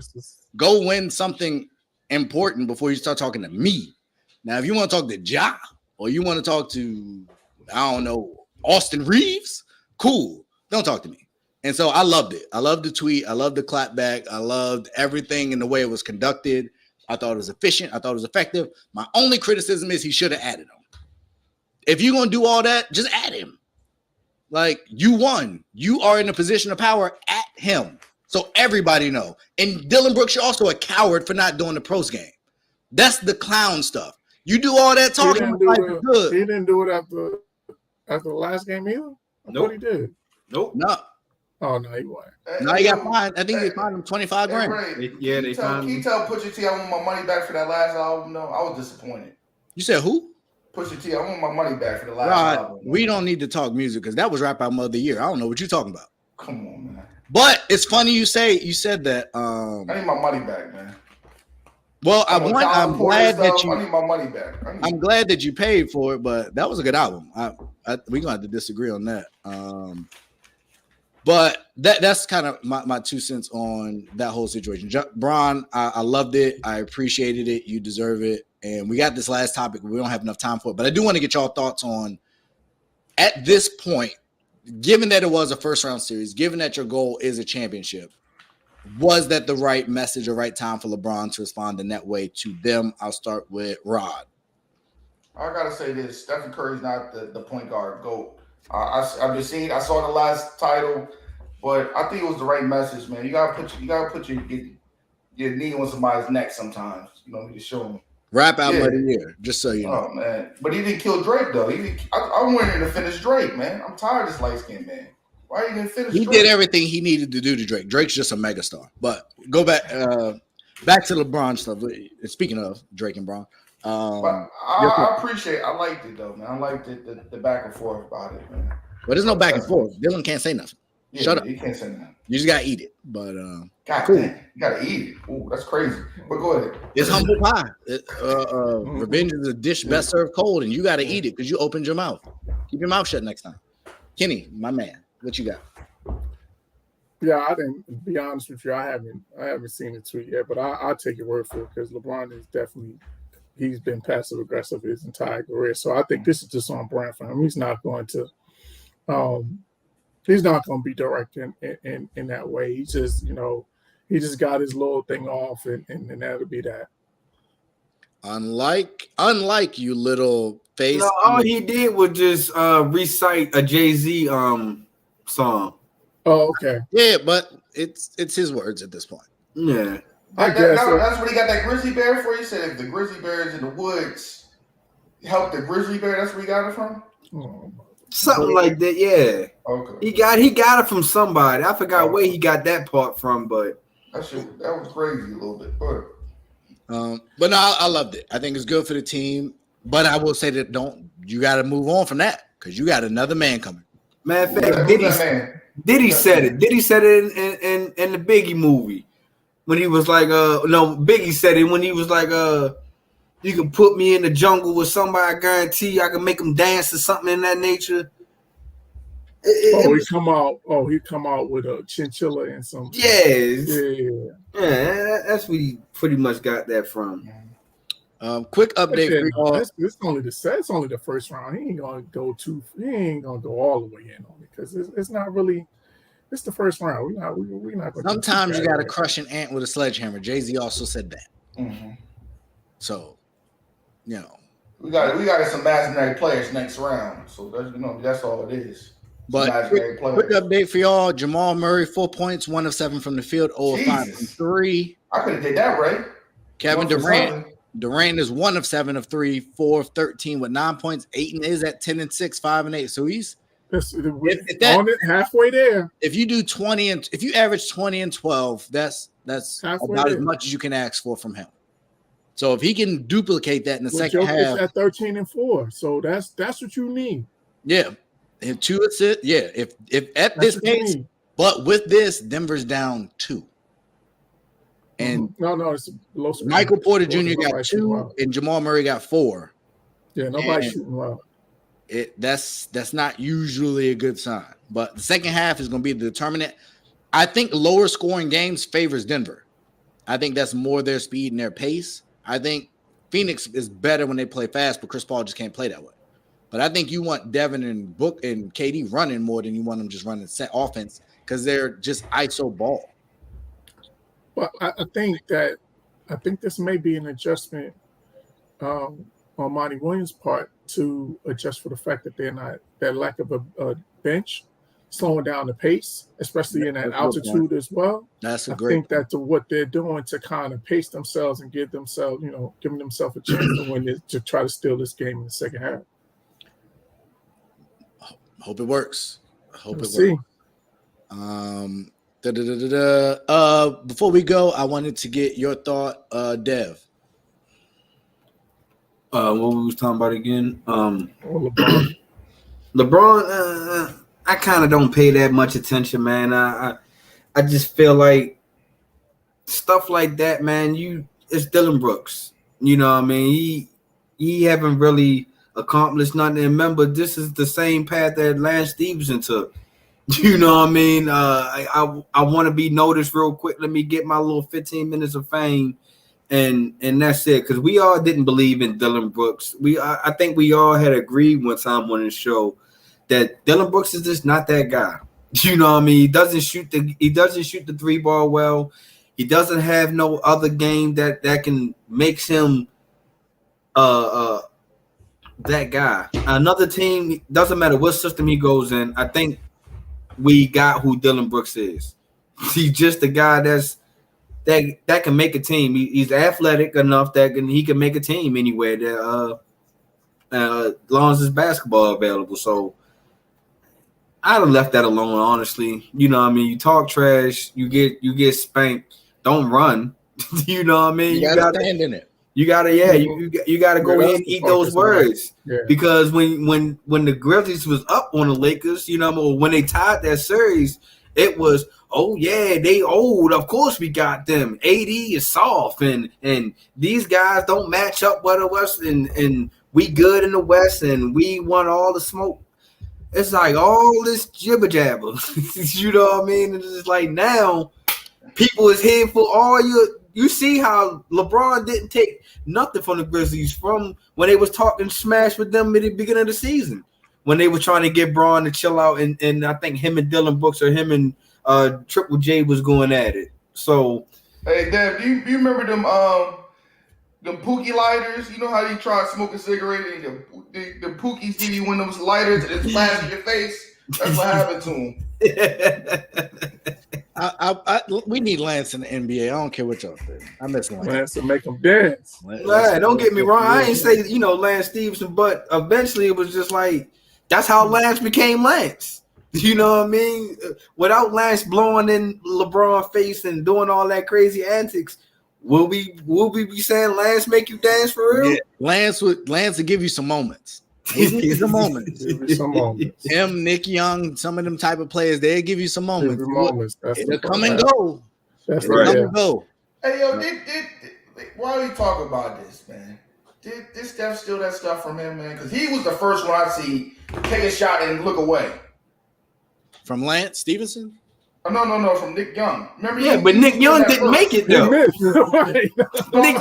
go win something important before you start talking to me. Now, if you want to talk to Ja or you want to talk to, I don't know, Austin Reeves, cool. Don't talk to me. And so I loved it. I loved the tweet. I loved the clapback. I loved everything in the way it was conducted. I thought it was efficient. I thought it was effective. My only criticism is he should have added him. If you're going to do all that, just add him. Like, you won. You are in a position of power at him. So everybody know. And Dylan Brooks, you're also a coward for not doing the pros game. That's the clown stuff. You do all that talking. He didn't do it after the last game either? I thought he did. Nope. No. Oh, no, he wasn't. No, he got fined. I think he fined him 25 grand. They fined him. Can you tell Pusha T I want my money back for that last album? No, I was disappointed. You said who? Pusha T, I want my money back for the last album. We don't need to talk music because that was Rap Album of the Year. I don't know what you're talking about. Come on, man. But it's funny you said that. I need my money back, man. Well, I'm glad that you. I need my money back. I'm glad that you paid for it, but that was a good album. We're gonna have to disagree on that. But that's kind of my 2 cents on that whole situation. Bron, I loved it. I appreciated it. You deserve it. And we got this last topic. We don't have enough time for it, but I do want to get y'all thoughts on, at this point, given that it was a first round series, given that your goal is a championship, was that the right message or right time for LeBron to respond in that way to them? I'll start with Rod. I gotta say this: Stephen Curry's not the point guard GOAT. I've just seen. I saw the last title, but I think it was the right message, man. You gotta put your knee on somebody's neck sometimes. You know, to show them. Rap album of the year, just so you know. Oh man, but he didn't kill Drake though. I wanted him to finish Drake, man. I'm tired of this light skinned man. Why you didn't finish? He Drake? did everything he needed to do to Drake. Drake's just a megastar. But go back to LeBron stuff. Speaking of Drake and Bron, I appreciate. I liked it though, man. I liked the back and forth about it, man. But there's no back and forth. Dylan can't say nothing. Yeah, Shut up. He can't say nothing. You just gotta eat it. But God cool. dang, you gotta eat it. Ooh, that's crazy. But go ahead. It's humble pie. Revenge is a dish best served cold, and you gotta eat it because you opened your mouth. Keep your mouth shut next time. Kenny, my man, what you got? Yeah, I didn't. Be honest with you, I haven't seen the tweet yet, but I'll take your word for it because LeBron is definitely he's been passive aggressive his entire career. So I think this is just on brand for him. He's not going to be direct in that way. He just he just got his little thing off, and that'll be that. Unlike you, little face. No, all he did was just recite a Jay-Z song. Oh, okay. Yeah, but it's his words at this point. Yeah. I guess that's what he got that grizzly bear for. He said if the grizzly bears in the woods help the grizzly bear, that's where he got it from. Something like that, yeah. Okay. He got it from somebody. I forgot where he got that part from, but that was crazy a little bit. But no, I loved it. I think it's good for the team. But I will say that you got to move on from that because you got another man coming. Matter of fact, Diddy said it. Diddy said it in the Biggie movie when he was like, Biggie said it when he was like, you can put me in the jungle with somebody, I guarantee you I can make them dance or something in that nature. He come out with a chinchilla and some. Yeah, that's where he pretty much got that from. Quick update for y'all. It's only the first round. He ain't gonna go all the way in on it because it's not really. It's the first round. We're not going. Sometimes you got to crush an ant with a sledgehammer. Jay-Z also said that. Mm-hmm. So, we got some imaginary players next round. So that's all it is. But quick update for y'all. Jamal Murray, 4 points, 1 of 7 from the field, 0 of 5 from 3. I could have did that right. Kevin Durant is 1 of 7 of 3, 4 of 13 with 9 points. Aiton is at 10 and 6, 5 and 8. So he's on it halfway there. If you do 20 and if you average 20 and 12, that's halfway about there. As much as you can ask for from him. So if he can duplicate that in the second half, at 13 and 4. So that's what you need. Yeah. And 2 assists. Yeah. If at that's this pace, but with this, Denver's down 2. And no, it's low. Michael Porter Jr. got 2 and Jamal Murray got 4. Yeah, nobody's shooting well. That's not usually a good sign. But the second half is going to be the determinant. I think lower scoring games favors Denver. I think that's more their speed and their pace. I think Phoenix is better when they play fast, but Chris Paul just can't play that way. But I think you want Devin and Book and KD running more than you want them just running set offense because they're just ISO ball. Well, I think this may be an adjustment on Monty Williams' part to adjust for the fact that they're not that lack of a bench, slowing down the pace, especially in that altitude as well. That's a I great. think that's what they're doing to kind of pace themselves and give themselves, giving themselves a chance to win to try to steal this game in the second half. Hope it works. Works. Before we go, I wanted to get your thought, Dev. What we was talking about again? LeBron. I kind of don't pay that much attention, man. I just feel like stuff like that, man. It's Dylan Brooks. You know what I mean? He haven't really accomplished nothing. And remember, this is the same path that Lance Stevenson took. You know what I mean? I want to be noticed real quick. Let me get my little 15 minutes of fame, and that's it. Because we all didn't believe in Dylan Brooks. I think we all had agreed one time on this show that Dylan Brooks is just not that guy. You know what I mean? He doesn't shoot the 3 ball well. He doesn't have no other game that can makes him that guy. Another team, doesn't matter what system he goes in. I think we got who Dylan Brooks is. He's just a guy that's that can make a team. He's athletic enough that he can make a team anywhere. That as long as there's basketball available. So I'd have left that alone, honestly. You know what I mean? You talk trash, you get spanked. Don't run. You know what I mean? You gotta stand in it. You gotta, you gotta go in and eat those words. Yeah. Because when the Grizzlies was up on the Lakers, you know, or when they tied that series, it was, oh yeah, they old. Of course we got them. AD is soft, and these guys don't match up with us, and we good in the West, and we want all the smoke. It's like all this jibber jabber. You know what I mean? It's just like now people is here for all you see how LeBron didn't take nothing from the Grizzlies from when they was talking smash with them at the beginning of the season. When they were trying to get Bron to chill out, and I think him and Dylan Brooks or him and Triple J was going at it. So hey Dev, you remember them Pookie lighters? You know how you try to smoke a cigarette and the Pookies give you one of those lighters and it splash in your face? That's what happened to him. We need Lance in the NBA. I don't care what y'all think. I miss Lance. Lance to make them dance. Don't get me wrong. I ain't say Lance Stevenson, but eventually it was just like that's how Lance became Lance. You know what I mean? Without Lance blowing in LeBron's face and doing all that crazy antics, will we be saying Lance make you dance for real? Yeah, Lance would give you some moments. He some moments. Some moments. Him, Nick Young, some of them type of players, they'll give you some moments. It'll come and go. That's It'll come and go. Hey yo, why are we talking about this, man? Did Steph steal that stuff from him, man? Because he was the first one I see take a shot and look away. From Lance Stevenson? Oh, no, from Nick Young. Remember? Yeah, but Nick Young didn't make it though. Nick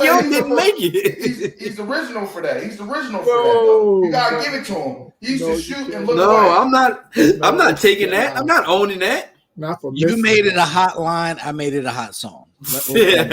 Young didn't make it. He's the original for that. He's the original for that. Though. You gotta give it to him. He used to shoot and look away. No, I'm not taking that. I'm not owning that. Not for you made it a hot line. I made it a hot song. But you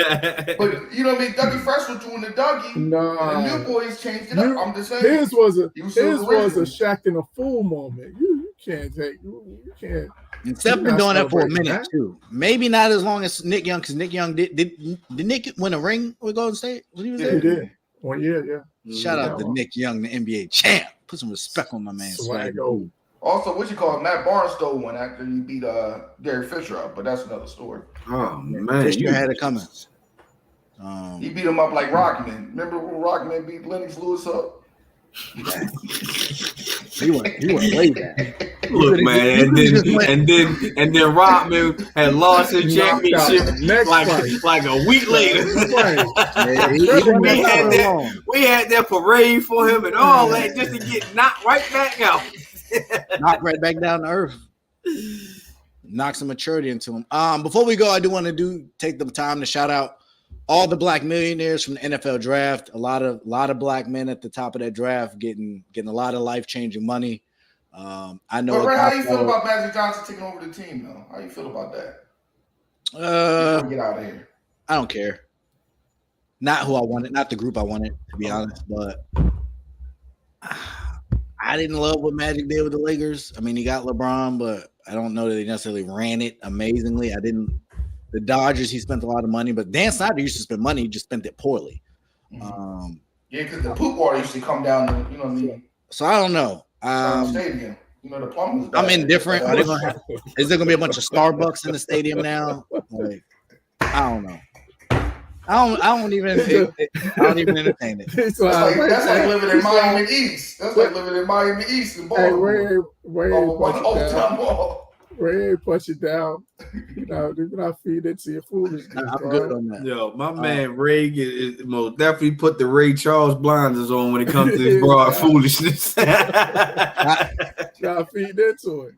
know what I mean? Dougie Fresh was doing the Dougie. Nah, the New Boys changed it up. I'm just saying. His was a Shaq and a fool moment. You can't take. You can't. And Steph been doing that for a minute too. Maybe not as long as Nick Young, because Nick Young did Nick win a ring with Golden State? When he was there? He did. 1 year, yeah. Shout out to Nick Young, the NBA champ. Put some respect on my man. Swaggo. Also, what you call it? Matt Barnes stole one after he beat Gary Fisher up, but that's another story. Oh man, Fisher had it coming. He beat him up like Rockman. Remember when Rockman beat Lennox Lewis up? He went way back. Look, man, and then Rodman had lost his championship like a week later. We had that parade for him and all that just to get knocked right back out. Knocked right back down to earth. Knock some maturity into him. Before we go, I do want to take the time to shout out all the black millionaires from the NFL draft. A lot of black men at the top of that draft getting a lot of life-changing money. I know. But how do you feel about Magic Johnson taking over the team, though? How you feel about that? Get out of here. I don't care. Not who I wanted, not the group I wanted, to be honest. But I didn't love what Magic did with the Lakers. I mean, he got LeBron, but I don't know that they necessarily ran it amazingly. The Dodgers, he spent a lot of money, but Dan Snyder used to spend money, he just spent it poorly. Mm-hmm. Because the poop water used to come down, you know what I mean? So I don't know. Stadium. You know, the plumbing. I'm indifferent. Is there going to be a bunch of Starbucks in the stadium now? Like, I don't know. I don't even entertain it. That's like living in Miami East. That's like living in Miami East in Baltimore. Ray push it down. You know, do not feed into your foolishness. I'm good on that. Yo, my man Ray is most definitely put the Ray Charles blinders on when it comes to his broad foolishness. Gotta feed into it.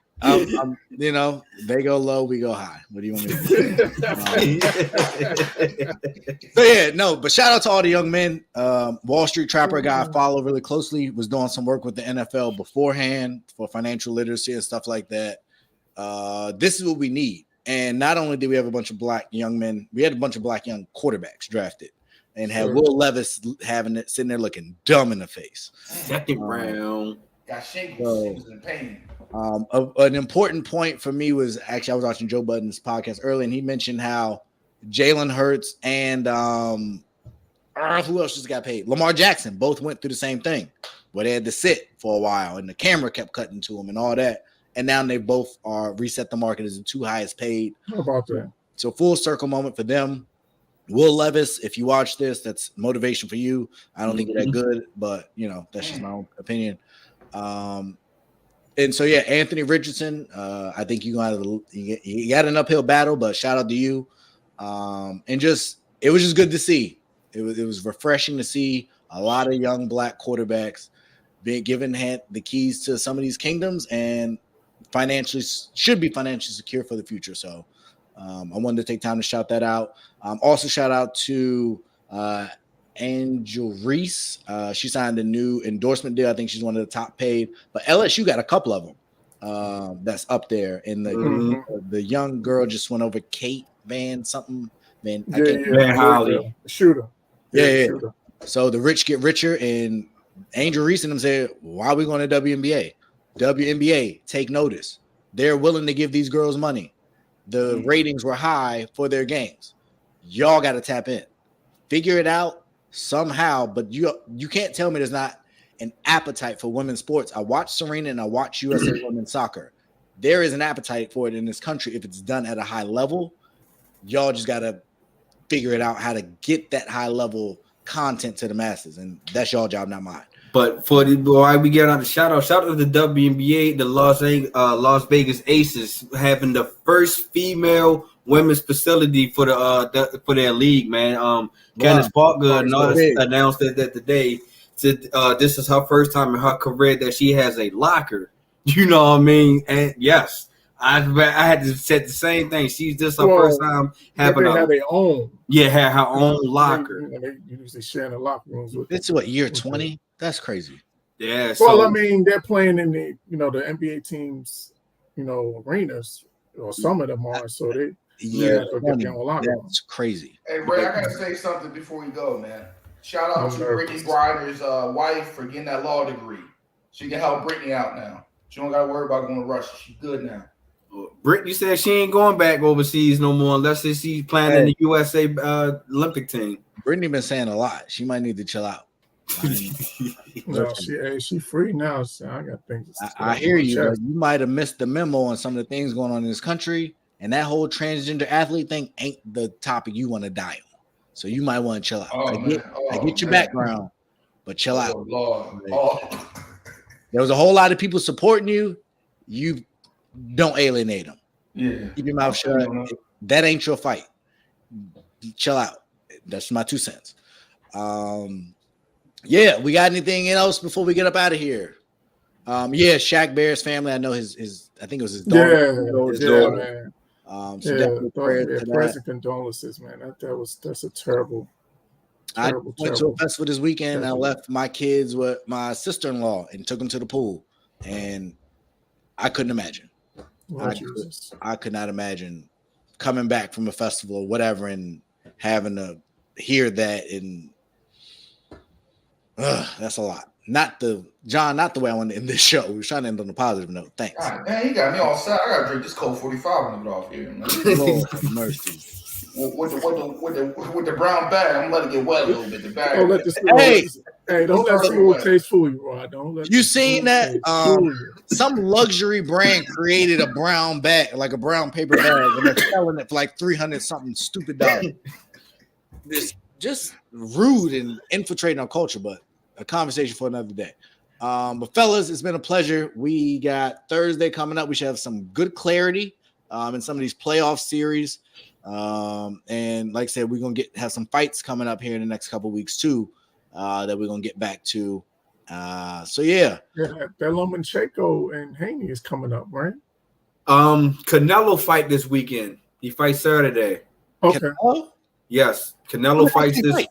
You know, they go low, we go high. What do you want me to do? But shout out to all the young men. Wall Street Trapper guy I follow really closely, was doing some work with the NFL beforehand for financial literacy and stuff like that. This is what we need. And not only did we have a bunch of black young men, we had a bunch of black young quarterbacks drafted, and had Will Levis having it sitting there looking dumb in the face. Second round. Got shingles. He was in pain. An important point for me was actually I was watching Joe Budden's podcast earlier, and he mentioned how Jalen Hurts and who else just got paid? Lamar Jackson both went through the same thing where they had to sit for a while and the camera kept cutting to them and all that. And now they both are reset the market as the two highest paid. How about that? So full circle moment for them. Will Levis, if you watch this, that's motivation for you. I don't think you're that good, but that's just my own opinion. And so Anthony Richardson, I think you got an uphill battle, but shout out to you. And it was just good to see. It was refreshing to see a lot of young black quarterbacks being given the keys to some of these kingdoms and should be financially secure for the future. So I wanted to take time to shout that out. Also shout out to Angel Reese. She signed a new endorsement deal. I think she's one of the top paid, but LSU got a couple of them that's up there. And the young girl just went over Kate Van something. Van Holly. Shooter. Yeah. So the rich get richer, and Angel Reese and them said, why are we going to WNBA? WNBA, take notice. They're willing to give these girls money. The ratings were high for their games. Y'all got to tap in. Figure it out somehow, but you can't tell me there's not an appetite for women's sports. I watch Serena and I watch USA women's soccer. There is an appetite for it in this country if it's done at a high level. Y'all just got to figure it out how to get that high level content to the masses, and that's y'all job, not mine. But for why we get on the shout out to the WNBA, the Las Vegas Aces having the first female women's facility for for their league, man. Candace Parker announced that today. Said this is her first time in her career that she has a locker. You know what I mean? And yes, I had to say the same thing. She's just her first time having their own. Yeah, had her own locker. They usually share the locker rooms with. It's what, year 20? That's crazy. Yeah. Well, I mean, they're playing in the the NBA teams, arenas, or some of them are. So they that's crazy. Hey Ray, I gotta say something before we go, man. Shout out to Brittany Griner's wife for getting that law degree. She can help Brittany out now. She don't gotta worry about going to Russia. She's good now. Brittany said she ain't going back overseas no more unless she's playing in the USA Olympic team. Brittany been saying a lot. She might need to chill out. No, she free now. So I got things. I hear you. You might have missed the memo on some of the things going on in this country, and that whole transgender athlete thing ain't the topic you want to die on. So you might want to chill out. I get your background, but chill out. Lord. There was a whole lot of people supporting you. You don't alienate them. Yeah. Keep your mouth shut. That ain't your fight. Chill out. That's my 2 cents. We got anything else before we get up out of here? Shaq Bear's family. I know his I think it was his daughter. Man. So prayers and condolences, man. That's a terrible. I went to a festival this weekend. I left my kids with my sister-in-law and took them to the pool, and I couldn't imagine. I could not imagine coming back from a festival or whatever and having to hear that, and that's a lot. Not the way I want to end this show. We were trying to end on a positive note. Thanks. God, man, he got me all set. I gotta drink this cold 45 when I get off here. Lord mercy. With the brown bag, I'm gonna let it get wet a little bit. The bag. Don't let don't let smooth taste fool you, Rod. Don't let you seen that? Some luxury brand created a brown bag, like a brown paper bag, and they're selling it for like $300 something stupid dollars. It's just rude and infiltrating our culture, but a conversation for another day. But fellas, it's been a pleasure. We got Thursday coming up. We should have some good clarity in some of these playoff series. And like I said, we're gonna have some fights coming up here in the next couple of weeks too, that we're gonna get back to. That Lomachenko and Haney is coming up, right? Canelo fight this weekend. He fights Saturday. Okay. Canelo? Yes, Canelo fights this.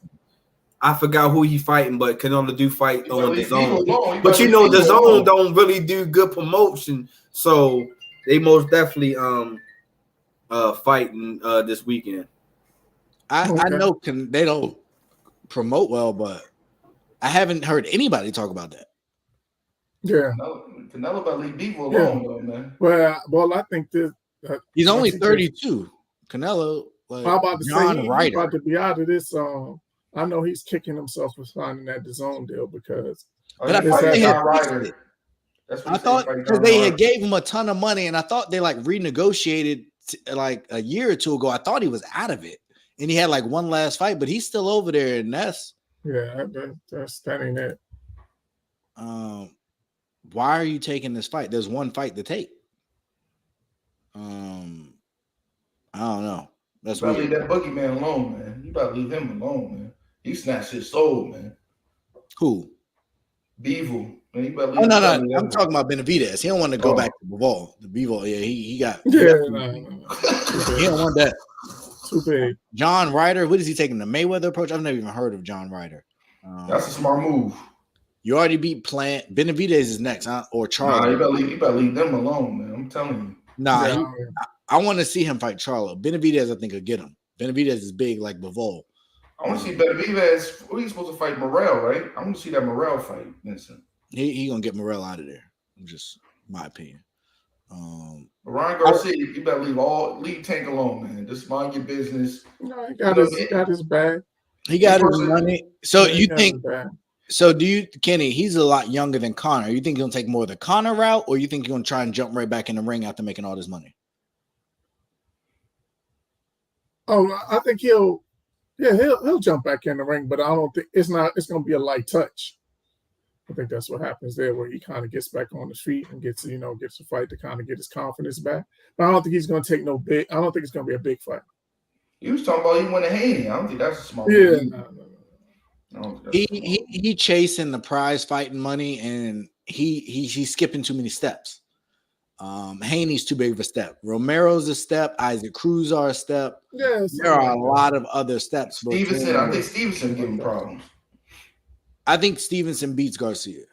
I forgot who he fighting, but Canelo do fight on the zone. But the zone don't really do good promotion, so they most definitely fighting this weekend. I know they don't promote well, but I haven't heard anybody talk about that. Yeah, Canelo better leave Beaver alone, though, man. Well, I think this. He's only 32. Canelo, I'm about to say he's about to be out of this. I know he's kicking himself for signing that DAZN deal because. But I thought they had fixed it. I thought because they had gave him a ton of money, and I thought they like renegotiated like a year or two ago. I thought he was out of it, and he had like one last fight, but he's still over there, and that ain't it. Why are you taking this fight? There's one fight to take. I don't know. That's why leave that boogeyman alone, man. You better leave him alone, man. He snatched his soul, man. Who? Bivol. Man, you better leave no. I'm talking about Benavidez. He don't want to go back to Bivol. The Bivol, he got. No. He don't want that. Too big. John Ryder. What is he taking? The Mayweather approach? I've never even heard of John Ryder. That's a smart move. You already beat Plant. Benavidez is next, huh? Or Charlo. Nah, you better leave them alone, man. I'm telling you. Nah, I want to see him fight Charlo. Benavidez, I think, will get him. Benavidez is big like Bivol. I want to see Benavidez. What are you supposed to fight Morrell, right? I want to see that Morrell fight, Vincent. He gonna get Morrell out of there. Just my opinion. Ryan Garcia, you better leave Tank alone, man. Just mind your business. No, he got his bag. He got his money. So you think? So do you, Kenny? He's a lot younger than Conor. You think he'll take more of the Conor route, or you think he's gonna try and jump right back in the ring after making all this money? Oh, I think he'll jump back in the ring, but I don't think it's gonna be a light touch. I think that's what happens there, where he kind of gets back on his feet and gets a fight to kind of get his confidence back. But I don't think he's gonna take no big. I don't think it's gonna be a big fight. You was talking about he went to Haney. I don't think that's a small. Yeah, no. He chasing the prize fighting money, and he's skipping too many steps. Haney's too big of a step. Romero's a step. Isaac Cruz are a step. Yes, there are a lot of other steps. I think Stevenson giving problems. I think Stevenson beats Garcia,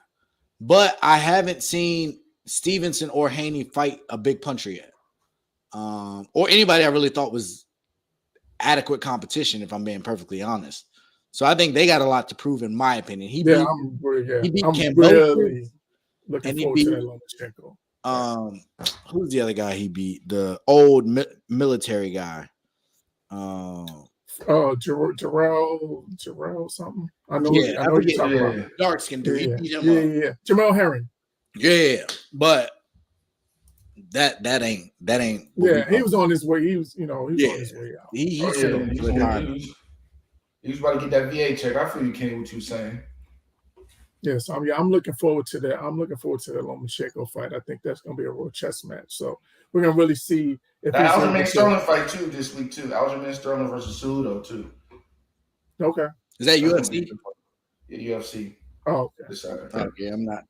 but I haven't seen Stevenson or Haney fight a big puncher yet, or anybody I really thought was adequate competition. If I'm being perfectly honest, so I think they got a lot to prove, in my opinion. He beat really looking forward to that Lomachenko. Who's the other guy he beat? The old military guy. Jarrell something. I know you're talking about. Dark skin dude. Yeah. Jamel Herring. Yeah, but that ain't. Yeah, he was on his way. He was on his way out. He was about to get that VA check. I feel you, Kenny, what you saying. Yes, I'm looking forward to that. I'm looking forward to that Lomachenko fight. I think that's going to be a real chess match. So we're going to really see if the Aljamain Sterling fight too this week too. Aljamain Sterling versus Cejudo too. Okay. Is that UFC? Yeah, UFC. Oh, okay. Okay, I'm not.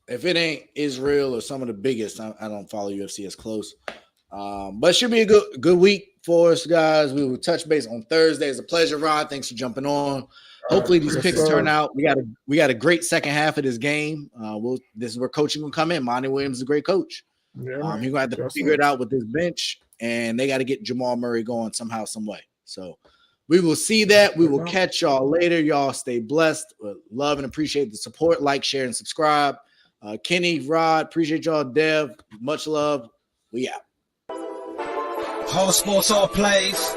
If it ain't Israel or some of the biggest, I don't follow UFC as close. But it should be a good week for us, guys. We will touch base on Thursday. It's a pleasure, Rod. Thanks for jumping on. Hopefully these picks turn out. We got a great second half of this game. This is where coaching will come in. Monty Williams is a great coach. Yeah, he's gonna have to figure it out with this bench, and they got to get Jamal Murray going somehow, some way. So we will see that. We will catch y'all later. Y'all stay blessed. Love and appreciate the support. Like, share, and subscribe. Kenny, Rod, appreciate y'all. Dev, much love. We out. All sports, all plays.